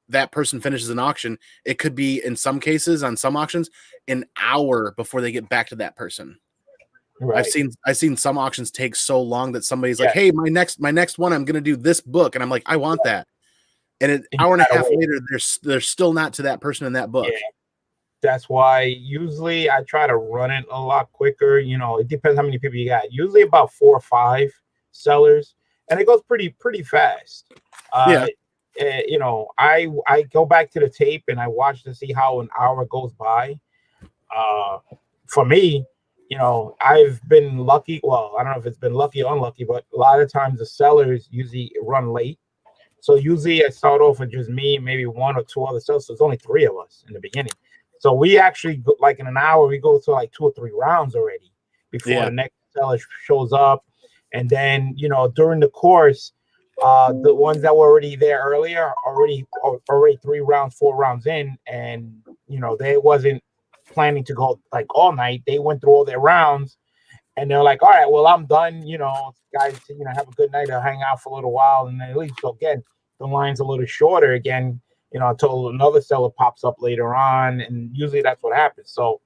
that person finishes an auction. It could be, in some cases, on some auctions, an hour before they get back to that person. Right. I've seen some auctions take so long that somebody's like, "Hey, my next one, I'm going to do this book," and I'm like, "I want that." And an hour and a half later, they're still not to that person in that book. Yeah. That's why usually I try to run it a lot quicker. It depends how many people you got. Usually about 4 or 5 sellers, and it goes pretty fast. I go back to the tape and I watch to see how an hour goes by. For me, I've been lucky. Well, I don't know if it's been lucky or unlucky, but a lot of times the sellers usually run late. So usually I start off with just me, maybe 1 or 2 other sellers. So it's only 3 of us in the beginning. So we actually, like in an hour, we go to like 2 or 3 rounds already before the next seller shows up. And then, during the course, the ones that were already there earlier, already 3 rounds, 4 rounds in, and, they wasn't planning to go like all night. They went through all their rounds and they're like, all right, well, I'm done. Guys, have a good night. I'll hang out for a little while and then leave. So again, the line's a little shorter again, until another seller pops up later on. And usually that's what happens. So,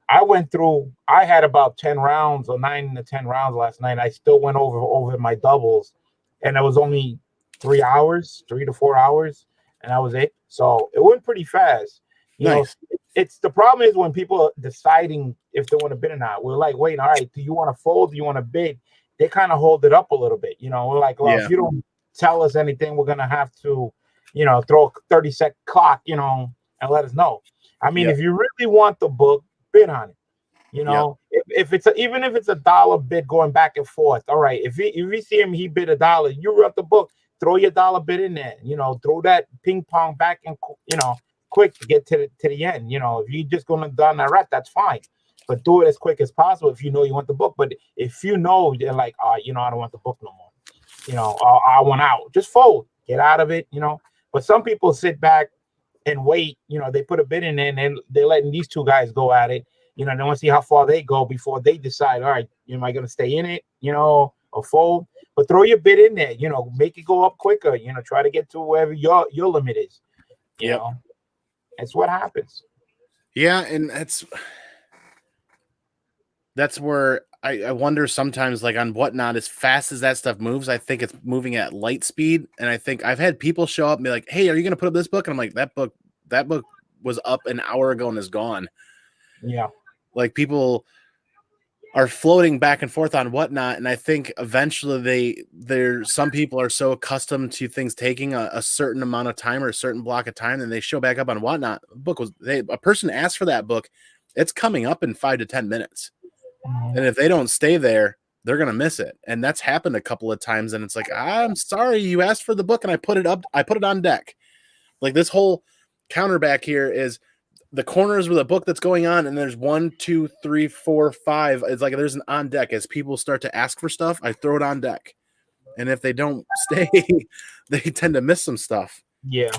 I had about 10 rounds or 9 to 10 rounds last night. I still went over my doubles and it was only 3 to 4 hours. And that was it. So it went pretty fast. Nice. It's the problem is when people are deciding if they want to bid or not. We're like, wait, all right, do you want to fold? Do you want to bid? They kind of hold it up a little bit. We're like, well, if you don't tell us anything, we're gonna have to, throw a 30-second clock, and let us know. I mean, if you really want the book, bid on it. If it's even if it's $1 bid going back and forth, all right. If you see him, he bid $1. You want the book, throw your $1 bid in there. Throw that ping pong back and quick to get to the end. If you're just going down that route, that's fine, but do it as quick as possible if you know you want the book. But if you're like, I don't want the book no more, I want out, just fold, get out of it. But some people sit back and wait. They put a bid in there and they're letting these 2 guys go at it, You know, they want to see how far they go before they decide, all right, am I going to stay in it, you know, or fold? But throw your bid in there, you know, make it go up quicker, you know, try to get to wherever your limit is. You know, that's what happens. Yeah, and that's where I wonder sometimes, like on Whatnot, as fast as that stuff moves, I think it's moving at light speed. And I think I've had people show up and be like, "Hey, are you going to put up this book?" And I'm like, "That book was up an hour ago and is gone." Yeah, like people are floating back and forth on Whatnot, and I think eventually some people are so accustomed to things taking a certain amount of time or a certain block of time, and they show back up on Whatnot. A person asked for that book, it's coming up in 5 to 10 minutes. And if they don't stay there, they're going to miss it. And that's happened a couple of times. And it's like, I'm sorry, you asked for the book and I put it on deck. Like this whole counter back here is the corners with a book that's going on. And there's 1, 2, 3, 4, 5. It's like, there's an on deck. As people start to ask for stuff, I throw it on deck. And if they don't stay, they tend to miss some stuff. Yeah.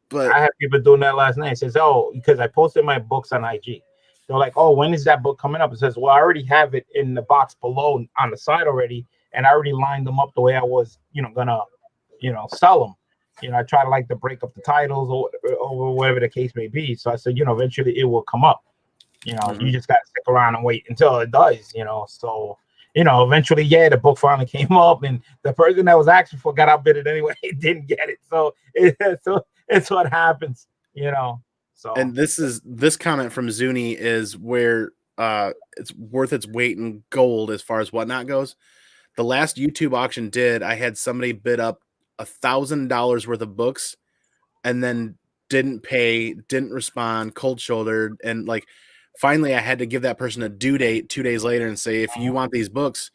But I had people doing that last night. It says, oh, because I posted my books on IG. They're like, oh, when is that book coming up? It says, well, I already have it in the box below on the side already, and I already lined them up the way I was, gonna, sell them. I try to like to break up the titles or whatever the case may be. So I said, eventually it will come up. You just gotta stick around and wait until it does. So eventually, the book finally came up, and the person that was asking for got outbidded anyway. Didn't get it. So it's what happens. So, and this comment from Zuni is where it's worth its weight in gold as far as Whatnot goes. The last YouTube auction I had somebody bid up $1,000 worth of books and then didn't pay, didn't respond, cold shouldered, and like finally I had to give that person a due date 2 days later and say, if you want these books,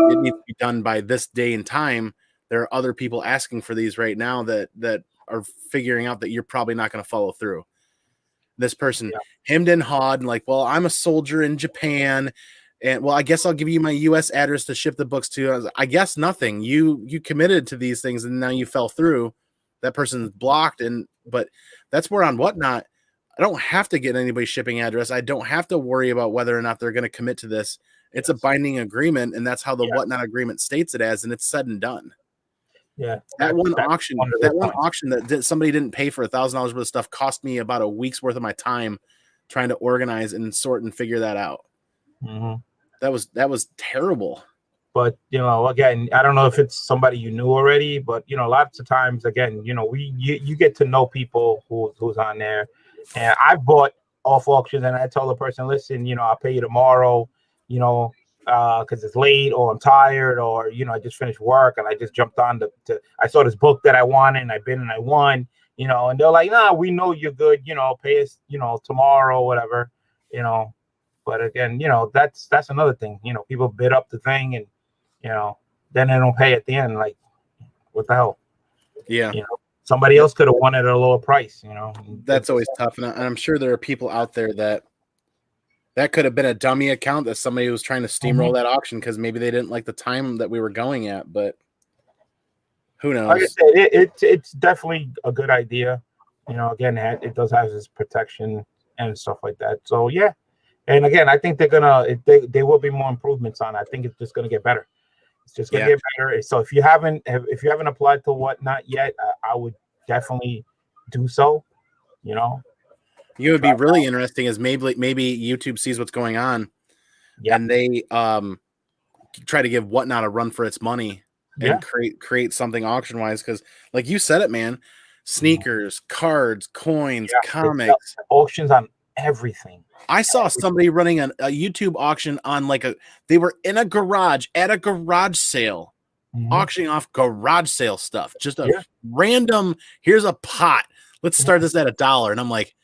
it needs to be done by this day and time. There are other people asking for these right now that are figuring out that you're probably not going to follow through. This person hemmed and hawed and like, well, I'm a soldier in Japan, and well, I guess I'll give you my U.S. address to ship the books to. I guess nothing. You committed to these things and now you fell through. That person's blocked, but that's where on Whatnot, I don't have to get anybody's shipping address. I don't have to worry about whether or not they're going to commit to this. It's a binding agreement, and that's how the Whatnot agreement states it as, and it's said and done. Yeah, that one auction that somebody didn't pay for $1,000 worth of stuff cost me about a week's worth of my time trying to organize and sort and figure that out. That was terrible. But again, I don't know if it's somebody you knew already, but lots of times, again, you get to know people who's on there, and I bought off auctions, and I tell the person, listen, I'll pay you tomorrow, because it's late or I'm tired or I just finished work and I just jumped on I saw this book that I wanted and I bid and I won, and they're like, nah, we know you're good, pay us, tomorrow, whatever, but again, that's another thing, people bid up the thing and then they don't pay at the end. Like, what the hell? Yeah. Somebody else could have won it at a lower price, That's always tough. And I'm sure there are people out there that could have been a dummy account that somebody was trying to steamroll that auction because maybe they didn't like the time that we were going at, but who knows? Like I said, it's definitely a good idea. Again, it does have this protection and stuff like that. So yeah. And again, I think there will be more improvements on it. I think it's just gonna get better. It's just gonna get better. So if you haven't applied to Whatnot yet, I would definitely do so. You would be really interesting is maybe YouTube sees what's going on, and they try to give Whatnot a run for its money and create something auction wise. Because like you said it, man, sneakers, cards, coins, comics, auctions on everything. I saw somebody running a YouTube auction on they were in a garage at a garage sale, auctioning off garage sale stuff. Just a random, here's a pot. Let's start this at $1. And I'm like,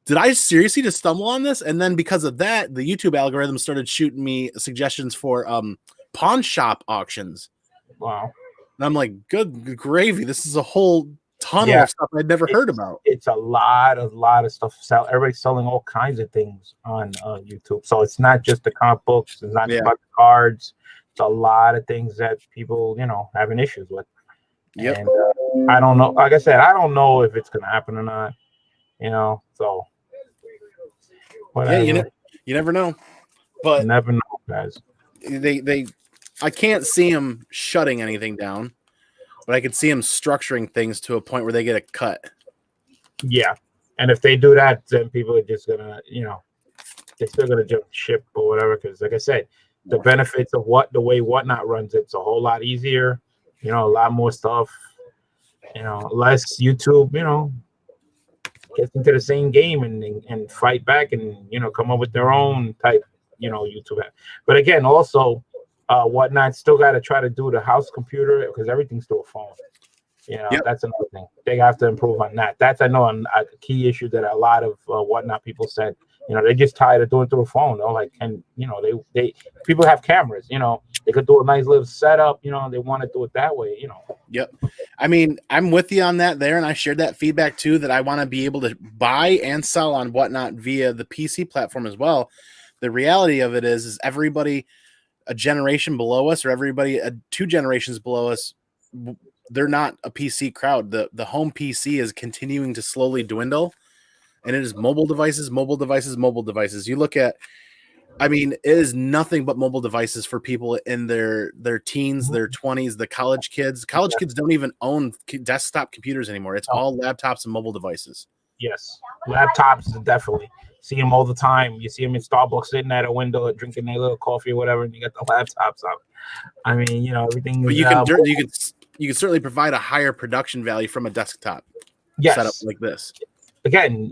did I seriously just stumble on this? And then because of that, the YouTube algorithm started shooting me suggestions for pawn shop auctions. Wow. And I'm like, good gravy. This is a whole ton of stuff I'd never heard about. It's a lot of stuff. Everybody's selling all kinds of things on YouTube. So it's not just the comic books. It's not just about the cards. It's a lot of things that people, having issues with. Yep. And I don't know. Like I said, I don't know if it's going to happen or not. So. Yeah, You never know. But never know, guys. I can't see them shutting anything down, but I could see them structuring things to a point where they get a cut. Yeah, and if they do that, then people are just gonna, they're still gonna jump ship or whatever. Because, like I said, the benefits of the way Whatnot runs, it's a whole lot easier. A lot more stuff. Less YouTube. Gets into the same game and fight back and come up with their own type YouTube app. But again, also Whatnot still got to try to do the house computer because everything's through a phone. Yep. That's another thing. They have to improve on that. That's, I know, a key issue that a lot of Whatnot people said. They're just tired of doing through a phone. They people have cameras. They could do a nice little setup. They want to do it that way. Yep. I mean, I'm with you on that there, and I shared that feedback too. That I want to be able to buy and sell on Whatnot via the PC platform as well. The reality of it is everybody a generation below us, or everybody 2 generations below us, they're not a PC crowd. The home PC is continuing to slowly dwindle. And it is mobile devices, mobile devices, mobile devices. You look at, I mean, it is nothing but mobile devices for people in their teens, their 20s, the college kids. College kids don't even own desktop computers anymore. It's all laptops and mobile devices. Yes, laptops, definitely. See them all the time. You see them in Starbucks sitting at a window drinking their little coffee or whatever, and you got the laptops up. I mean, everything. But you can certainly provide a higher production value from a desktop setup like this. Again,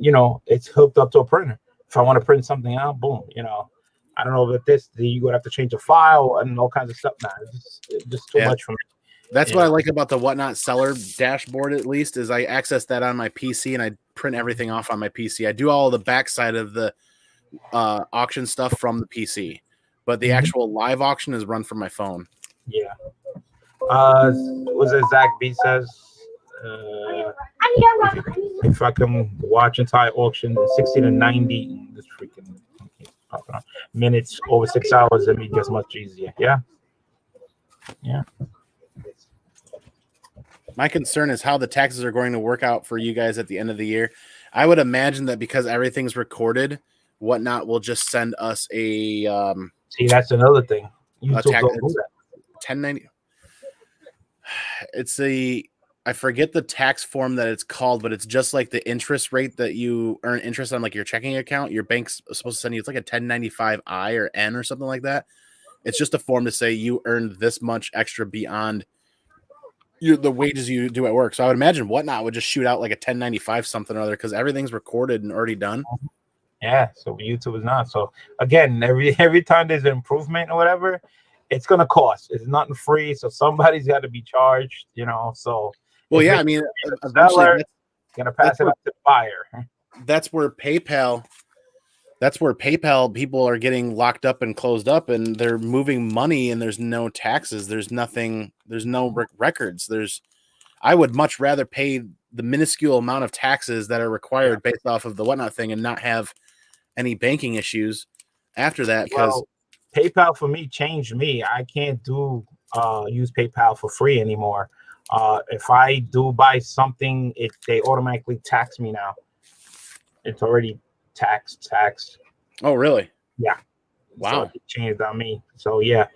it's hooked up to a printer. If I want to print something out, boom, I don't know if you would have to change a file and all kinds of stuff. Nah, it's just too much for me. That's what I like about the Whatnot seller dashboard, at least, is I access that on my PC and I print everything off on my PC. I do all the backside of the auction stuff from the PC, but the actual live auction is run from my phone. Yeah. Was it Zach B says? If I can watch entire auction 60 to 90 this freaking minutes over 6 hours, it'd be just much easier. Yeah. My concern is how the taxes are going to work out for you guys at the end of the year. I would imagine that because everything's recorded, Whatnot will just send us a see, that's another thing. YouTube don't do that. 1090. It's I forget the tax form that it's called, but it's just like the interest rate that you earn interest on, like your checking account. Your bank's supposed to send you, it's like a 1095-I or N or something like that. It's just a form to say you earned this much extra beyond the wages you do at work. So I would imagine Whatnot would just shoot out like a 1095 something or other because everything's recorded and already done. Yeah, so YouTube is not. So again, every time there's an improvement or whatever, it's gonna cost. It's nothing free, so somebody's got to be charged. So. Well, yeah, I mean, eventually gonna pass it up to the buyer. That's where PayPal people are getting locked up and closed up, and they're moving money, and there's no taxes, there's nothing, there's no records. I would much rather pay the minuscule amount of taxes that are required based off of the Whatnot thing and not have any banking issues after that. Because PayPal for me changed me. I can't use PayPal for free anymore. If I do buy something, they automatically tax me now. It's already taxed. Oh, really? Yeah. Wow. So it changed on me. So yeah,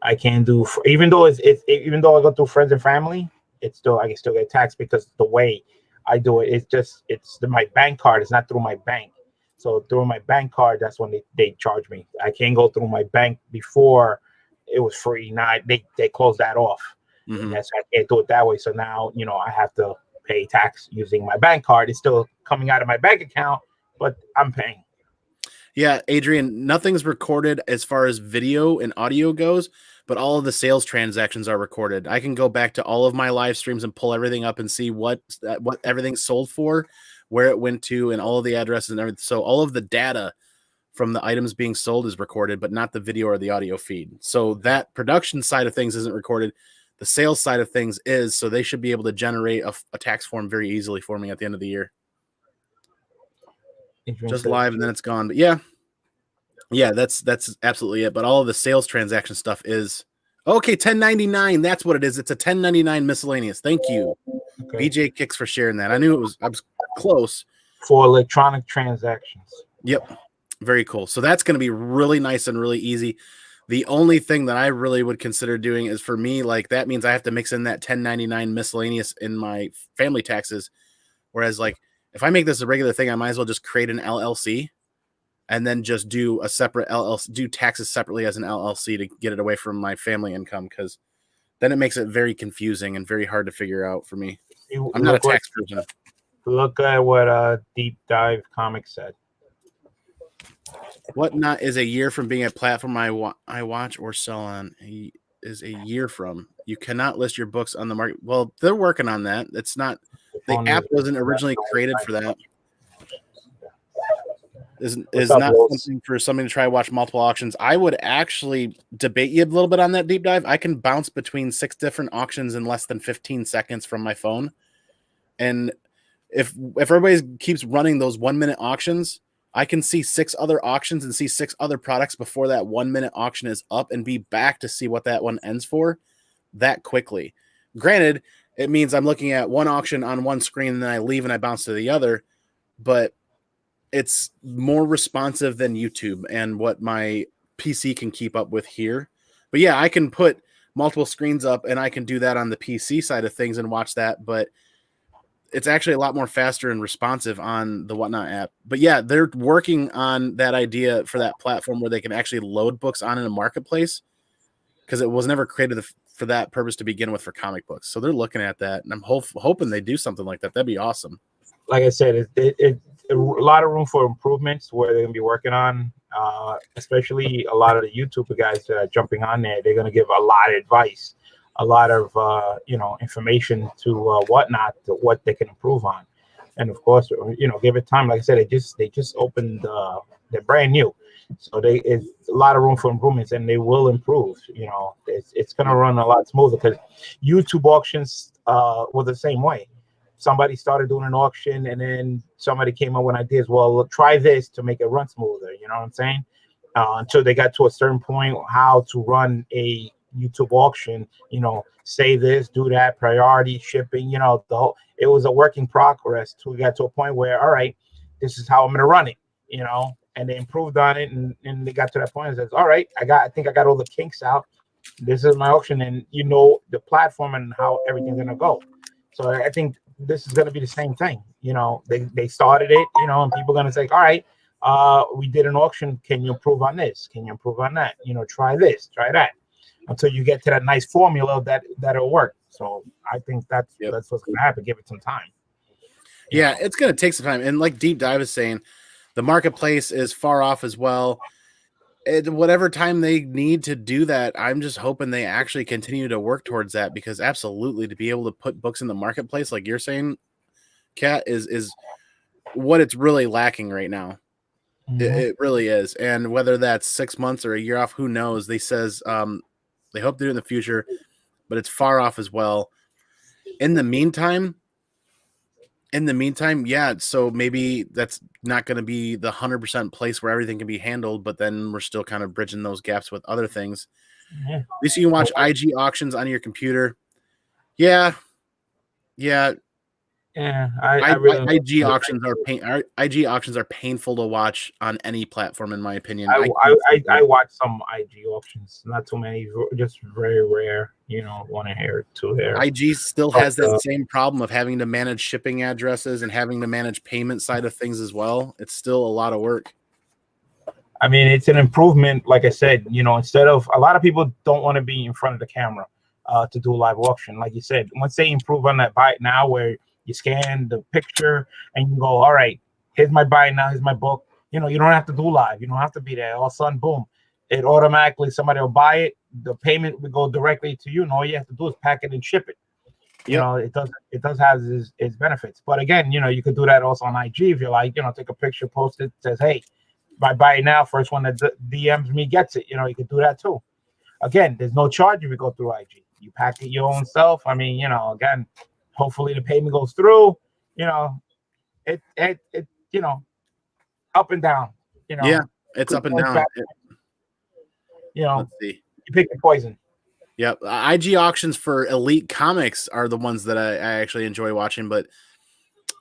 I can do even though even though I go through friends and family, I can still get taxed because the way I do it, it's my bank card. It's not through my bank. So through my bank card, that's when they charge me. I can't go through my bank before it was free. Now they closed that off. Mm-hmm. Yes, I can't do it that way. So now, I have to pay tax using my bank card. It's still coming out of my bank account, but I'm paying. Yeah, Adrian, nothing's recorded as far as video and audio goes, but all of the sales transactions are recorded. I can go back to all of my live streams and pull everything up and see what everything's sold for, where it went to, and all of the addresses and everything. So all of the data from the items being sold is recorded, but not the video or the audio feed. So that production side of things isn't recorded. The sales side of things is, so they should be able to generate a tax form very easily for me at the end of the year. Just live and then it's gone. But yeah, that's absolutely it. But all of the sales transaction stuff is okay. 1099. That's what it is. It's a 1099 miscellaneous. Thank you, okay. BJ Kicks, for sharing that. I was close for electronic transactions. Yep. Very cool. So that's going to be really nice and really easy. The only thing that I really would consider doing is, for me, like, that means I have to mix in that 1099 miscellaneous in my family taxes. Whereas, like, if I make this a regular thing, I might as well just create an LLC and then just do a separate LLC, do taxes separately as an LLC to get it away from my family income, because then it makes it very confusing and very hard to figure out for me. I'm not a tax person. Look at what Deep Dive Comics said. Whatnot is a year from being a platform I watch or sell on. Is a year from. You cannot list your books on the market. Well, they're working on that. It's not. The app wasn't originally created for that. Is not something for somebody to try to watch multiple auctions. I would actually debate you a little bit on that deep dive. I can bounce between 6 different auctions in less than 15 seconds from my phone. And if everybody keeps running those 1-minute auctions, I can see 6 other auctions and see 6 other products before that 1-minute auction is up and be back to see what that one ends for that quickly. Granted, it means I'm looking at one auction on one screen and then I leave and I bounce to the other, but it's more responsive than YouTube and what my PC can keep up with here. But yeah, I can put multiple screens up and I can do that on the PC side of things and watch that, but it's actually a lot more faster and responsive on the Whatnot app. But yeah, they're working on that idea for that platform where they can actually load books on in a marketplace, because it was never created for that purpose to begin with for comic books. So they're looking at that, and I'm hoping they do something like that. That'd be awesome. Like I said, it's a lot of room for improvements where they're going to be working on, especially a lot of the YouTube guys that are jumping on there. They're going to give a lot of advice, a lot of information to Whatnot, to what they can improve on. And of course, give it time. Like I said, they just opened, they're brand new, so it's a lot of room for improvements, and they will improve. It's going to run a lot smoother, because YouTube auctions were the same way. Somebody started doing an auction, and then somebody came up with ideas. Well, look, try this to make it run smoother. You know what I'm saying? Until they got to a certain point, how to run a YouTube auction. Say this, do that, priority shipping. It was a working progress till we got to a point where, all right, this is how I'm going to run it. And they improved on it, and they got to that point and says, all right, I think I got all the kinks out. This is my auction, and the platform and how everything's going to go. So I think this is going to be the same thing. They started it, and people are going to say, all right, we did an auction. Can you improve on this? Can you improve on that? Try this, try that, until you get to that nice formula that'll work. So I think that's what's going to happen. Give it some time. Yeah, it's going to take some time. And like Deep Dive is saying, the marketplace is far off as well. Whatever time they need to do that, I'm just hoping they actually continue to work towards that, because absolutely, to be able to put books in the marketplace, like you're saying, Kat, is what it's really lacking right now. Mm-hmm. It really is. And whether that's 6 months or a year off, who knows? They says they hope to do it in the future, but it's far off as well. In the meantime, yeah, so maybe that's not going to be the 100% place where everything can be handled, but then we're still kind of bridging those gaps with other things. Mm-hmm. At least you can watch IG auctions on your computer. Yeah. IG auctions are painful to watch on any platform, in my opinion. I watch some IG auctions, not too many, just very rare. 1 hair, 2 hair. IG still has that same problem of having to manage shipping addresses and having to manage payment side of things as well. It's still a lot of work. I mean, it's an improvement. Like I said, instead of, a lot of people don't want to be in front of the camera to do a live auction. Like you said, once they improve on that buy it now, where you scan the picture and you go, all right, here's my buy it now, here's my book. You don't have to do live. You don't have to be there. All of a sudden, boom, it automatically, somebody will buy it. The payment will go directly to you, and all you have to do is pack it and ship it. It does have its benefits. But again, you could do that also on IG if you like. Take a picture, post it, says, hey, buy it now. First one that DMs me gets it. You could do that too. Again, there's no charge if you go through IG. You pack it your own self. I mean, again, hopefully the payment goes through. It up and down. Yeah, it's up and down. Let's see. You pick the poison. Yep. IG auctions for Elite Comics are the ones that I actually enjoy watching, but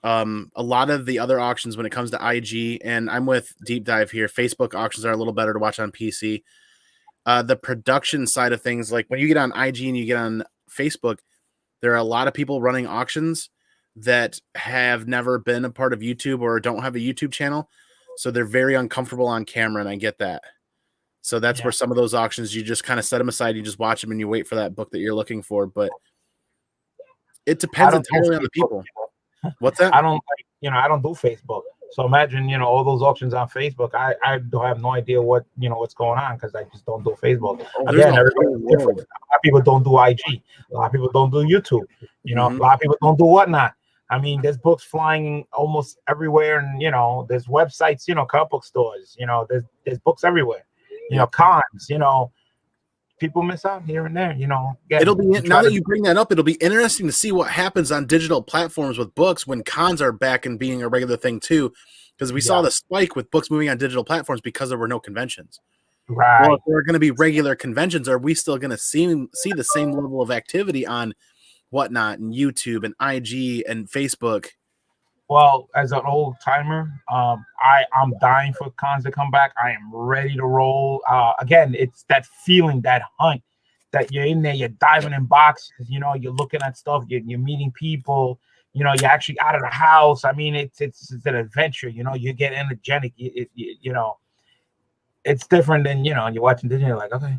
A lot of the other auctions when it comes to IG, and I'm with Deep Dive here, Facebook auctions are a little better to watch on PC. The production side of things, like when you get on IG and you get on Facebook, there are a lot of people running auctions that have never been a part of YouTube or don't have a YouTube channel. So they're very uncomfortable on camera, and I get that. So that's where some of those auctions, you just kind of set them aside, you just watch them, and you wait for that book that you're looking for. But it depends entirely on the people. What's that? I don't like, I don't do Facebook. So imagine, all those auctions on Facebook. I don't have no idea what, what's going on because I just don't do Facebook. Again, everybody's different. A lot of people don't do IG. A lot of people don't do YouTube. A lot of people don't do whatnot. I mean, there's books flying almost everywhere, and there's websites, comic book stores. There's books everywhere. Cons. People miss out here and there. It'll be now that you bring that up, it'll be interesting to see what happens on digital platforms with books when cons are back and being a regular thing too, because we saw the spike with books moving on digital platforms because there were no conventions. Right. Well, if there are going to be regular conventions, are we still going to see the same level of activity on whatnot and YouTube and IG and Facebook? Well, as an old timer, I'm dying for cons to come back. I am ready to roll. Again, it's that feeling, that hunt, that you're in there, you're diving in boxes, you're looking at stuff, you're meeting people, you're actually out of the house. I mean, it's an adventure. You get energetic. It's different than you're watching Disney. You're like, okay.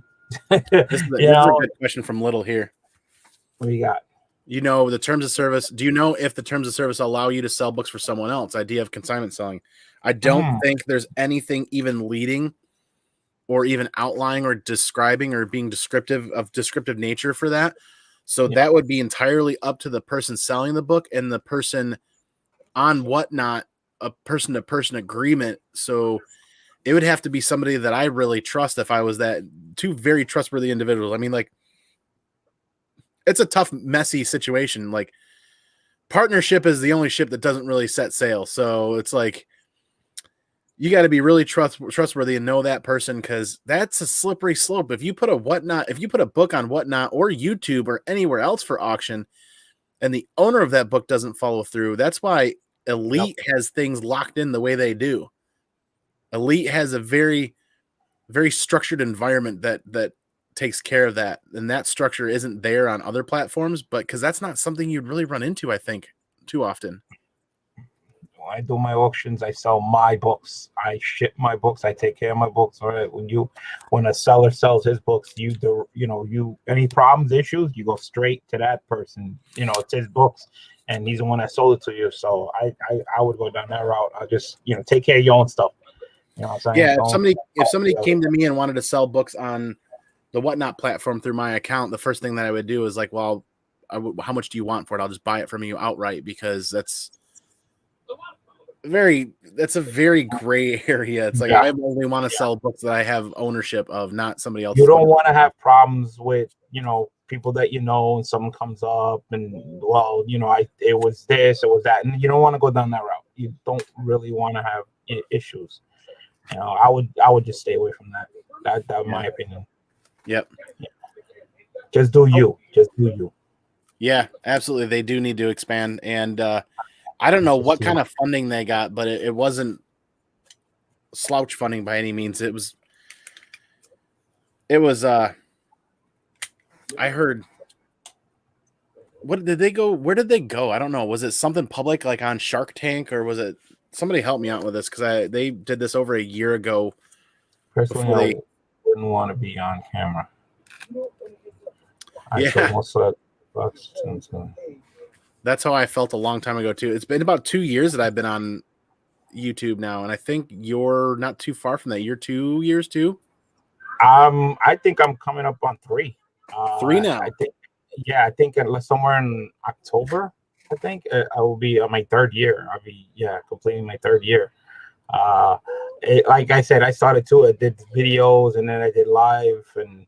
This is a good question from Little here. What do you got? The terms of service. Do you know if the terms of service allow you to sell books for someone else? Idea of consignment selling. I don't think there's anything even leading or even outlining or describing or being descriptive nature for that. So that would be entirely up to the person selling the book and the person on whatnot, a person-to-person agreement. So it would have to be somebody that I really trust if I was that. Two very trustworthy individuals. I mean, like, it's a tough, messy situation. Like, partnership is the only ship that doesn't really set sail. So it's like, you got to be really trustworthy and know that person, because that's a slippery slope. If you put a book on whatnot or YouTube or anywhere else for auction, and the owner of that book doesn't follow through, that's why Elite has things locked in the way they do. Elite has a very, very structured environment that takes care of that, and that structure isn't there on other platforms, but because that's not something you'd really run into, I think, too often. I do my auctions. I sell my books. I ship my books. I take care of my books. All right. When a seller sells his books, any problems, issues, you go straight to that person. It's his books, and he's the one that sold it to you. So I would go down that route. I'll just take care of your own stuff. You know what I'm saying? Yeah. If somebody came to me and wanted to sell books on the whatnot platform through my account, the first thing that I would do is like, well, how much do you want for it? I'll just buy it from you outright, because that's a very gray area. It's like, I only want to sell books that I have ownership of, not somebody else. You don't want to have problems with, people that and something comes up and, well, it was this, it was that, and you don't want to go down that route. You don't really want to have issues. I would just stay away from that. That's my opinion. Yep. Yeah. Just do you. Yeah, absolutely. They do need to expand. And I don't know what kind of funding they got, but it wasn't slouch funding by any means. It was I heard, where did they go? I don't know. Was it something public, like on Shark Tank, or was it, somebody help me out with this, because they did this over a year ago. Personally, wouldn't want to be on camera. That's how I felt a long time ago too. It's been about 2 years that I've been on YouTube now, and I think you're not too far from that. You're 2 years too. I think I'm coming up on 3. 3 now. I think somewhere in October. I think I will be on my 3rd year. I'll be completing my 3rd year. Like I said, I started too. I did videos, and then I did live, and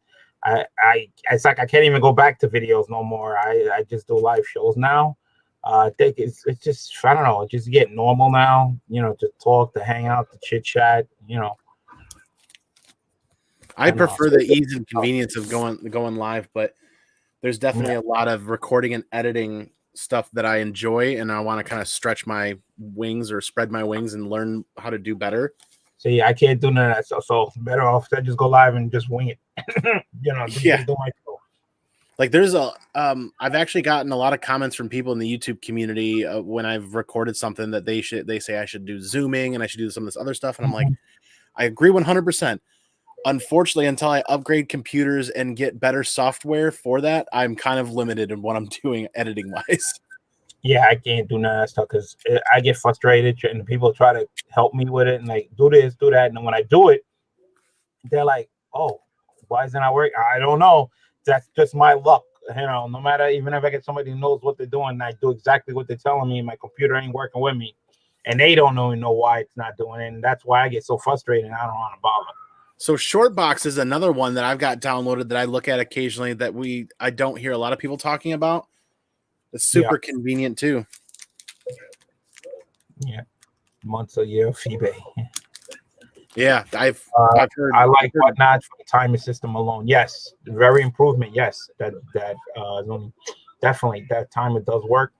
it's like I can't even go back to videos no more. I just do live shows now. I think it's just, I don't know, just get normal now. To talk, to hang out, to chit chat. I prefer the ease and convenience of going live, but there's definitely a lot of recording and editing stuff that I enjoy and I want to kind of stretch my wings or spread my wings and learn how to do better. See, I can't do none of that. So better off to just go live and just wing it. Just do my show. Like there's I've actually gotten a lot of comments from people in the YouTube community when I've recorded something that they say I should do zooming and I should do some of this other stuff. And I'm like, I agree 100%. Unfortunately, until I upgrade computers and get better software for that, I'm kind of limited in what I'm doing editing wise. Yeah, I can't do none of that stuff because I get frustrated and people try to help me with it and like do this, do that. And then when I do it, they're like, oh, why isn't it working? I don't know. That's just my luck. No matter, even if I get somebody who knows what they're doing, I do exactly what they're telling me. My computer ain't working with me. And they don't even know why it's not doing it. And that's why I get so frustrated and I don't want to bother. So Shortbox is another one that I've got downloaded that I look at occasionally that I don't hear a lot of people talking about. It's super convenient too. Yeah. Months a year of eBay. Yeah, I've heard. I like Whatnot for the timer system alone. Yes, very improvement. Yes, that definitely that timer does work.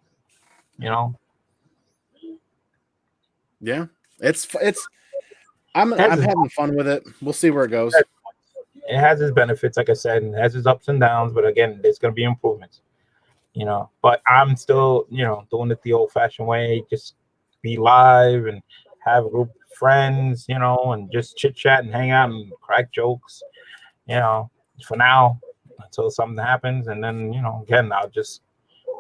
Yeah, it's. I'm having fun with it. We'll see where it goes. It has its benefits, like I said, and it has its ups and downs. But again, there's going to be improvements. But I'm still, doing it the old-fashioned way. Just be live and have a group of friends, and just chit-chat and hang out and crack jokes, for now until something happens. And then, again, I'll just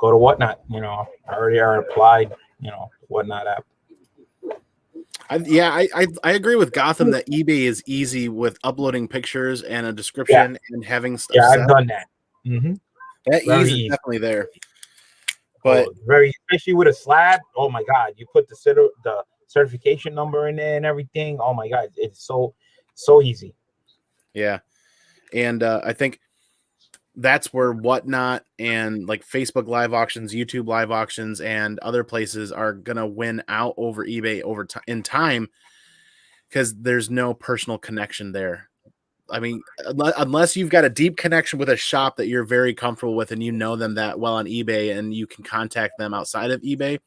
go to Whatnot. I already applied, Whatnot app. I agree with Gotham that eBay is easy with uploading pictures and a description and having stuff. Yeah, I've done that. Mm-hmm. That ease is definitely there. But especially with a slab, oh my God, you put the certification number in there and everything. Oh my God, it's so easy. Yeah. And I think that's where Whatnot and like Facebook live auctions, YouTube live auctions, and other places are gonna win out over eBay in time because there's no personal connection there. I mean, unless you've got a deep connection with a shop that you're very comfortable with and you know them that well on eBay and you can contact them outside of eBay,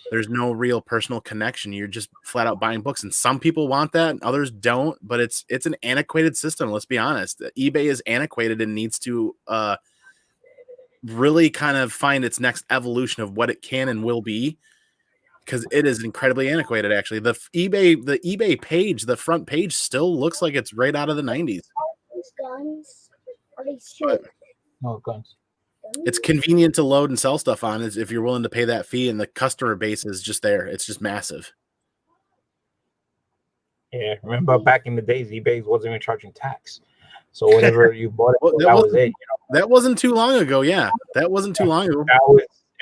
there's no real personal connection. You're just flat out buying books. And some people want that and others don't, but it's an antiquated system. Let's be honest. eBay is antiquated and needs to really kind of find its next evolution of what it can and will be. Because it is incredibly antiquated, actually. The eBay page, the front page, still looks like it's right out of the 90s. Guns? Are they shit? No guns. It's convenient to load and sell stuff on if you're willing to pay that fee, and the customer base is just there. It's just massive. Yeah, remember back in the days, eBay wasn't even charging tax. So whatever you bought it, that was it. That wasn't too long ago. Yeah, that wasn't too long ago.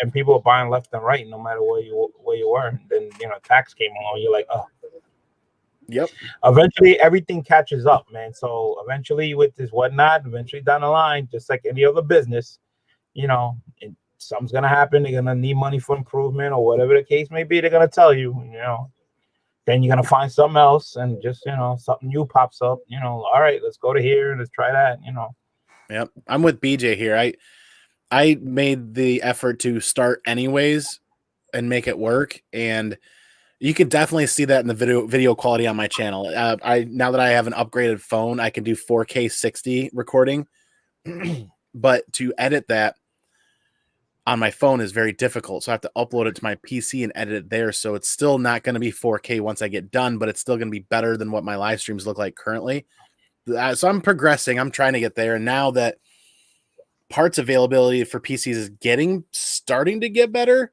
And people were buying left and right, no matter where you were. And then tax came along. You're like, oh, yep. Eventually, everything catches up, man. So eventually, with this Whatnot, eventually down the line, just like any other business, something's gonna happen. They're gonna need money for improvement or whatever the case may be. They're gonna tell you, Then you're gonna find something else, and just something new pops up. All right, let's go to here. Let's try that. Yep, I'm with BJ here. I made the effort to start anyways and make it work, and you could definitely see that in the video quality on my channel. Now that I have an upgraded phone, I can do 4K 60 recording, but to edit that on my phone is very difficult. So I have to upload it to my PC and edit it there. So it's still not going to be 4K once I get done, but it's still going to be better than what my live streams look like currently. So I'm progressing. I'm trying to get there. And now that parts availability for PCs is starting to get better,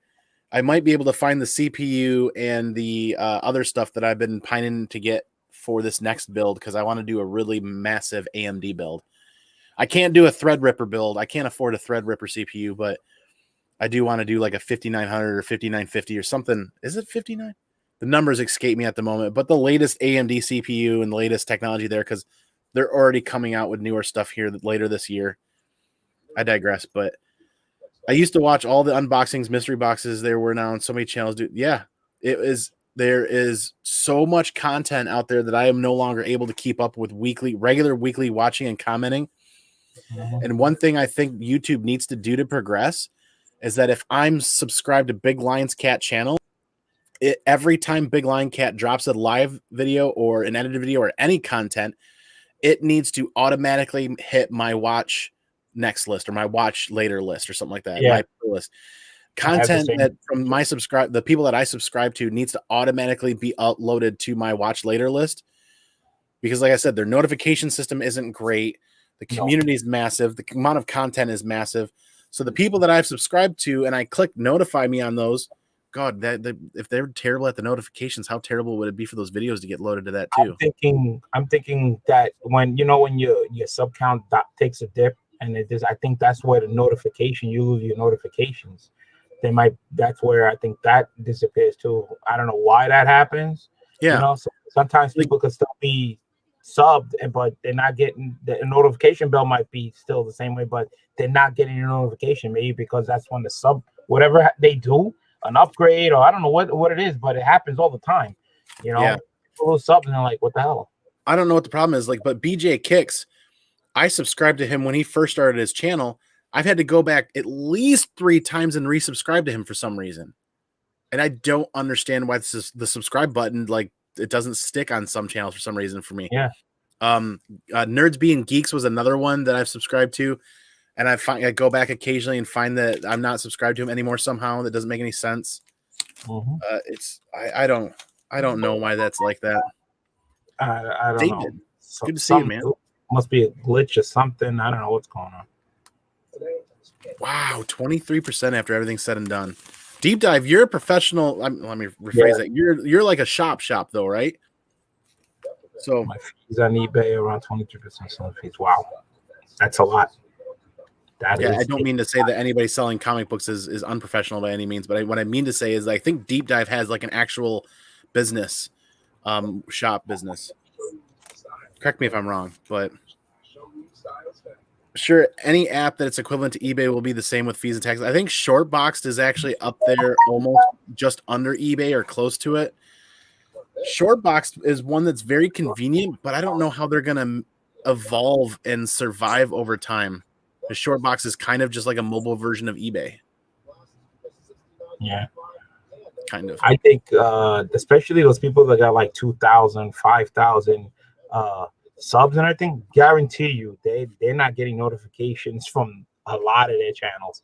I might be able to find the CPU and the other stuff that I've been pining to get for this next build, because I want to do a really massive AMD build. I can't do a Threadripper build. I can't afford a Threadripper CPU, but I do want to do like a 5900 or 5950 or something. Is it 59? The numbers escape me at the moment, but the latest AMD CPU and the latest technology there, because they're already coming out with newer stuff here later this year. I digress, but I used to watch all the unboxings, mystery boxes there were now on so many channels. Dude, yeah, there is so much content out there that I am no longer able to keep up with regular weekly watching and commenting. And one thing I think YouTube needs to do to progress is that if I'm subscribed to Big Lion's Cat channel, every time Big Lion Cat drops a live video or an edited video or any content, it needs to automatically hit my watch next list or my watch later list or something like that. Yeah. My list. Content that from my the people that I subscribe to needs to automatically be uploaded to my watch later list. Because like I said, their notification system isn't great. The community is massive. The amount of content is massive. So the people that I've subscribed to and I click notify me on those, God, if they're terrible at the notifications, how terrible would it be for those videos to get loaded to that too? I'm thinking that when your sub count takes a dip, and I think that's where the notification, you lose your notifications. That's where I think that disappears too. I don't know why that happens. Yeah. So sometimes people could still be subbed, but they're not getting the notification bell might be still the same way, but they're not getting your notification, maybe because that's when the sub, whatever they do, an upgrade, or I don't know what it is, but it happens all the time. Yeah. People subs and they're like, what the hell? I don't know what the problem is. But BJ Kicks, I subscribed to him when he first started his channel. I've had to go back at least 3 times and resubscribe to him for some reason. And I don't understand why this is the subscribe button, like it doesn't stick on some channels for some reason for me. Yeah. Nerds Being Geeks was another one that I've subscribed to. And I go back occasionally and find that I'm not subscribed to him anymore somehow. That doesn't make any sense. Mm-hmm. I don't know why that's like that. I don't know. Good to see you, man. Must be a glitch or something. I don't know what's going on. Wow, 23% after everything's said and done. Deep Dive, you're a professional. Let me rephrase that. You're like a shop though, right? So my fees on eBay around 23% selling fees. Wow, that's a lot. I don't mean to say that anybody selling comic books is unprofessional by any means, but what I mean to say is I think Deep Dive has like an actual business, shop business. Correct me if I'm wrong, but sure, any app that's equivalent to eBay will be the same with fees and taxes. I think Shortboxed is actually up there almost just under eBay or close to it. Shortboxed is one that's very convenient, but I don't know how they're going to evolve and survive over time. The Shortbox is kind of just like a mobile version of eBay. Yeah. Kind of. I think especially those people that got like 2,000, 5,000 subs and everything, guarantee you they're not getting notifications from a lot of their channels.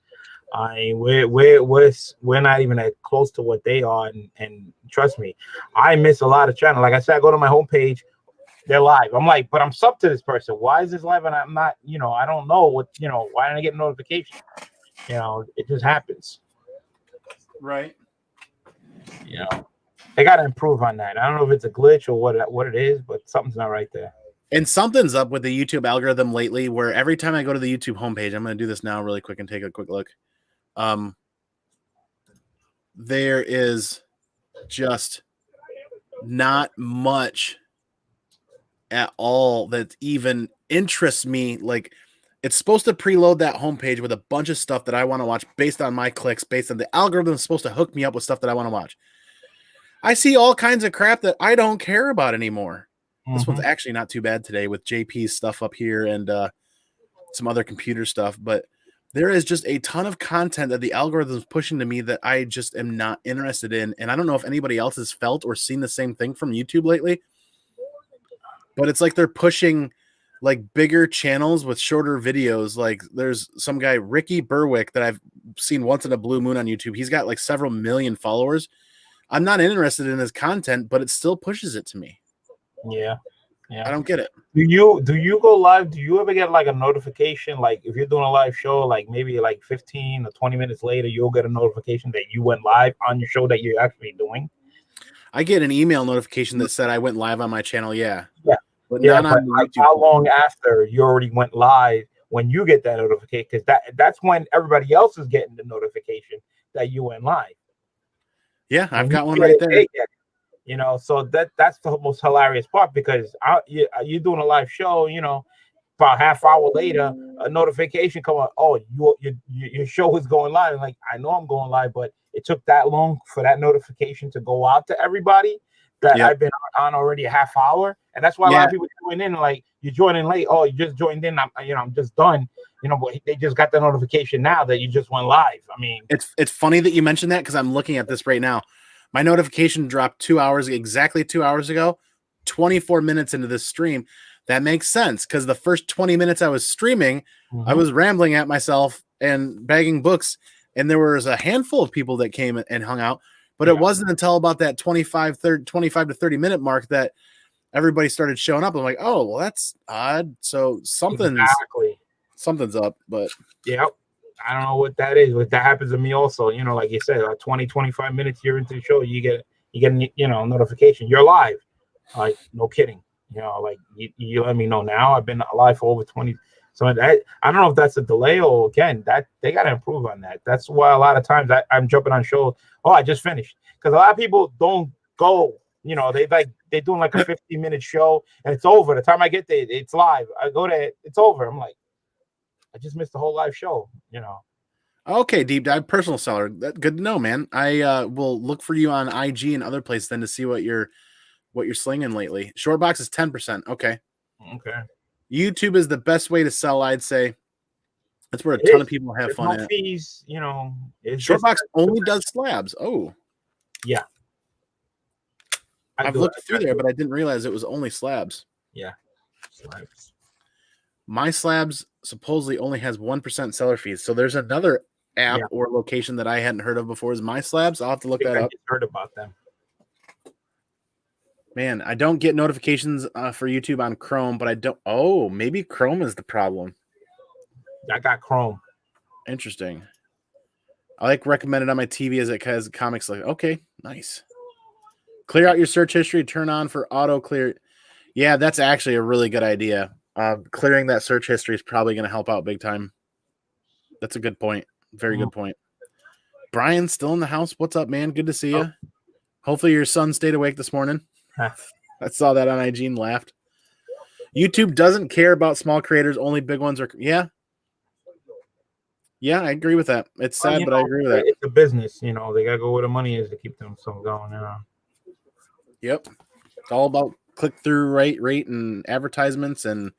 I mean, we're not even that close to what they are, and trust me, I miss a lot of channels. Like I said, I go to my homepage, they're live. I'm like, but I'm sub to this person. Why is this live and I'm not? I don't know what. Why didn't I get a notification? It just happens. Right. They got to improve on that. I don't know if it's a glitch or what it is, but something's not right there. And something's up with the YouTube algorithm lately where every time I go to the YouTube homepage, I'm going to do this now really quick and take a quick look. There is just not much at all that even interests me. Like, it's supposed to preload that homepage with a bunch of stuff that I want to watch based on my clicks, based on the algorithm is supposed to hook me up with stuff that I want to watch. I see all kinds of crap that I don't care about anymore. This one's actually not too bad today with JP's stuff up here and some other computer stuff, but there is just a ton of content that the algorithm is pushing to me that I just am not interested in. And I don't know if anybody else has felt or seen the same thing from YouTube lately, but it's like they're pushing like bigger channels with shorter videos. Like there's some guy, Ricky Berwick, that I've seen once in a blue moon on YouTube. He's got like several million followers. I'm not interested in his content, but it still pushes it to me. Yeah. I don't get it. Do you go live? Do you ever get like a notification? Like if you're doing a live show, like maybe like 15 or 20 minutes later, you'll get a notification that you went live on your show that you're actually doing? I get an email notification that said I went live on my channel. Yeah. But not on YouTube. How long after you already went live when you get that notification? Because that's when everybody else is getting the notification that you went live. Yeah, I've got one right there. So that's the most hilarious part, because you're doing a live show, about half hour later, a notification come up. Oh, your show is going live. And like, I know I'm going live, but it took that long for that notification to go out to everybody that Yep. I've been on already a half hour, and that's why a lot Yeah. of people join in like you join in late. Oh, you just joined in. I'm just done. But they just got the notification now that you just went live. I mean, It's funny that you mentioned that because I'm looking at this right now. My notification dropped exactly 2 hours ago, 24 minutes into this stream. That makes sense because the first 20 minutes I was streaming, I was rambling at myself and bagging books, and there was a handful of people that came and hung out. But it wasn't until about that 25 to 30 minute mark that everybody started showing up. I'm like, oh, well, that's odd. So something's up, but yeah, I don't know what that is. But that happens to me also. Like you said, 20, 25 minutes you're into the show, you get a notification. You're live. Like, no kidding. Like you let me know now. I've been alive for over 20. So that, I don't know if that's a delay or again that they got to improve on that. That's why a lot of times I'm jumping on shows. Oh, I just finished, because a lot of people don't go. They're doing like a 15-minute show and it's over. The time I get there, it's live. I go there, it's over. I'm like, I just missed the whole live show. Okay, deep dive personal seller. Good to know, man. I will look for you on IG and other places then to see what you're slinging lately. Short box is 10%. Okay. YouTube is the best way to sell, I'd say. That's where a ton of people have fun. No fees, Short box only does slabs. Oh, yeah. I've looked through there, but I didn't realize it was only slabs. Yeah, slabs. My slabs supposedly only has 1% seller fees. So there's another app or location that I hadn't heard of before. Is My Slabs? I'll have to look that up. Heard about them. Man, I don't get notifications for YouTube on Chrome, but I don't. Oh, maybe Chrome is the problem. I got Chrome. Interesting. I like recommended on my TV as it has comics. Like, okay, nice. Clear out your search history. Turn on for auto clear. Yeah, that's actually a really good idea. Clearing that search history is probably going to help out big time. That's a good point. Very good point. Brian, still in the house? What's up, man? Good to see you. Hopefully your son stayed awake this morning. I saw that on IG and laughed. YouTube doesn't care about small creators. Only big ones are. Yeah, I agree with that. It's sad, but I agree with that. It's a business. They got to go where the money is to keep them so going. Yep. It's all about click-through rate and advertisements and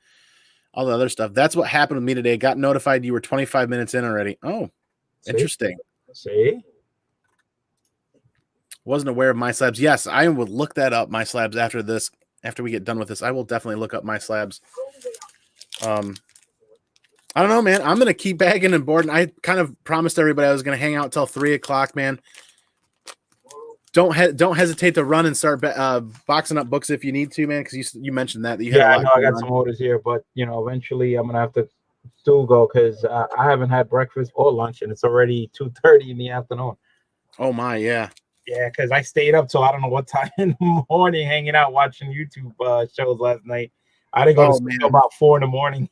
all the other stuff. That's what happened with me today. Got notified you were 25 minutes in already. Oh, interesting. See? Wasn't aware of My Slabs. Yes, I would look that up, My Slabs, after this. After we get done with this, I will definitely look up My Slabs. I don't know, man. I'm going to keep bagging and boarding. I kind of promised everybody I was going to hang out till 3 o'clock, man. Don't hesitate to run and start boxing up books if you need to, man, because you mentioned that you had I know I got some orders here, but eventually I'm gonna have to still go because I haven't had breakfast or lunch and it's already 2:30 in the afternoon. Oh my, yeah, because I stayed up till I don't know what time in the morning hanging out watching YouTube shows last night. I didn't go to sleep till about 4 in the morning.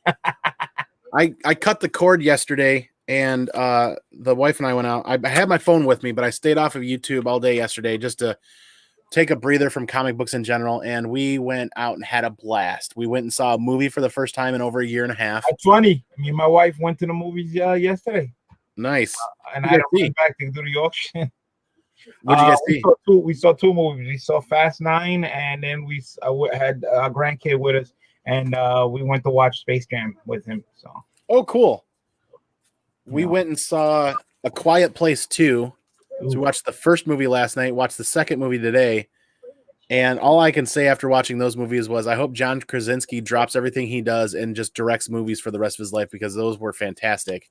I cut the cord yesterday. And the wife and I went out. I had my phone with me, but I stayed off of YouTube all day yesterday just to take a breather from comic books in general. And we went out and had a blast. We went and saw a movie for the first time in over a year and a half. That's funny. Me and my wife went to the movies yesterday. Nice. And I went back to do the auction. What'd you guys see? We saw two movies. We saw Fast 9, and then we had a grandkid with us, and we went to watch Space Jam with him. So. Oh, cool. We went and saw A Quiet Place 2. So we watched the first movie last night, watched the second movie today. And all I can say after watching those movies was I hope John Krasinski drops everything he does and just directs movies for the rest of his life because those were fantastic.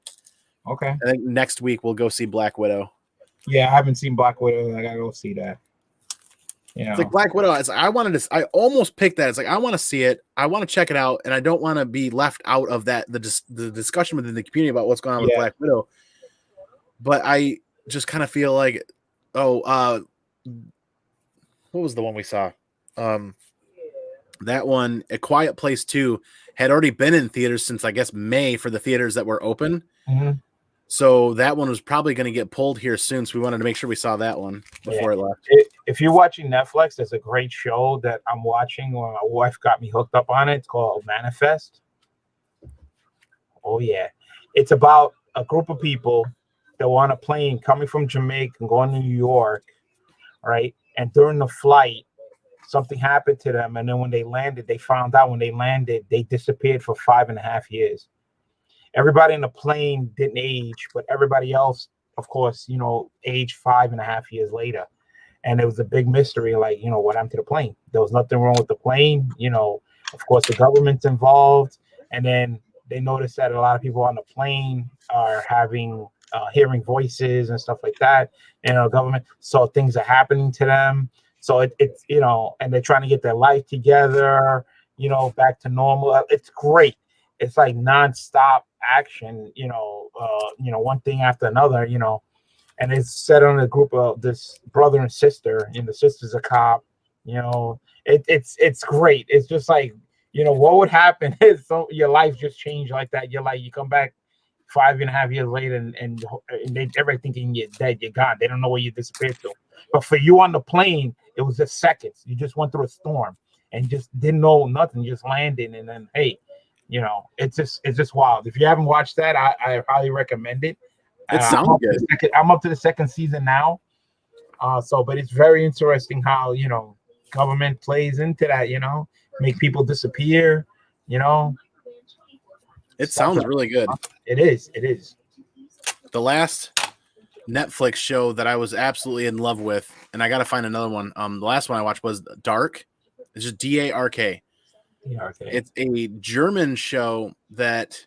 Okay. I think next week we'll go see Black Widow. Yeah, I haven't seen Black Widow. I gotta go see that. It's like Black Widow. I almost picked that. It's like I want to see it. I want to check it out, and I don't want to be left out of that the discussion within the community about what's going on with Black Widow. But I just kind of feel like, what was the one we saw? That one, A Quiet Place 2, had already been in theaters since I guess May for the theaters that were open. Mm-hmm. So that one was probably going to get pulled here soon. So we wanted to make sure we saw that one before it left. If you're watching Netflix, there's a great show that I'm watching. My wife got me hooked up on it. It's called Manifest. Oh, yeah. It's about a group of people that were on a plane coming from Jamaica and going to New York, right? And during the flight, something happened to them, and then when they landed, they found out when they landed, they disappeared for 5.5 years. Everybody in the plane didn't age, but everybody else, of course, aged 5.5 years later. And it was a big mystery, like, what happened to the plane? There was nothing wrong with the plane. Of course, the government's involved. And then they noticed that a lot of people on the plane are having hearing voices and stuff like that. Government, so things are happening to them. So it's and they're trying to get their life together, back to normal. It's great. It's like nonstop action, one thing after another, and it's set on a group of this brother and sister, and the sister's a cop. It's great. It's just like, what would happen is your life just changed like that. You come back 5.5 years later, and everybody thinking you're dead, you're gone. They don't know where you disappeared to. But for you on the plane, it was just seconds. You just went through a storm and just didn't know nothing, just landing, and then hey, it's just wild. If you haven't watched that, I highly recommend it. It sounds good. I'm up to the second season now. But it's very interesting how, government plays into that, make people disappear, It sounds really good. It is. The last Netflix show that I was absolutely in love with, and I got to find another one. The last one I watched was Dark. It's just Dark. It's a German show that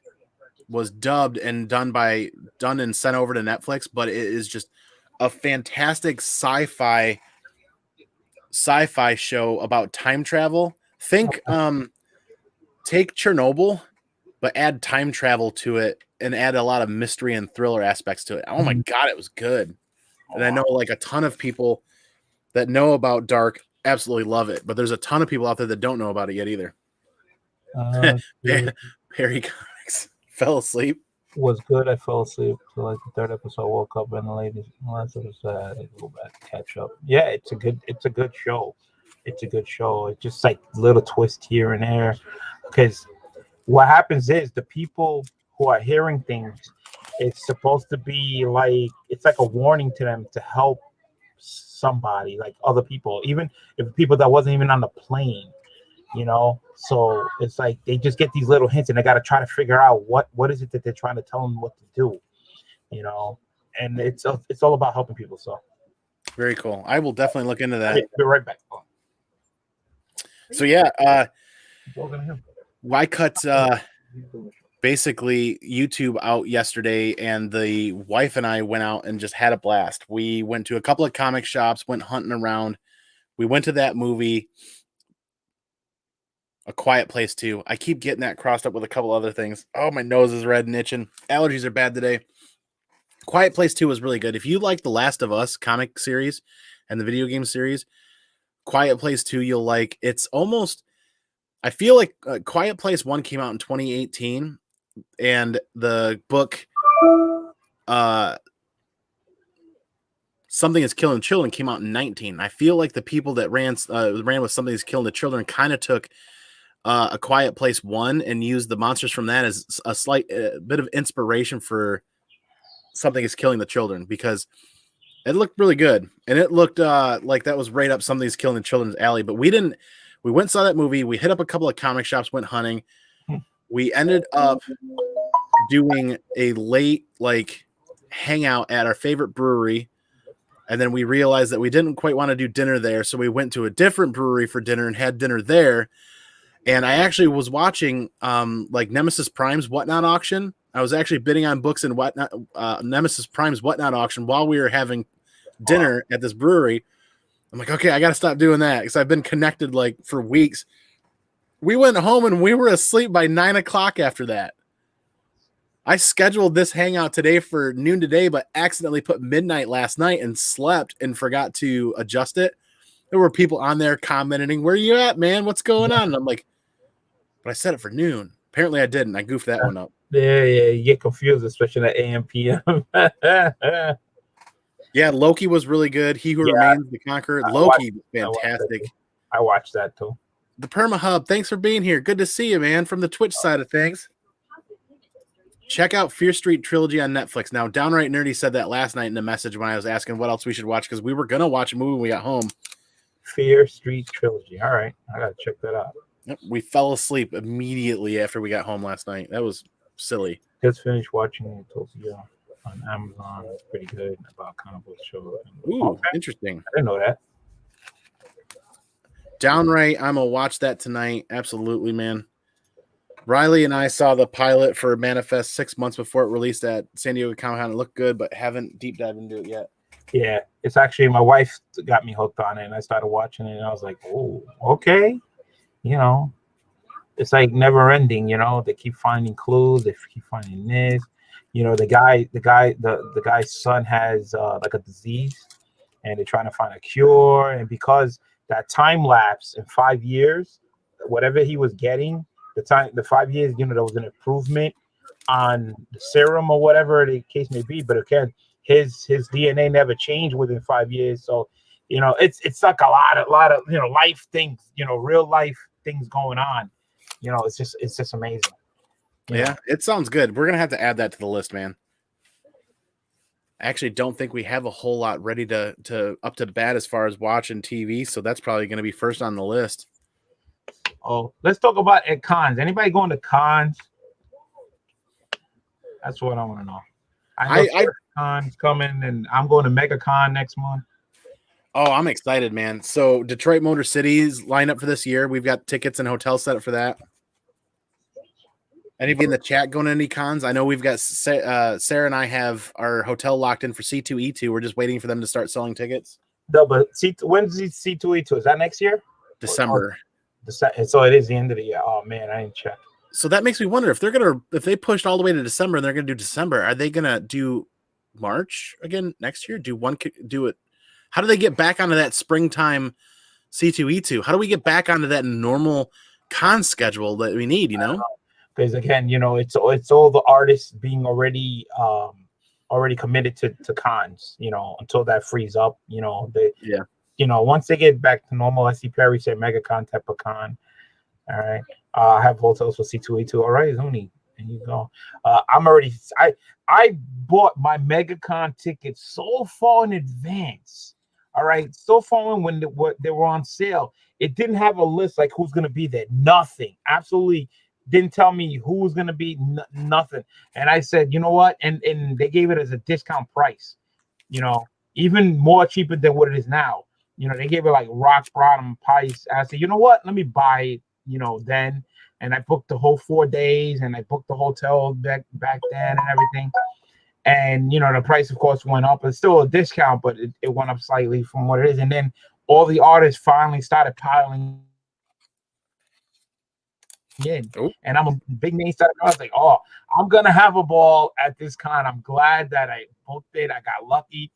was dubbed and done and sent over to Netflix, but it is just a fantastic sci-fi show about time travel. Think take Chernobyl, but add time travel to it and add a lot of mystery and thriller aspects to it. Oh my God, it was good. And I know like a ton of people that know about Dark absolutely love it, but there's a ton of people out there that don't know about it yet either. Perry Comics fell asleep. Was good. I fell asleep to like the third episode. I woke up and the last episode I had to go back and catch up. Yeah, it's a good show. It's a good show. It's just like little twist here and there. Because what happens is the people who are hearing things, it's supposed to be like, it's like a warning to them to help somebody, like other people, even if people that wasn't even on the plane, so it's like they just get these little hints and they got to try to figure out what is it that they're trying to tell them what to do, and it's all about helping people. So very cool. I will definitely look into that. Be right back. So yeah, I cut basically YouTube out yesterday, and the wife and I went out and just had a blast. We went to a couple of comic shops, went hunting around. We went to that movie, A Quiet Place 2. I keep getting that crossed up with a couple other things. Oh, my nose is red and itching. Allergies are bad today. Quiet Place 2 was really good. If you like the Last of Us comic series and the video game series, Quiet Place 2 you'll like. It's almost, I feel like Quiet Place 1 came out in 2018, and the book Something is Killing Children came out in 19. I feel like the people that ran with Something is Killing the Children kind of took A Quiet Place 1 and used the monsters from that as a slight bit of inspiration for Something is Killing the Children, because it looked really good, and it looked like that was right up Something is Killing the Children's alley. But we went and saw that movie. We hit up a couple of comic shops, went hunting. We ended up doing a late hangout at our favorite brewery. And then we realized that we didn't quite want to do dinner there. So we went to a different brewery for dinner and had dinner there. And I actually was watching Nemesis Prime's Whatnot auction. I was actually bidding on books in Whatnot, Nemesis Prime's Whatnot auction while we were having dinner at this brewery. I'm like, okay, I got to stop doing that because I've been connected for weeks. We went home and we were asleep by 9 o'clock after that. I scheduled this hangout today for noon today, but accidentally put midnight last night and slept and forgot to adjust it. There were people on there commenting, "Where you at, man? What's going on?" And I'm like, but I set it for noon. Apparently I didn't. I goofed that one up. Yeah, you get confused, especially at AM PM. Yeah, Loki was really good. He Who Remains the Conqueror. Loki was fantastic. I watched that too. The Perma Hub, thanks for being here. Good to see you, man, from the Twitch side of things. Check out Fear Street Trilogy on Netflix. Now, Downright Nerdy said that last night in a message when I was asking what else we should watch, because we were going to watch a movie when we got home. Fear Street Trilogy. All right, I gotta check that out. Yep, we fell asleep immediately after we got home last night. That was silly. Just finished watching Utopia on Amazon. It's pretty good about comic book show. Ooh, interesting. I didn't know that. Downright, I'm gonna watch that tonight. Absolutely, man. Riley and I saw the pilot for Manifest 6 months before it released at San Diego Comic-Con. It looked good, but haven't deep dived into it yet. Yeah, it's actually my wife got me hooked on it, and I started watching it, and I was like, "Oh, okay." You know, it's like never ending. You know, they keep finding clues. They keep finding this. You know, the guy's son has like a disease, and they're trying to find a cure. And because that time lapse in 5 years, whatever he was getting, the 5 years, you know, there was an improvement on the serum or whatever the case may be. But again, his DNA never changed within 5 years. So, you know, it's like a lot of you know, life things, you know, real life things going on. You know, it's just amazing. Yeah, it sounds good. We're gonna have to add that to the list, man. I actually don't think we have a whole lot ready to up to bat as far as watching TV, so that's probably gonna be first on the list. Oh, let's talk about at cons. Anybody going to cons? That's what I want to know. I know cons coming, and I'm going to MegaCon next month. Oh, I'm excited, man. So Detroit Motor City's lined up for this year. We've got tickets and hotels set up for that. Any of you in the chat going to any cons? I know we've got Sarah and I have our hotel locked in for C2E2. We're just waiting for them to start selling tickets. No, but when's C2E2? Is that next year? December. So it is the end of the year. Oh man, I didn't check. So that makes me wonder if they pushed all the way to December and they're gonna do December, are they gonna do March again next year? Do it? How do they get back onto that springtime C2E2? How do we get back onto that normal con schedule that we need? You know, because again, you know, it's all the artists being already committed to cons. You know, until that frees up. You know, you know, once they get back to normal, I see Perry said MegaCon type of con. All right. I have hotels for C2E2. All right, Zuni. There you go. I bought my MegaCon tickets so far in advance. All right. So far when they were on sale. It didn't have a list like who's gonna be there. Nothing. Absolutely didn't tell me who was gonna be nothing. And I said, you know what? And they gave it as a discount price, you know, even more cheaper than what it is now. You know, they gave it like rock bottom price. I said, you know what? Let me buy it, you know, then. And I booked the whole 4 days, and I booked the hotel back then and everything. And, you know, the price, of course, went up. It's still a discount, but it went up slightly from what it is. And then all the artists finally started piling in. Ooh. And I'm a big name started. I was like, oh, I'm going to have a ball at this con. I'm glad that I booked it. I got lucky.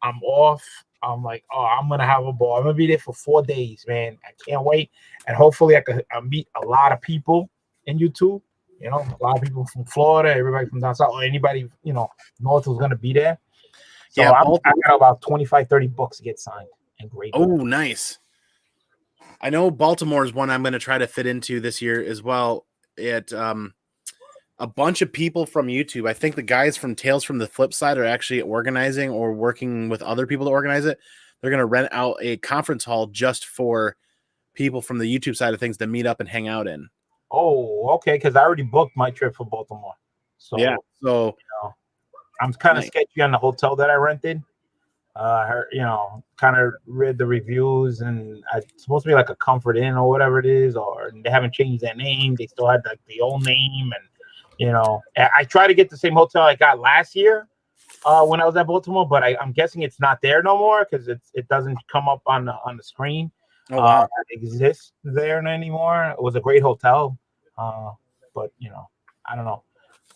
I'm off. I'm like, oh, I'm gonna have a ball. I'm gonna be there for 4 days, man. I can't wait, and hopefully I could meet a lot of people in YouTube. You know, a lot of people from Florida, everybody from down south, or anybody, you know, north who's gonna be there. So yeah, I got about 25, 30 books to get signed and graded. Oh, nice. I know Baltimore is one I'm gonna try to fit into this year as well. A bunch of people from YouTube. I think the guys from Tales from the Flip Side are actually organizing or working with other people to organize it. They're going to rent out a conference hall just for people from the YouTube side of things to meet up and hang out in. Oh, okay. Because I already booked my trip for Baltimore. So yeah. So you know, I'm kind of sketchy on the hotel that I rented. You know, kind of read the reviews, and it's supposed to be like a Comfort Inn or whatever it is, or they haven't changed their name. They still had like the old name, and you know, I tried to get the same hotel I got last year when I was at Baltimore, but I'm guessing it's not there no more because it doesn't come up on the screen. Oh, wow. It exists there anymore. It was a great hotel, but you know, I don't know.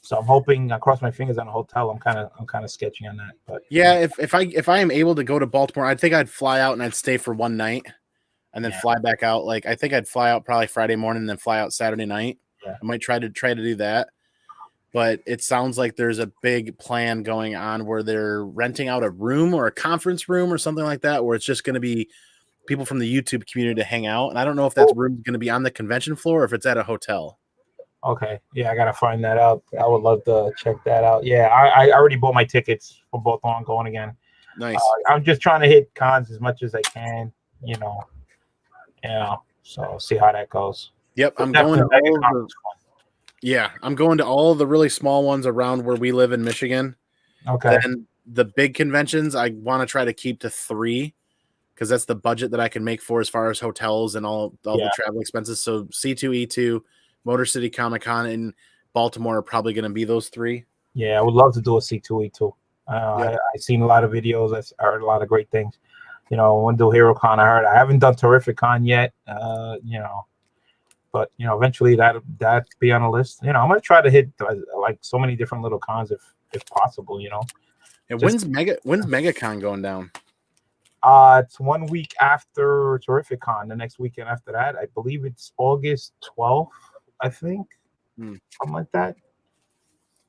So I'm hoping. I cross my fingers on a hotel. I'm kind of sketchy on that. But yeah, if I am able to go to Baltimore, I think I'd fly out and I'd stay for one night, and then fly back out. Like I think I'd fly out probably Friday morning and then fly out Saturday night. Yeah. I might try to do that. But it sounds like there's a big plan going on where they're renting out a room or a conference room or something like that, where it's just going to be people from the YouTube community to hang out. And I don't know if that room is going to be on the convention floor or if it's at a hotel. Okay. Yeah, I got to find that out. I would love to check that out. Yeah, I already bought my tickets for both on going again. Nice. I'm just trying to hit cons as much as I can, you know. Yeah, so see how that goes. Yep, But I'm going to definitely all of MegaCon the, was fun. yeah, I'm going to all of the really small ones around where we live in Michigan. Okay. Then the big conventions, I want to try to keep to 3 because that's the budget that I can make for as far as hotels and all the travel expenses. So C2E2, Motor City Comic Con, and Baltimore are probably going to be those 3. Yeah, I would love to do a C2E2. Yeah. I've seen a lot of videos. I heard a lot of great things. You know, I want to do HeroCon. I haven't done Terrific Con yet. You know, but you know, eventually that be on a list. You know, I'm gonna try to hit like so many different little cons if possible. You know. And when's MegaCon going down? It's 1 week after Terrific Con. The next weekend after that, I believe it's August 12th. I think something like that.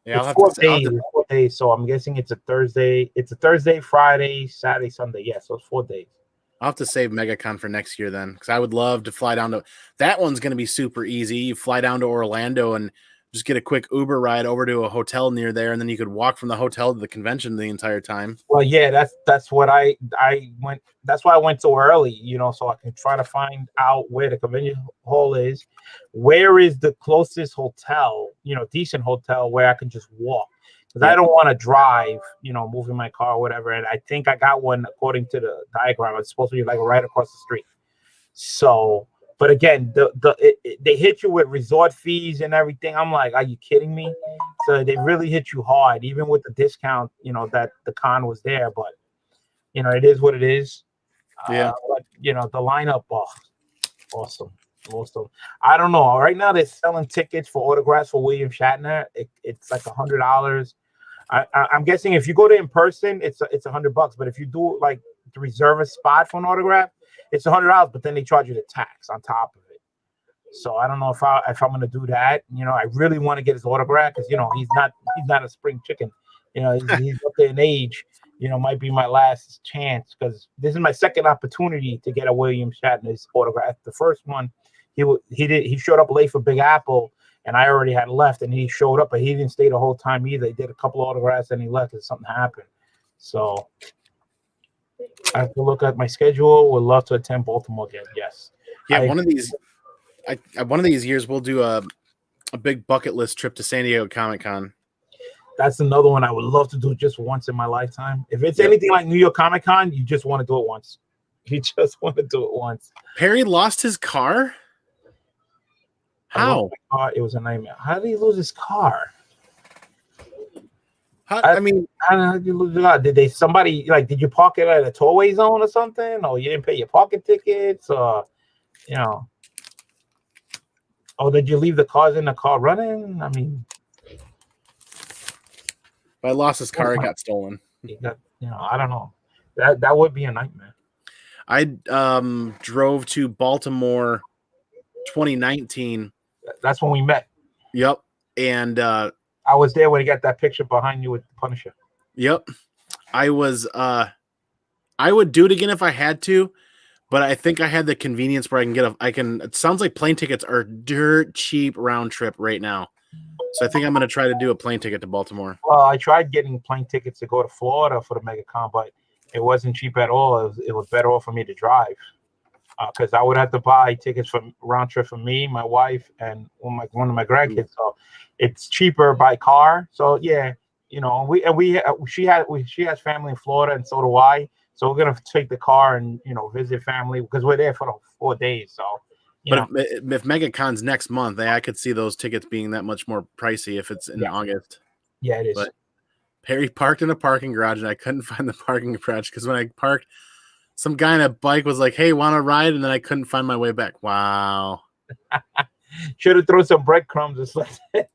Yeah, it's 4 days. 4 days. So I'm guessing it's a Thursday. It's a Thursday, Friday, Saturday, Sunday. Yeah, so it's 4 days. I'll have to save MegaCon for next year then, because I would love to fly down to that one's going to be super easy. You fly down to Orlando and just get a quick Uber ride over to a hotel near there, and then you could walk from the hotel to the convention the entire time. Well, yeah, that's what I went. That's why I went so early, you know, so I can try to find out where the convention hall is, where is the closest hotel, you know, decent hotel where I can just walk. Because I don't want to drive, you know, moving my car or whatever. And I think I got one according to the diagram. It's supposed to be like right across the street. So, but again, they hit you with resort fees and everything. I'm like, are you kidding me? So they really hit you hard, even with the discount, you know, that the con was there. But, you know, it is what it is. Yeah. But, you know, the lineup, awesome. I don't know. Right now they're selling tickets for autographs for William Shatner. It's like $100. I'm guessing if you go to in person, it's $100. But if you do like to reserve a spot for an autograph, it's $100. But then they charge you the tax on top of it. So I don't know if I'm gonna do that. You know, I really want to get his autograph because you know he's not a spring chicken. You know, he's up there in age. You know, might be my last chance because this is my second opportunity to get a William Shatner's autograph. The first one, he showed up late for Big Apple, and I already had left, and he showed up, but he didn't stay the whole time either. He did a couple autographs and he left because something happened. So I have to look at my schedule. Would love to attend Baltimore again. Yes. Yeah, one of these years we'll do a big bucket list trip to San Diego Comic Con. That's another one I would love to do just once in my lifetime. If it's anything like New York Comic Con, you just want to do it once. You just want to do it once. Perry lost his car? How? It was a nightmare. How did he lose his car? I mean, how did you lose it out? Did you park it at a tollway zone or something? Or you didn't pay your parking tickets? Or, you know. Or did you leave the cars in the car running? I mean. If I lost his car, it got stolen. I don't know. That would be a nightmare. I drove to Baltimore 2019. That's when we met. Yep. And I was there when you got that picture behind you with the Punisher. Yep. I would do it again if I had to, but I think I had the convenience where it sounds like plane tickets are dirt cheap round trip right now. So I think I'm going to try to do a plane ticket to Baltimore. Well, I tried getting plane tickets to go to Florida for the MegaCon, but it wasn't cheap at all. It was better off for me to drive because I would have to buy tickets for round trip for me, my wife, and one of my grandkids. So it's cheaper by car. So yeah, you know, she has family in Florida, and so do I. So we're gonna take the car and visit family because we're there for the 4 days. So. But if MegaCon's next month, I could see those tickets being that much more pricey if it's in August. Yeah, it is. But Perry parked in a parking garage, and I couldn't find the parking garage because when I parked, some guy on a bike was like, "Hey, want to ride?" And then I couldn't find my way back. Wow. Should have thrown some breadcrumbs or something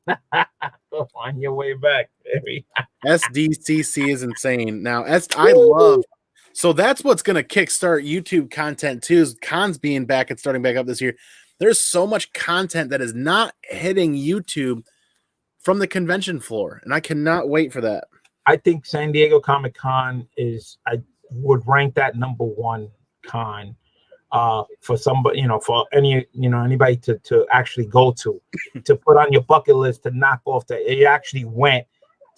on your way back, baby. SDCC is insane. Now, I love. So that's what's going to kickstart YouTube content too. Is cons being back and starting back up this year. There's so much content that is not hitting YouTube from the convention floor, and I cannot wait for that. I think San Diego Comic Con I would rank that #1 con for somebody, for anybody to actually go to put on your bucket list to knock off that it actually went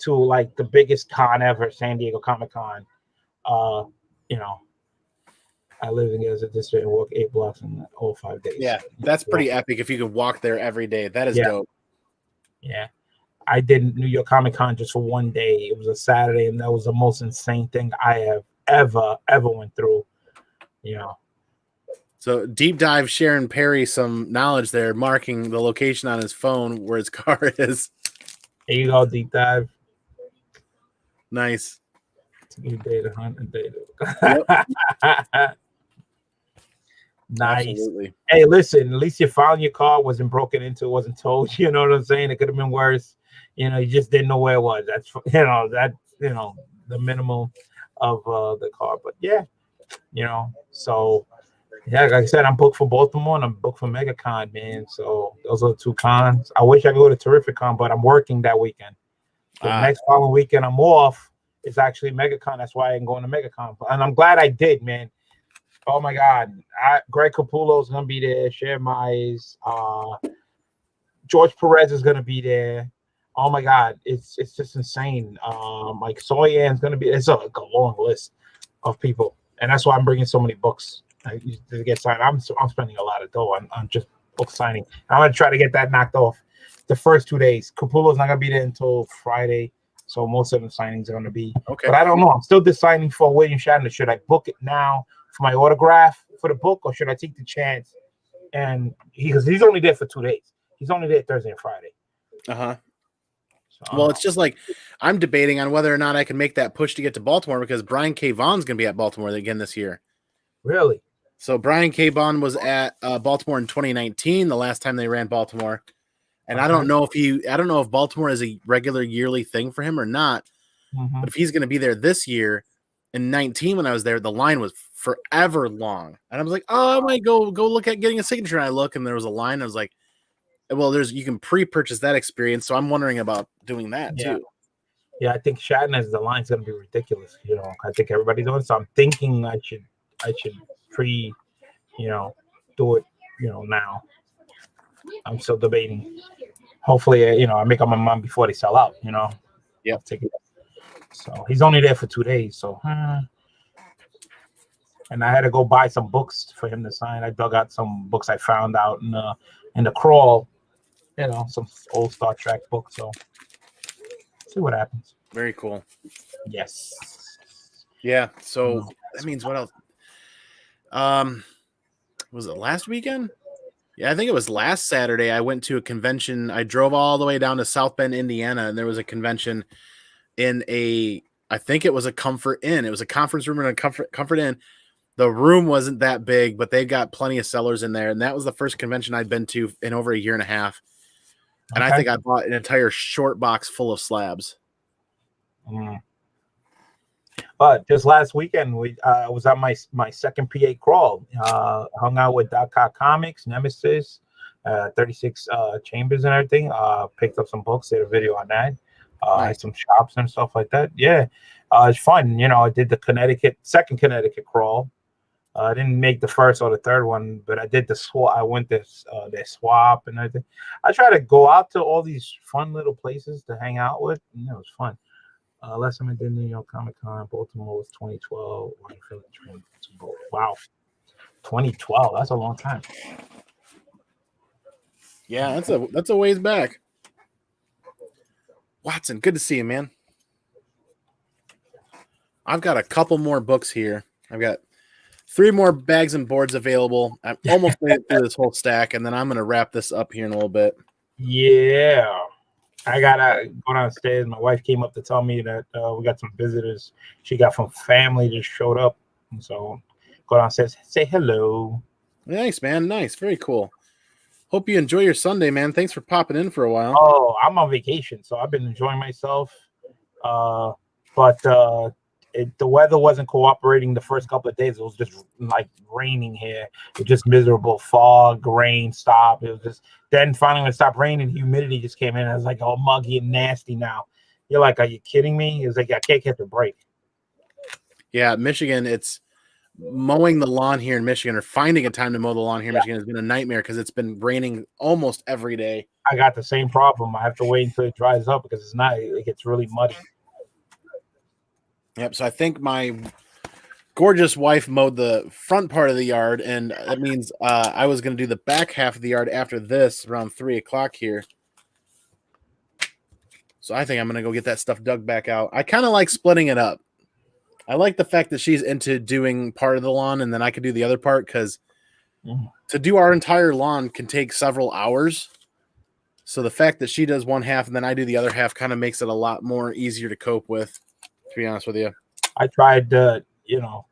to like the biggest con ever, San Diego Comic Con. I live in Gaza District and walk 8 blocks in all 5 days. Yeah, that's pretty epic if you could walk there every day. That is dope. Yeah. I did New York Comic Con just for one day. It was a Saturday, and that was the most insane thing I have ever went through. So deep dive sharing Perry some knowledge there, marking the location on his phone where his car is. There you go, deep dive. Nice. Data hunt and data. Yep. Nice. Absolutely. Hey, listen, at least you found your car, wasn't broken into, wasn't towed. You know what I'm saying? It could have been worse. You just didn't know where it was. That's the minimum of the car. But yeah, so yeah, like I said, I'm booked for Baltimore and I'm booked for MegaCon, man. So those are the 2 cons. I wish I could go to Terrific Con, but I'm working that weekend. The next following weekend I'm off. It's actually MegaCon. That's why I'm going to MegaCon. And I'm glad I did, man. Oh my God. Greg Capullo's gonna be there, Cher Myers, George Perez is gonna be there. Oh my God, it's just insane. Like Soyan's gonna be. It's a long list of people, and that's why I'm bringing so many books to get signed. I'm spending a lot of dough on just book signing. I'm gonna try to get that knocked off the first 2 days. Capullo's not gonna be there until Friday, so most of the signings are gonna be. Okay. But I don't know. I'm still deciding for William Shatner. Should I book it now for my autograph for the book, or should I take the chance? And because he's only there for 2 days. He's only there Thursday and Friday. So, well, it's just like I'm debating on whether or not I can make that push to get to Baltimore because Brian K. Vaughn's going to be at Baltimore again this year. Really? So Brian K. Vaughn was at Baltimore in 2019, the last time they ran Baltimore. And I don't know if Baltimore is a regular yearly thing for him or not. Mm-hmm. But if he's going to be there this year, in 19 when I was there, the line was forever long. And I was like, oh, I might go look at getting a signature. And I look and there was a line. I was like, well, you can pre-purchase that experience. So I'm wondering about doing that too. Yeah, I think Shatner's the line's gonna be ridiculous. I think everybody's doing it. So I'm thinking I should pre, do it, now. I'm still debating. Hopefully, I make up my mind before they sell out, Yeah. So he's only there for 2 days. So and I had to go buy some books for him to sign. I dug out some books I found out in the crawl, some old Star Trek books. So see what happens. Very cool. Yes. Yeah. So that means what else? Was it last weekend? Yeah, I think it was last Saturday. I went to a convention. I drove all the way down to South Bend, Indiana, and there was a convention in I think it was a Comfort Inn. It was a conference room in a Comfort Inn. The room wasn't that big, but they've got plenty of sellers in there. And that was the first convention I'd been to in over a year and a half. And I think I bought an entire short box full of slabs. But just last weekend, I was on my second PA crawl. Hung out with .com Comics, Nemesis, 36 Chambers and everything. Picked up some books, did a video on that. Nice. Some shops and stuff like that. Yeah, it's fun. I did the second Connecticut crawl. I didn't make the first or the third one, but I did the swap. I went their swap and everything. I try to go out to all these fun little places to hang out with. It was fun. Last time I did New York Comic Con, Baltimore was 2012. Wow, 2012. That's a long time. Yeah, that's a ways back. Watson, good to see you, man. I've got a couple more books here. I've got 3 more bags and boards available. I'm almost made it through this whole stack, and then I'm going to wrap this up here in a little bit. Yeah. I got to go downstairs. My wife came up to tell me that we got some visitors she got from family just showed up. And so go downstairs, say hello. Nice, man. Nice. Very cool. Hope you enjoy your Sunday, man. Thanks for popping in for a while. Oh, I'm on vacation, so I've been enjoying myself. But the weather wasn't cooperating the first couple of days. It was just like raining here. It was just miserable. Fog, rain, stop. It was just then finally when it stopped raining, humidity just came in. It was like all muggy and nasty now. You're like, are you kidding me? It was like I can't catch a break. Yeah, Michigan, it's mowing the lawn here in Michigan or finding a time to mow the lawn here in Michigan has been a nightmare because it's been raining almost every day. I got the same problem. I have to wait until it dries up because it gets really muddy. Yep. So I think my gorgeous wife mowed the front part of the yard, and that means I was going to do the back half of the yard after this around 3 o'clock here. So I think I'm going to go get that stuff dug back out. I kind of like splitting it up. I like the fact that she's into doing part of the lawn and then I could do the other part, because to do our entire lawn can take several hours. So the fact that she does one half and then I do the other half kind of makes it a lot more easier to cope with, to be honest with you. I tried to,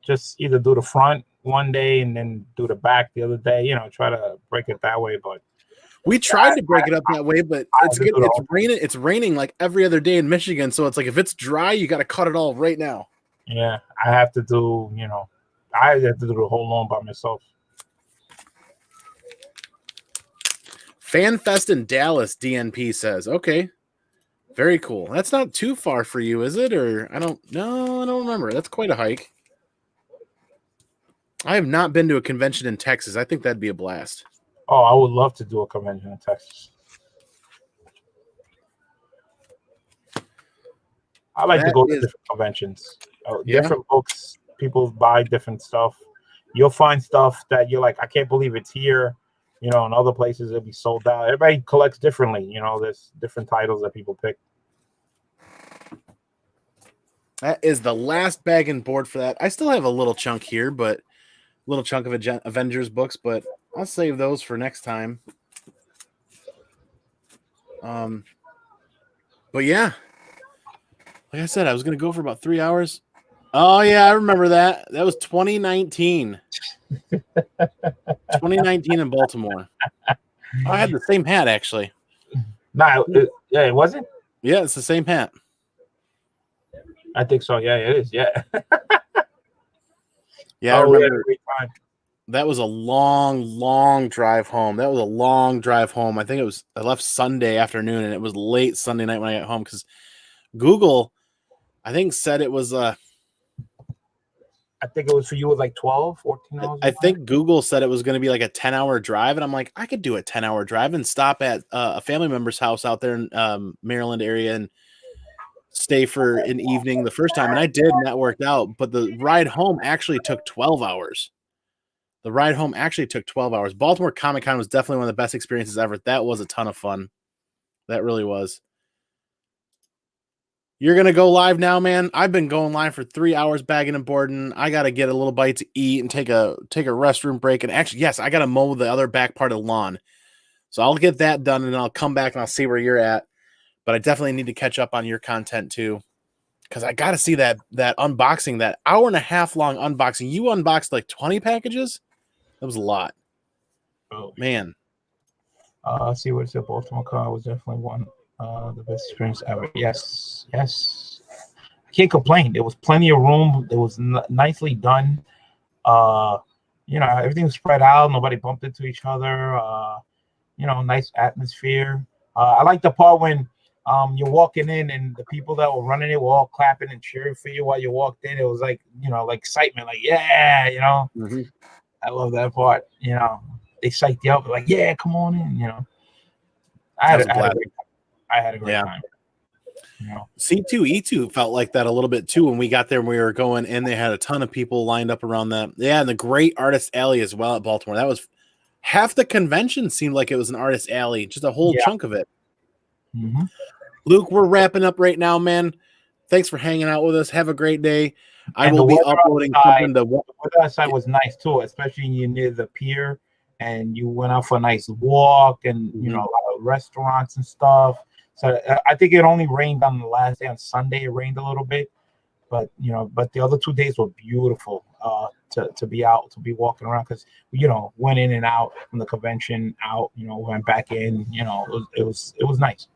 just either do the front one day and then do the back the other day, try to break it that way. But we tried to break it up that way, but it's good. It's raining. It's raining like every other day in Michigan. So it's like, if it's dry, you got to cut it all right now. Yeah, I have to do, I have to do the whole lawn by myself. Fan Fest in Dallas, DNP says. Okay. Very cool. That's not too far for you, is it? Or I don't remember. That's quite a hike. I have not been to a convention in Texas. I think that'd be a blast. Oh, I would love to do a convention in Texas. I like to go to different conventions. Different books, people buy different stuff. You'll find stuff that you're like, I can't believe it's here. In other places it'll be sold out. Everybody collects differently. There's different titles that people pick. That is the last Baggin board for that. I still have a little chunk here, but little chunk of Avengers books, but I'll save those for next time. But yeah, like I said, I was going to go for about 3 hours. Oh yeah, I remember that. That was 2019. 2019 in Baltimore. I had the same hat, actually. No, it wasn't? Yeah, it's the same hat. I think so. Yeah, it is. Yeah. Yeah, I remember. That was a long drive home. I think I left Sunday afternoon, and it was late Sunday night when I got home, because Google, I think, said it was I think it was for you with like 12, 14 hours. I think Google said it was going to be like a 10-hour drive, and I'm like, I could do a 10-hour drive and stop at a family member's house out there in Maryland area and stay for an evening the first time, and I did, and that worked out. But the ride home actually took 12 hours. Baltimore Comic-Con was definitely one of the best experiences ever. That was a ton of fun. That really was. You're going to go live now, man? I've been going live for 3 hours, Baggin and Boardin. I got to get a little bite to eat and take a restroom break. And actually, yes, I got to mow the other back part of the lawn. So I'll get that done, and I'll come back and I'll see where you're at. But I definitely need to catch up on your content too, because I got to see that unboxing, that hour and a half long unboxing. You unboxed like 20 packages? That was a lot. Oh man. Let's see what it said. Baltimore Con was definitely one. The best experience ever. Yes. I can't complain. There was plenty of room. It was nicely done. Everything was spread out. Nobody bumped into each other. Nice atmosphere. I like the part when you're walking in and the people that were running it were all clapping and cheering for you while you walked in. It was like, like excitement, like, yeah, Mm-hmm. I love that part. They psyched you up, like, yeah, come on in. I had a great time. C2E2 felt like that a little bit too when we got there and we were going, and they had a ton of people lined up around that. Yeah, and the Great Artist Alley as well at Baltimore. That was half the convention seemed like it was an artist alley, just a whole chunk of it. Mm-hmm. Luke, we're wrapping up right now, man. Thanks for hanging out with us. Have a great day. I will be uploading something. The weather outside was nice too, especially near the pier, and you went out for a nice walk, and a lot of restaurants and stuff. So I think it only rained on the last day. On Sunday, it rained a little bit, but the other 2 days were beautiful to be out, to be walking around, because went in and out from the convention, went back in. It was nice.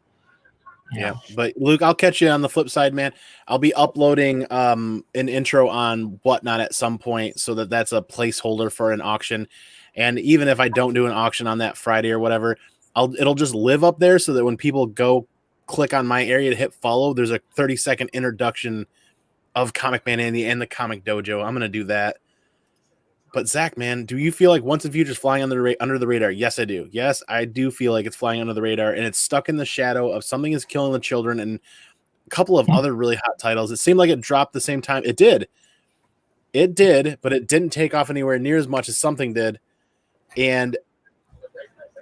Yeah, but Luke, I'll catch you on the flip side, man. I'll be uploading an intro on Whatnot at some point, so that's a placeholder for an auction. And even if I don't do an auction on that Friday or whatever, it'll just live up there, so that when people go click on my area to hit follow, there's a 30-second introduction of Comic Man Andy and the Comic Dojo. I'm gonna do that. But Zach, man, do you feel like Once and Future's flying under the radar? Yes, I do. Yes, I do feel like it's flying under the radar, and it's stuck in the shadow of Something Is Killing the Children and a couple of other really hot titles. It seemed like it dropped the same time. It did. It did, but it didn't take off anywhere near as much as something did. And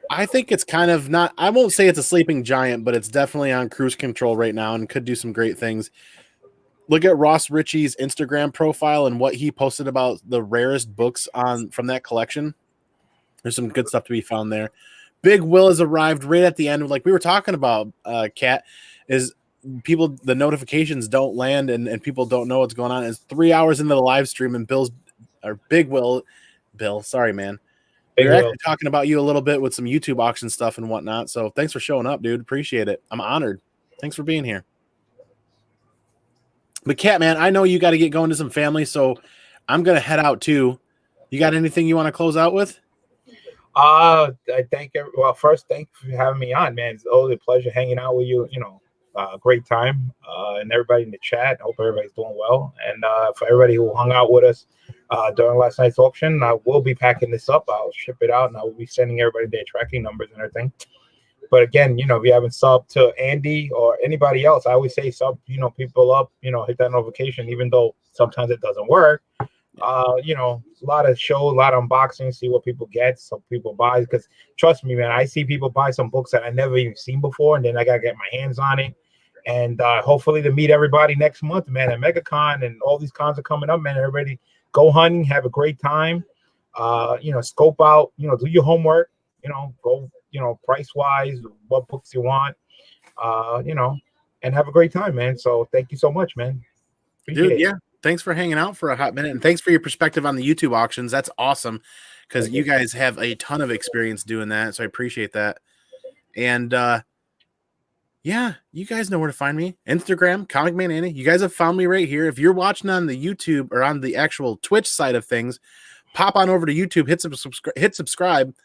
I think it's kind of not, I won't say it's a sleeping giant, but it's definitely on cruise control right now and could do some great things. Look at Ross Ritchie's Instagram profile and what he posted about the rarest books from that collection. There's some good stuff to be found there. Big Will has arrived right at the end. Like we were talking about, Kat, is people, the notifications don't land and people don't know what's going on. It's 3 hours into the live stream and Bill, sorry, man. We're actually talking about you a little bit with some YouTube auction stuff and whatnot. So thanks for showing up, dude. Appreciate it. I'm honored. Thanks for being here. But Kat, man, I know you got to get going to some family, so I'm gonna head out too. You got anything you want to close out with? I thank you. Well, first, thanks for having me on, man. It's always a pleasure hanging out with you. You know, great time, and everybody in the chat. I hope everybody's doing well. And for everybody who hung out with us during last night's auction, I will be packing this up. I'll ship it out, and I will be sending everybody their tracking numbers and everything. But again, you know, if you haven't subbed to Andy or anybody else, I always say sub, you know, people up, you know, hit that notification, even though sometimes it doesn't work. You know, a lot of shows, a lot of unboxings, see what people get, some people buy. Because trust me, man, I see people buy some books that I never even seen before, and then I gotta get my hands on it. And hopefully to meet everybody next month, man, at MegaCon, and all these cons are coming up, man. Everybody go hunting, have a great time. You know, scope out, you know, do your homework, you know, go, you know, price wise, what books you want, you know, and have a great time, man. So thank you so much, man. Appreciate it. Yeah. Thanks for hanging out for a hot minute, and thanks for your perspective on the YouTube auctions. That's awesome because you guys have a ton of experience doing that, so I appreciate that. And yeah, you guys know where to find me. Instagram, Comic Man Andy. You guys have found me right here. If you're watching on the YouTube or on the actual Twitch side of things, pop on over to YouTube, hit subscribe,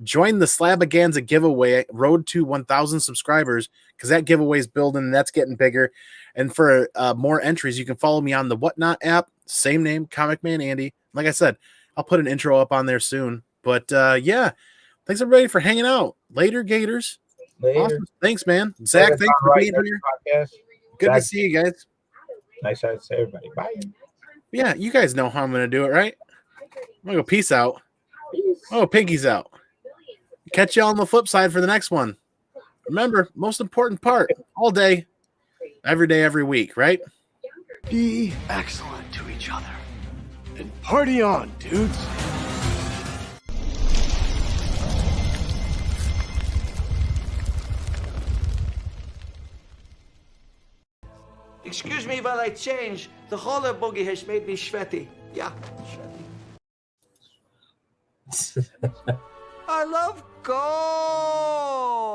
join the Slabaganza giveaway, road to 1,000 subscribers, because that giveaway is building and that's getting bigger. And for more entries, you can follow me on the Whatnot app, same name, Comic Man Andy. Like I said, I'll put an intro up on there soon. But yeah, thanks everybody for hanging out. Later, Gators. Later. Awesome. Thanks, man. Zach, thanks for being here. Podcast. Good to see you guys. Nice to see everybody. Bye. Yeah, you guys know how I'm going to do it, right? I'm going to go peace out. Oh, Pinky's out. Catch y'all on the flip side for the next one. Remember, most important part, all day, every day, every week, right? Be excellent to each other. And party on, dudes. Excuse me while I change. The roller boogie has made me sweaty. Yeah, sweaty. I love gold.